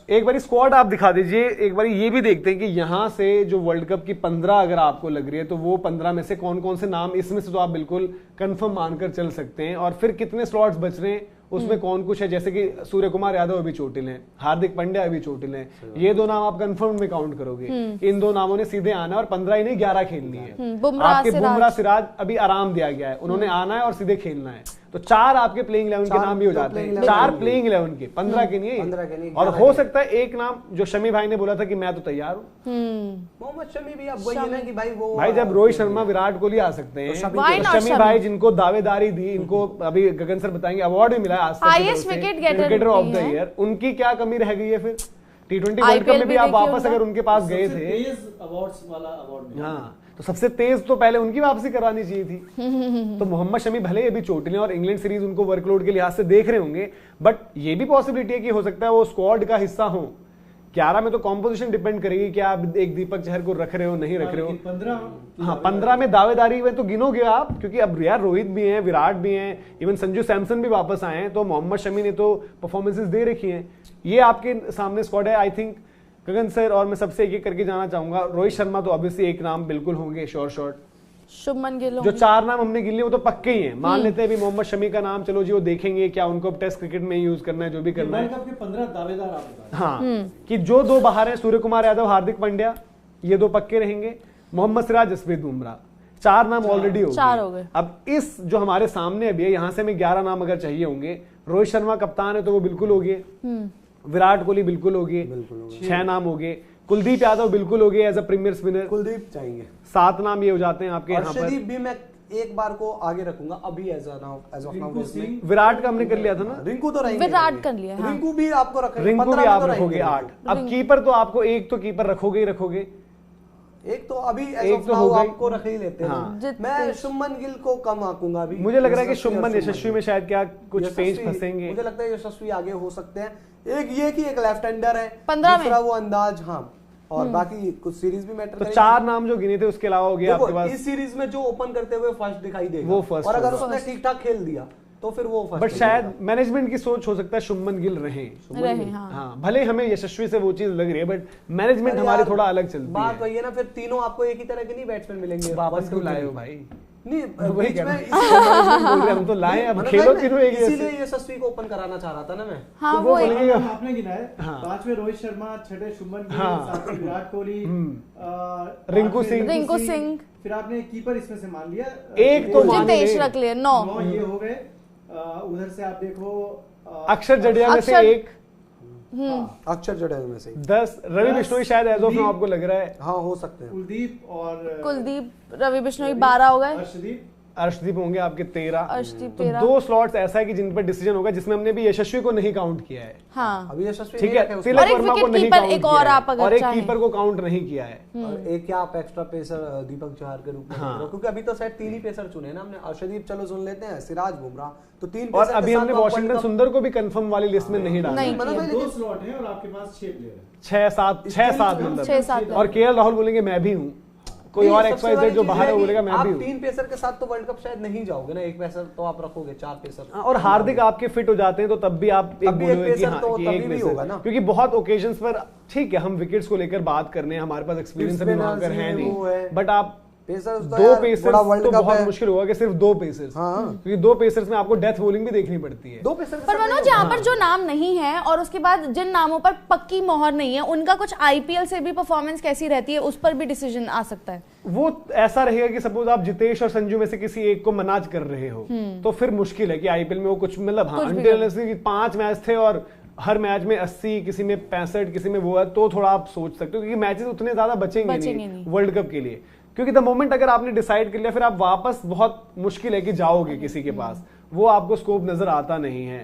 एक बारी स्क्वाड आप दिखा दीजिए, एक बारी ये भी देखते हैं कि यहाँ से जो वर्ल्ड कप की 15 अगर आपको लग रही है तो वो 15 में से कौन कौन से नाम, इसमें से तो आप बिल्कुल कंफर्म मानकर चल सकते हैं, और फिर कितने स्लॉट्स बच रहे हैं उसमें कौन कुछ है। जैसे कि सूर्य कुमार यादव अभी चोटिल हैं, हार्दिक पांड्या अभी चोटिल हैं, ये दो नाम आप कंफर्म में काउंट करोगे। इन दो नामों ने सीधे आना है और 15 ही नहीं 11 खेलनी है। बुमराह, आपके सिराज। बुमराह सिराज अभी आराम दिया गया है, उन्होंने आना है और सीधे खेलना है, तो 4 आपके प्लेइंग 11 के नाम भी हो जाते हैं। 4 प्लेइंग 11 के, 15 के नहीं 15 के नहीं, और 11 हो के। सकता है एक नाम जो शमी भाई ने बोला था कि मैं तो तैयार हूँ। मोहम्मद शमी भी अब वही है ना कि भाई वो भाई जब रोहित शर्मा विराट कोहली आ सकते हैं Why तो not शमी शमी? भाई जिनको दावेदारी दी, इनको अभी गगन सर बताएंगे अवार्ड भी मिला है आज तक Highest wicket getter cricketer of the भी हैं। ईयर, उनकी क्या कमी रह गई है फिर T20 वर्ल्ड कप IPL में भी भी आप देखिए वापस उनका। अगर उनके पास गए सबसे थे। तेज अवार्ड्स वाला अवार्ड मिला। हाँ, तो सबसे तेज तो पहले उनकी वापसी करवानी चाहिए थी। तो मोहम्मद शमी भले ही अभी चोटिल हैं और इंग्लैंड सीरीज उनको वर्कलोड के लिहाज से देख रहे होंगे, बट ये भी पॉसिबिलिटी है कि हो सकता है वो स्क्वाड का हिस्सा हो। 11 में तो कॉम्पोजिशन डिपेंड करेगी कि आप एक दीपक चहर को रख रहे हो नहीं रख रहे हो। 15 हाँ 15 में दावेदारी में तो गिनोगे आप, क्योंकि अब यार रोहित भी हैं, विराट भी हैं, इवन संजू सैमसन भी वापस आए हैं, तो मोहम्मद शमी ने तो परफॉर्मेंसेस दे रखी हैं। ये आपके सामने स्क्वाड है। आई थिंक गगन सर और मैं सबसे एक एक करके जाना चाहूंगा। रोहित शर्मा तो ऑब्वियसली एक नाम बिल्कुल होंगे, श्योर शॉट। शुभमन गिल जो 4 नाम हमने गिन लिए वो तो पक्के ही हैं। मान लेते हैं अभी मोहम्मद शमी का नाम, चलो जी वो देखेंगे क्या उनको टेस्ट क्रिकेट में यूज करना है, जो भी करना वर्ल्ड है। कप के 15 दावेदार आप बता। हाँ कि जो 2 बाहर हैं, सूर्य कुमार यादव, हार्दिक पांड्या, ये 2 पक्के रहेंगे। मोहम्मद सिराज, जसप्रीत बुमराह, 4 नाम ऑलरेडी 4 हो गए। अब इस जो हमारे सामने अभी है, यहां से हमें 11 नाम अगर चाहिए होंगे। रोहित शर्मा कप्तान है तो वो बिल्कुल हो गए, विराट कोहली बिल्कुल हो गए, 6 नाम हो गए। कुलदीप यादव बिल्कुल हो गए as a premier spinner, Kuldeep चाहिए। 7 नाम ये हो जाते हैं आपके यहाँ पर। अर्शदीप भी मैं एक बार को आगे रखूंगा अभी एज ऑफ नाउ। विराट का हमने कर लिया था ना, रिंकू तो रहेंगे, विराट कर लिया, हाँ। रिंकू भी आपको रखेंगे, रिंकू 15 भी में आप तो रखोगे रहेंगे। 8। अब कीपर तो आपको एक तो कीपर रखोगे ही रखोगे। एक तो अभी एज एक ऑफ तो नाउ हो गई। आपको रख ही लेते हैं। हाँ। मैं शुभमन गिल को कम आंकूंगा अभी। मुझे लग रहा है कि यशस्वी और शुभमन यशस्वी में शायद क्या कुछ पेंच फंसेंगे। मुझे लगता है यशस्वी आगे हो सकते हैं। एक ये कि एक लेफ्ट हैंडर है, 15 में। दूसरा वो अंदाज, हाँ, और बाकी कुछ सीरीज भी मैटर तो 4 नाम जो गिने थे उसके अलावा हो गया आपके देखो पास। इस सीरीज में जो ओपन करते हुए फर्स्ट दिखाई देगा वो first और अगर होगा। उसने ठीक ठाक खेल दिया तो फिर वो फर्स्ट बट शायद मैनेजमेंट की सोच हो सकता है शुभमन गिल रहे। रहे, हाँ। हाँ भले हमें यशस्वी से वो चीज लग रही है, बट मैनेजमेंट अरे हमारी यार, थोड़ा अलग चलती बात है। वही है ना, फिर तीनों आपको एक ही तरह के नहीं बैट्समैन मिलेंगे। वापस 1, क्यों 2, लाए 3 हो भाई? नहीं वही बीच कह में रहा हूं। बोल रहे हम तो लाए, अब मतलब खेलो मैं तीनों एक इसीलिए जैसे। यशस्वी को ओपन कराना चाह रहा था ना मैं। हाँ तो वो वो एक- बोलेंगे आपने गिना है, हाँ। 5वें रोहित शर्मा, 6ठे शुभमन गिल, हाँ। 7वें विराट कोहली, रिंकू 8वें सिंह। रिंकू सिंह। फिर आपने कीपर इसमें से मान लिया, एक तो मान जितेश ले। रख लिए 9। 9 ये हो गए। उधर से आप देखो अक्षर जडेजा में से अक्षर- 1, अक्षर जडेजा में से 10 रवि बिश्नोई शायद एज ऑफ नाउ आपको लग रहा है। हाँ हो सकते हैं। कुलदीप और कुलदीप, रवि बिश्नोई 12 हो गए, अर्शदीप। अर्शदीप होंगे आपके 13। अर्शदीप तो 13। 2 स्लॉट्स ऐसा है कि जिन पर डिसीजन होगा, जिसमें हमने भी यशस्वी को नहीं काउंट किया है। हाँ। अभी यशस्वी ठीक नहीं है, रखे उसमें। तिलक और एक वर्मा को विकेट नहीं कीपर काउंट एक किया और है। आप अगर और एक चाहें। कीपर को काउंट नहीं किया है। और एक क्या आप एक्स्ट्रा पेसर दीपक चहर के रूप में हाँ। देख रहे हो? क्योंकि अभी तो शायद 3 ही पेसर चुने ना हमने। अर्शदीप चलो सुन लेते हैं, सिराज, बुमराह, तो 3 और पेसर के अभी साथ हमने तो आप वॉशिंगटन वर्ल्ड कप- सुंदर को भी कंफर्म वाली लिस्ट में नहीं डाला। नहीं। मतलब भाई 2 लेकिन स्लॉट हैं और आपके पास 6 प्लेयर है। 6-7 6-7 मतलब। 6-7 और केएल राहुल बोलेंगे मैं भी हूँ। कोई और सबसे XYZ बड़ी जो चीज बाहर है है कि बोलेगा मैं आप भी हूँ। 3 पेसर के साथ तो वर्ल्ड कप शायद नहीं जाओगे ना, एक पेसर तो आप रखोगे, 4 पेसर। और हार्दिक आपके फिट हो जाते हैं तो तब भी आप एक तब भी एक बोलोगे कि पेसर हाँ तो कि तभी एक भी पेसर। होगा ना। क्योंकि बहुत ओकेजन्स पर ठीक है हम विकेट्स को लेकर बात करने हैं, हमारे पास एक्सपीरियंस अभी वहां पर है वो है। नहीं, बट आप पेसर्स तो दो यार पेसर्स बड़ा वर्ल्ड तो कप बहुत है। मुश्किल होगा कि सिर्फ 2 पेसर्स, हाँ। क्योंकि 2 पेसर्स में आपको डेथ बॉलिंग भी देखनी पड़ती है। 2 पेसर पर मनोज यहाँ पर जो नाम नहीं है और उसके बाद जिन नामों पर पक्की मोहर नहीं है, उनका कुछ आईपीएल से भी परफॉर्मेंस कैसी रहती है उस पर भी डिसीजन आ सकता है। वो ऐसा रहेगा कि सपोज आप जितेश और संजू में से किसी एक को मनाज कर रहे हो तो फिर मुश्किल है कि आईपीएल में वो कुछ मतलब हाँ कुछ भी अनटिल 5 मैच थे और हर मैच में 80, किसी में 65, किसी में वो है, तो थोड़ा आप सोच सकते हो क्योंकि मैचेस उतने ज्यादा बचेंगे नहीं वर्ल्ड कप के लिए। क्योंकि द मोमेंट अगर आपने डिसाइड कर लिया फिर आप वापस बहुत मुश्किल है कि जाओगे किसी के पास, वो आपको स्कोप नजर आता नहीं है।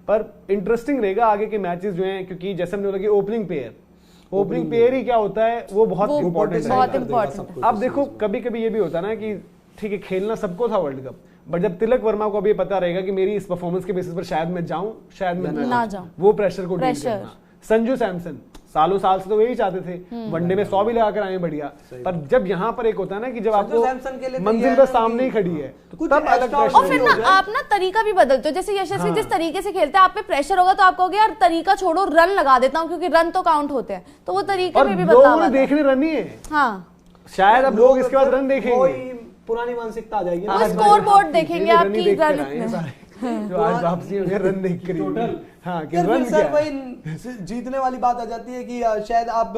पर इंटरेस्टिंग रहेगा आगे के मैचेस जो हैं, क्योंकि जैसे हमने बोला कि ओपनिंग पेयर ही क्या होता है वो बहुत इंपॉर्टेंट है। अब देखो कभी कभी ये भी होता है ना कि ठीक है खेलना सबको था वर्ल्ड कप, बट जब तिलक वर्मा को अभी पता रहेगा कि मेरी इस परफॉर्मेंस के बेसिस पर शायद मैं जाऊं शायद मैं ना जाऊं, वो प्रेशर को डील करना। संजू सैमसन सालों साल से तो वही चाहते थे, वनडे में 100 भी लगा कर आए बढ़िया, पर जब यहाँ पर एक होता है ना कि जब आपको मंजिल बस सामने ही खड़ी है तब अलग प्रेशर। और फिर ना आप ना तरीका भी बदलते हो, जैसे यशस्वी जिस तरीके से खेलते हैं आप पे प्रेशर होगा तो आप कहोगे यार तरीका छोड़ो रन लगा देता हूँ क्योंकि रन तो काउंट होते हैं, तो वो तरीके में भी बदलाव आता है। देखने रन ही है, हाँ शायद अब लोग इसके बाद रन देखेंगे, पुरानी मानसिकता आ जाएगी। वो स्कोर बोर्ड देखेंगे आपकी रन जो आज वापसी हो गया रन देख कर टोटल। हाँ कि यार रन फिर क्या सर है? भाई जीतने वाली बात आ जाती है कि शायद आप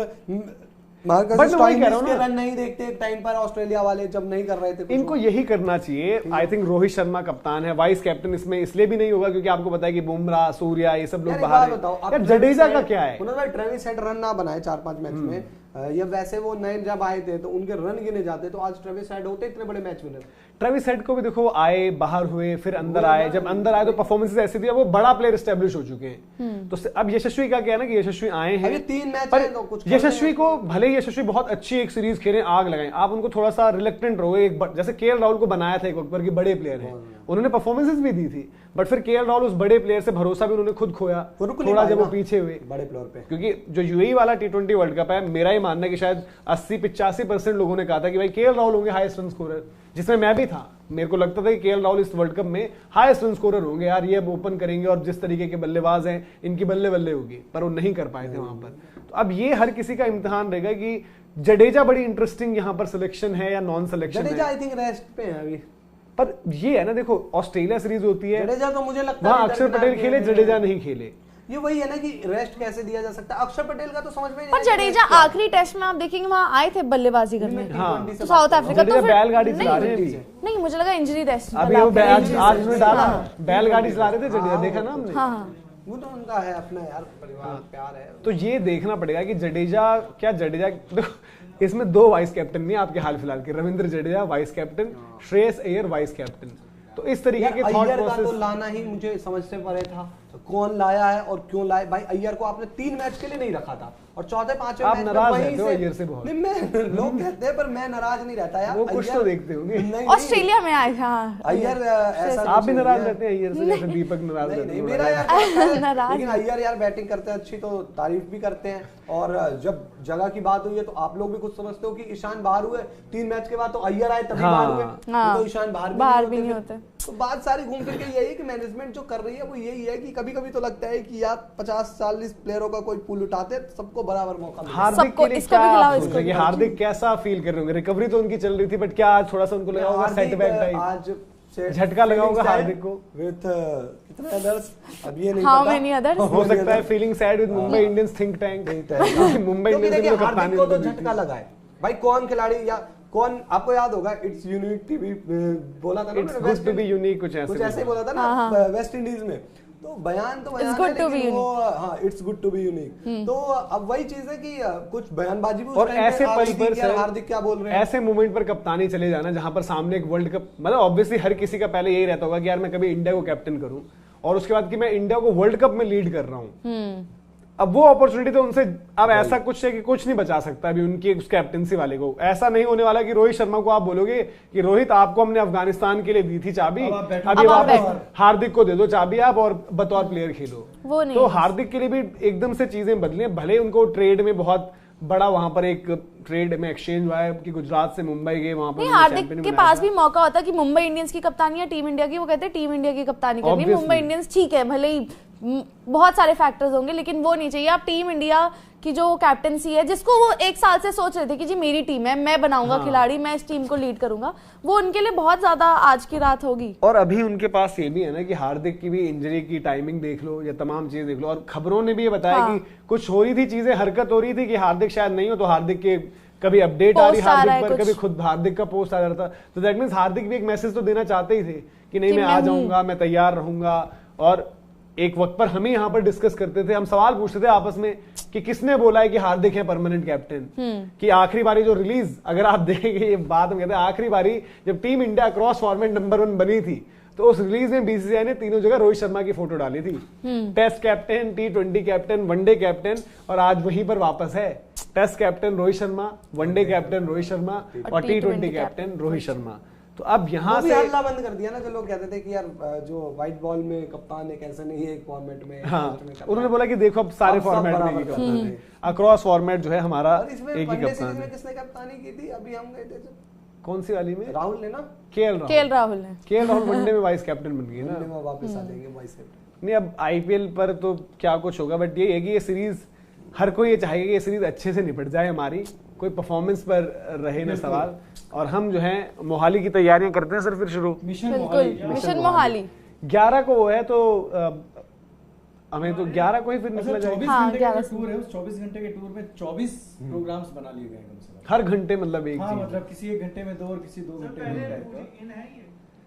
बट मैं वही कह रहा हूं के ना, रन नहीं देखते एक टाइम पर ऑस्ट्रेलिया वाले जब नहीं कर रहे थे कुछ। इनको यही करना चाहिए। आई थिंक रोहित शर्मा कप्तान है, वाइस कैप्टन इसमें इसलिए भी नहीं होगा क्योंकि आपको पता है कि बुमराह सूर्या ये सब लोग बाहर हैं। यार जडेजा का क्या है, उन्होंने ट्रेविस हेड रन ना बनाए 4-5 मैच में, या वैसे वो नए जब आए थे तो उनके रन गिने जाते, तो आज ट्रेविस हेड होते इतने बड़े मैच विनर। ट्रेविस हेड को भी देखो आए बाहर हुए फिर अंदर आए, जब अंदर आए तो परफॉर्मेंसेस ऐसी थी, वो बड़ा प्लेयर एस्टेब्लिश हो चुके हैं। तो अब यशस्वी का क्या है ना कि यशस्वी आए हैं, 3 मैच पर है तो कुछ यशस्वी को भले ही यशस्वी बहुत अच्छी एक सीरीज खेले आग लगाएं, आप उनको थोड़ा सा रिलेक्टेंट रहो। एक जैसे केएल राहुल को बनाया था एक वक्त पर कि बड़े प्लेयर हैं, उन्होंने परफॉर्मेंसेस भी दी थी, बट फिर केएल राहुल उस बड़े प्लेयर से भरोसा भी उन्होंने खुद खोया थोड़ा जब वो पीछे हुए बड़े प्लेयर पे। क्योंकि जो यूएई वाला T20 वर्ल्ड कप है, मेरा ही मानना है कि शायद 80-85% लोगों ने कहा था कि भाई केएल राहुल होंगे हाईएस्ट रन स्कोरर, जिसमें मैं भी था। मेरे को लगता था कि केएल राहुल इस वर्ल्ड कप में हाईएस्ट रन स्कोरर होंगे यार, ये अब ओपन करेंगे और जिस तरीके के बल्लेबाज हैं इनकी बल्ले बल्ले होगी, पर वो नहीं कर पाए थे वहां पर। तो अब ये हर किसी का इम्तिहान रहेगा कि जडेजा बड़ी इंटरेस्टिंग यहाँ पर सिलेक्शन है या नॉन सिलेक्शन है। जडेजा आई थिंक रेस्ट पे है अभी, पर ये है ना देखो ऑस्ट्रेलिया सीरीज होती है, जडेजा तो मुझे लगता वहां अक्षर पटेल खेले जडेजा नहीं खेले, ये वही है ना कि रेस्ट कैसे दिया जा सकता है। अक्षर पटेल का तो समझ में नहीं पर जडेजा आखिरी टेस्ट में आप देखेंगे वहां आए थे बल्लेबाजी करने, हाँ। तो साउथ अफ्रीका तो फिर बैलगाड़ी चला रहे हैं नहीं, मुझे लगा इंजरी रेस्ट अभी वो आज उसने डाला बैलगाड़ी चला रहे थे जडेजा, देखा ना हमने। हाँ वो तो उनका है अपना यार परिवार प्यार है। तो ये देखना पड़ेगा कि जडेजा देखो इसमें 2 वाइस कैप्टन नहीं आपके हाल फिलहाल के, Ravindra Jadeja vice captain, Shreyas Iyer vice captain. तो इस तरीके के थॉट प्रोसेस तो लाना ही मुझे समझ से परे था, कौन लाया है और क्यों लाया। भाई अय्यर को आपने 3 मैच के लिए नहीं रखा था और चौथे 5वें आप मैच नाराज में रहते हो अय्यर से बहुत। नहीं मैं लोग कहते हैं पर मैं नाराज नहीं रहता यार, वो कुछ तो देखते होंगे। ऑस्ट्रेलिया में आए थे। हाँ अय्यर ऐसा आप भी नाराज रहते हैं अय्यर से, जैसे दीपक नाराज रहते नहीं हैं। मेरा यार नाराज लेकिन अय्यर यार बैटिंग करते हैं अच्छी, तो तारीफ भी करते हैं। और जब जगह की बात हुई है तो आप लोग भी कुछ समझते हो कि ईशान बाहर हुए 3 मैच के बाद, तो अय्यर आए तभी बाहर हुए, तो ईशान बाहर भी नहीं होते। तो बात सारी घूम फिर के यही है कि मैनेजमेंट जो कर रही है वो यही है कि कभी कभी तो लगता है कि यार 50-40 प्लेयरों का कोई पूल उठाते सबको बराबर मौका मिले। हार्दिक के लिए क्या हार्दिक कैसा फील कर रहे होंगे? रिकवरी तो उनकी चल रही थी, बट क्या आज थोड़ा सा उनको लगा होगा सेटबैक टाइप, आज झटका लगा होगा हार्दिक को विद कितने अदर्स, अब ये नहीं हाउ पता मेनी अदर्स हो सकता है feeling sad with Mumbai Indians think tank. Mumbai क्योंकि देखिए इंडियंस हार्दिक को तो झटका लगा है भाई। कौन खिलाड़ी या कौन आपको याद होगा, इट्स यूनिक टीवी बोला था ना, it's good to be unique, कुछ ऐसे ही बोला था ना वेस्ट इंडीज में। तो बयान तो बयान है, लेकिन वो हाँ it's good to be unique. तो अब वही चीज है कि कुछ बयानबाजी भी और ऐसे पल पर हार्दिक क्या बोल रहे हैं, ऐसे मोमेंट पर कप्तानी चले जाना जहां पर सामने एक वर्ल्ड कप, मतलब ऑब्वियसली हर किसी का पहले यही रहता होगा कि यार मैं कभी इंडिया को कैप्टन करूं, और उसके बाद कि मैं इंडिया को वर्ल्ड कप में लीड कर रहा हूं। अब वो अपॉर्चुनिटी तो उनसे अब ऐसा कुछ है कि कुछ नहीं बचा सकता अभी उनकी उस कैप्टनसी वाले को। ऐसा नहीं होने वाला कि रोहित शर्मा को आप बोलोगे कि रोहित आपको हमने अफगानिस्तान के लिए दी थी चाबी, अभी वापस हार्दिक को दे दो चाबी आप और बतौर प्लेयर खेलो। वो नहीं, तो हार्दिक के लिए भी एकदम से चीजें बदली, भले उनको ट्रेड में बहुत बड़ा वहां पर एक ट्रेड में एक्सचेंज हुआ है कि गुजरात से मुंबई गए, वहां पर नहीं, उन्होंने हार्दिक चैंपियन के बनाया पास था। भी मौका होता कि मुंबई इंडियंस की कप्तानी या टीम इंडिया की, वो कहते हैं टीम इंडिया की कप्तानी करनी है। Obviously. मुंबई इंडियंस ठीक है, भले ही बहुत सारे फैक्टर्स होंगे, लेकिन वो नहीं चाहिए। आप टीम इंडिया की जो कैप्टनसी है, जिसको वो एक साल से सोच रहे थे कि जी मेरी टीम है, मैं बनाऊंगा खिलाड़ी, मैं इस टीम को लीड करूंगा, वो उनके लिए बहुत ज्यादा आज की रात होगी। और अभी उनके पास ये भी है ना कि हार्दिक की भी इंजरी की टाइमिंग देख लो या तमाम चीजें देख लो, और खबरों ने भी ये बताया हाँ। कि कुछ हो रही थी चीजें, हरकत हो रही थी कि हार्दिक शायद नहीं हो, तो हार्दिक के कभी अपडेट आ रही पोस्ट आ रहा है हार्दिक पर, कुछ। कभी खुद हार्दिक का पोस्ट आ रहा था। तो दैट मींस हार्दिक भी एक मैसेज तो देना चाहते ही थे कि नहीं, कि मैं मैं आ हूं। जाऊंगा, मैं तैयार रहूंगा। और एक वक्त पर हम ही यहाँ पर डिस्कस करते थे, हम सवाल पूछते थे आपस में कि किसने बोला है कि हार्दिक है परमानेंट कैप्टन, कि आखिरी बारी जो रिलीज, अगर आप देखेंगे ये बात हम कहते हैं, आखिरी बारी जब team India cross format number 1 बनी थी, तो उस रिलीज में बीसीसीआई ने तीनों जगह रोहित शर्मा की फोटो डाली थी। Test captain, T20 captain, one day captain, और आज वहीं पर वापस है। Test captain Rohit Sharma, one day captain Rohit Sharma और T20 कैप्टन रोहित शर्मा। तो अब यहाँ वो भी से हल्ला बंद कर दिया ना, जो लोग कहते थे कि यार जो व्हाइट बॉल में कप्तान एक ऐसा नहीं है, एक फॉर्मेट में हाँ, टेस्ट में कप्तान। उन्होंने बोला कि देखो अब सारे अब सब फॉर्मेट में बराबर ही कर कप्तान रहे है, अक्रॉस फॉर्मेट जो है हमारा और इसमें एक ही वनडे कप्तान सीरीज में है। किसने कप्तानी की थी? अभी हम गए थे जब, कौन सी वाली में? राहुल ने ना, केएल केएल राहुल ने। राहुल वनडे में वाइस कैप्टन बन गए ना। वनडे में वापस आ जाएंगे वाइस कैप्टन। नहीं, अब आईपीएल पर तो क्या कुछ होगा, बट ये है कि ये सीरीज, हर कोई ये चाहेगा कि ये सीरीज अच्छे से निपट जाए, हमारी कोई परफॉर्मेंस पर रहे ना सवाल। और हम जो है मोहाली की तैयारियां करते हैं सर फिर शुरू। मिशन बिल्कुल, मोहाली। मिशन मोहाली 11 को वो है, तो हमें तो 11 को ही फिर निकला अच्छा, जाएगा। 24 हाँ, घंटे का 11 टूर है, उस 24 घंटे के टूर में 24 प्रोग्राम्स बना लिए गए हैं कम से कम। हर घंटे मतलब एक हाँ, चीज। मतलब किसी एक घंटे में 2 और किसी 2 घंटे में 1 टाइप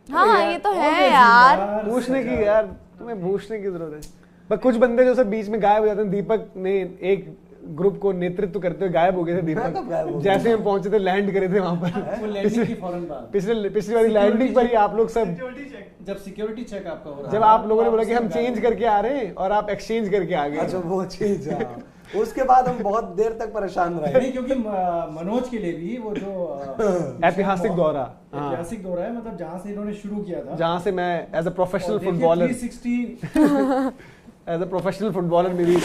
का। हाँ, ये तो है Obviously यार। पूछने की यार, तुम्हें पूछने की जरूरत है। पर कुछ बंदे जो सब बीच में गायब हो जाते हैं, दीपक ने एक ग्रुप को नेतृत्व करते हुए गायब हो गए थे। मैं कब गायब हो दीपक गया? जैसे हम पहुंचे थे, लैंड करे थे वहां पर। वो लैंडिंग की फौरन बाद पिछली बारी लैंडिंग पर ही आप लोग सब, जब सिक्योरिटी चेक आपका हो रहा जब आप लोगों ने बोला कि हम चेंज करके आ रहे हैं और आप एक्सचेंज करके आ अच्छा, गए। वो चीज, हाँ। उसके बाद हम बहुत देर तक परेशान रहे। नहीं, क्योंकि मनोज के लिए भी वो जो ऐतिहासिक दौरा, हाँ। ऐतिहासिक दौरा है, मतलब जहां से इन्होंने शुरू किया था, जहां से मैं एज अ प्रोफेशनल और देखिए footballer 360 as a professional footballer मेरी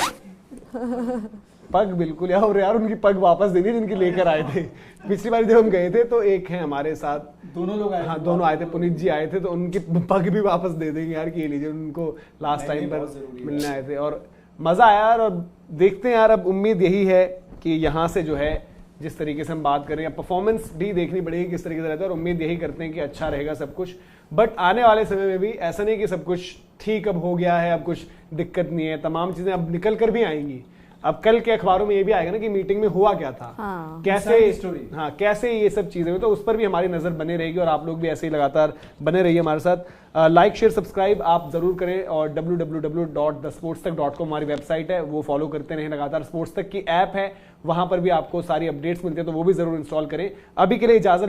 पग बिल्कुल यार उनकी पग वापस देनी है जिनकी लेकर आए थे। पिछली बार जब हम गए थे तो एक है हमारे साथ, दोनों लोग आए हाँ थे। दोनों आए थे, पुनीत जी आए थे, तो उनकी पग भी वापस दे देंगे यार, कि ये लीजिए, उनको लास्ट नहीं, टाइम पर बहुत जरूरी है। मिलने आए थे। और मजा आया यार, और देखते हैं यार, अब उम्मीद यही है कि यहाँ से जो है जिस तरीके से हम बात करें, परफॉर्मेंस भी देखनी पड़ेगी किस तरीके से रहता है, और उम्मीद यही करते हैं कि अच्छा रहेगा सब कुछ। बट आने वाले समय में भी ऐसा नहीं कि सब कुछ ठीक अब हो गया है, अब कुछ दिक्कत नहीं है, तमाम चीजें अब निकल कर भी आएंगी। अब कल के अखबारों में ये भी आएगा ना कि मीटिंग में हुआ क्या था, हाँ। कैसे, Inside story। हाँ कैसे ये सब चीजें हुई, तो उस पर भी हमारी नजर बने रहेगी, और आप लोग भी ऐसे ही लगातार बने रहिए हमारे साथ। लाइक शेयर सब्सक्राइब आप जरूर करें, और www.thesportstech.com हमारी वेबसाइट है, वो फॉलो करते रहें लगातार। स्पोर्ट्स तक की ऐप है, वहां पर भी आपको सारी अपडेट्स मिलती है, तो वो भी जरूर इंस्टॉल करें। अभी के लिए इजाजत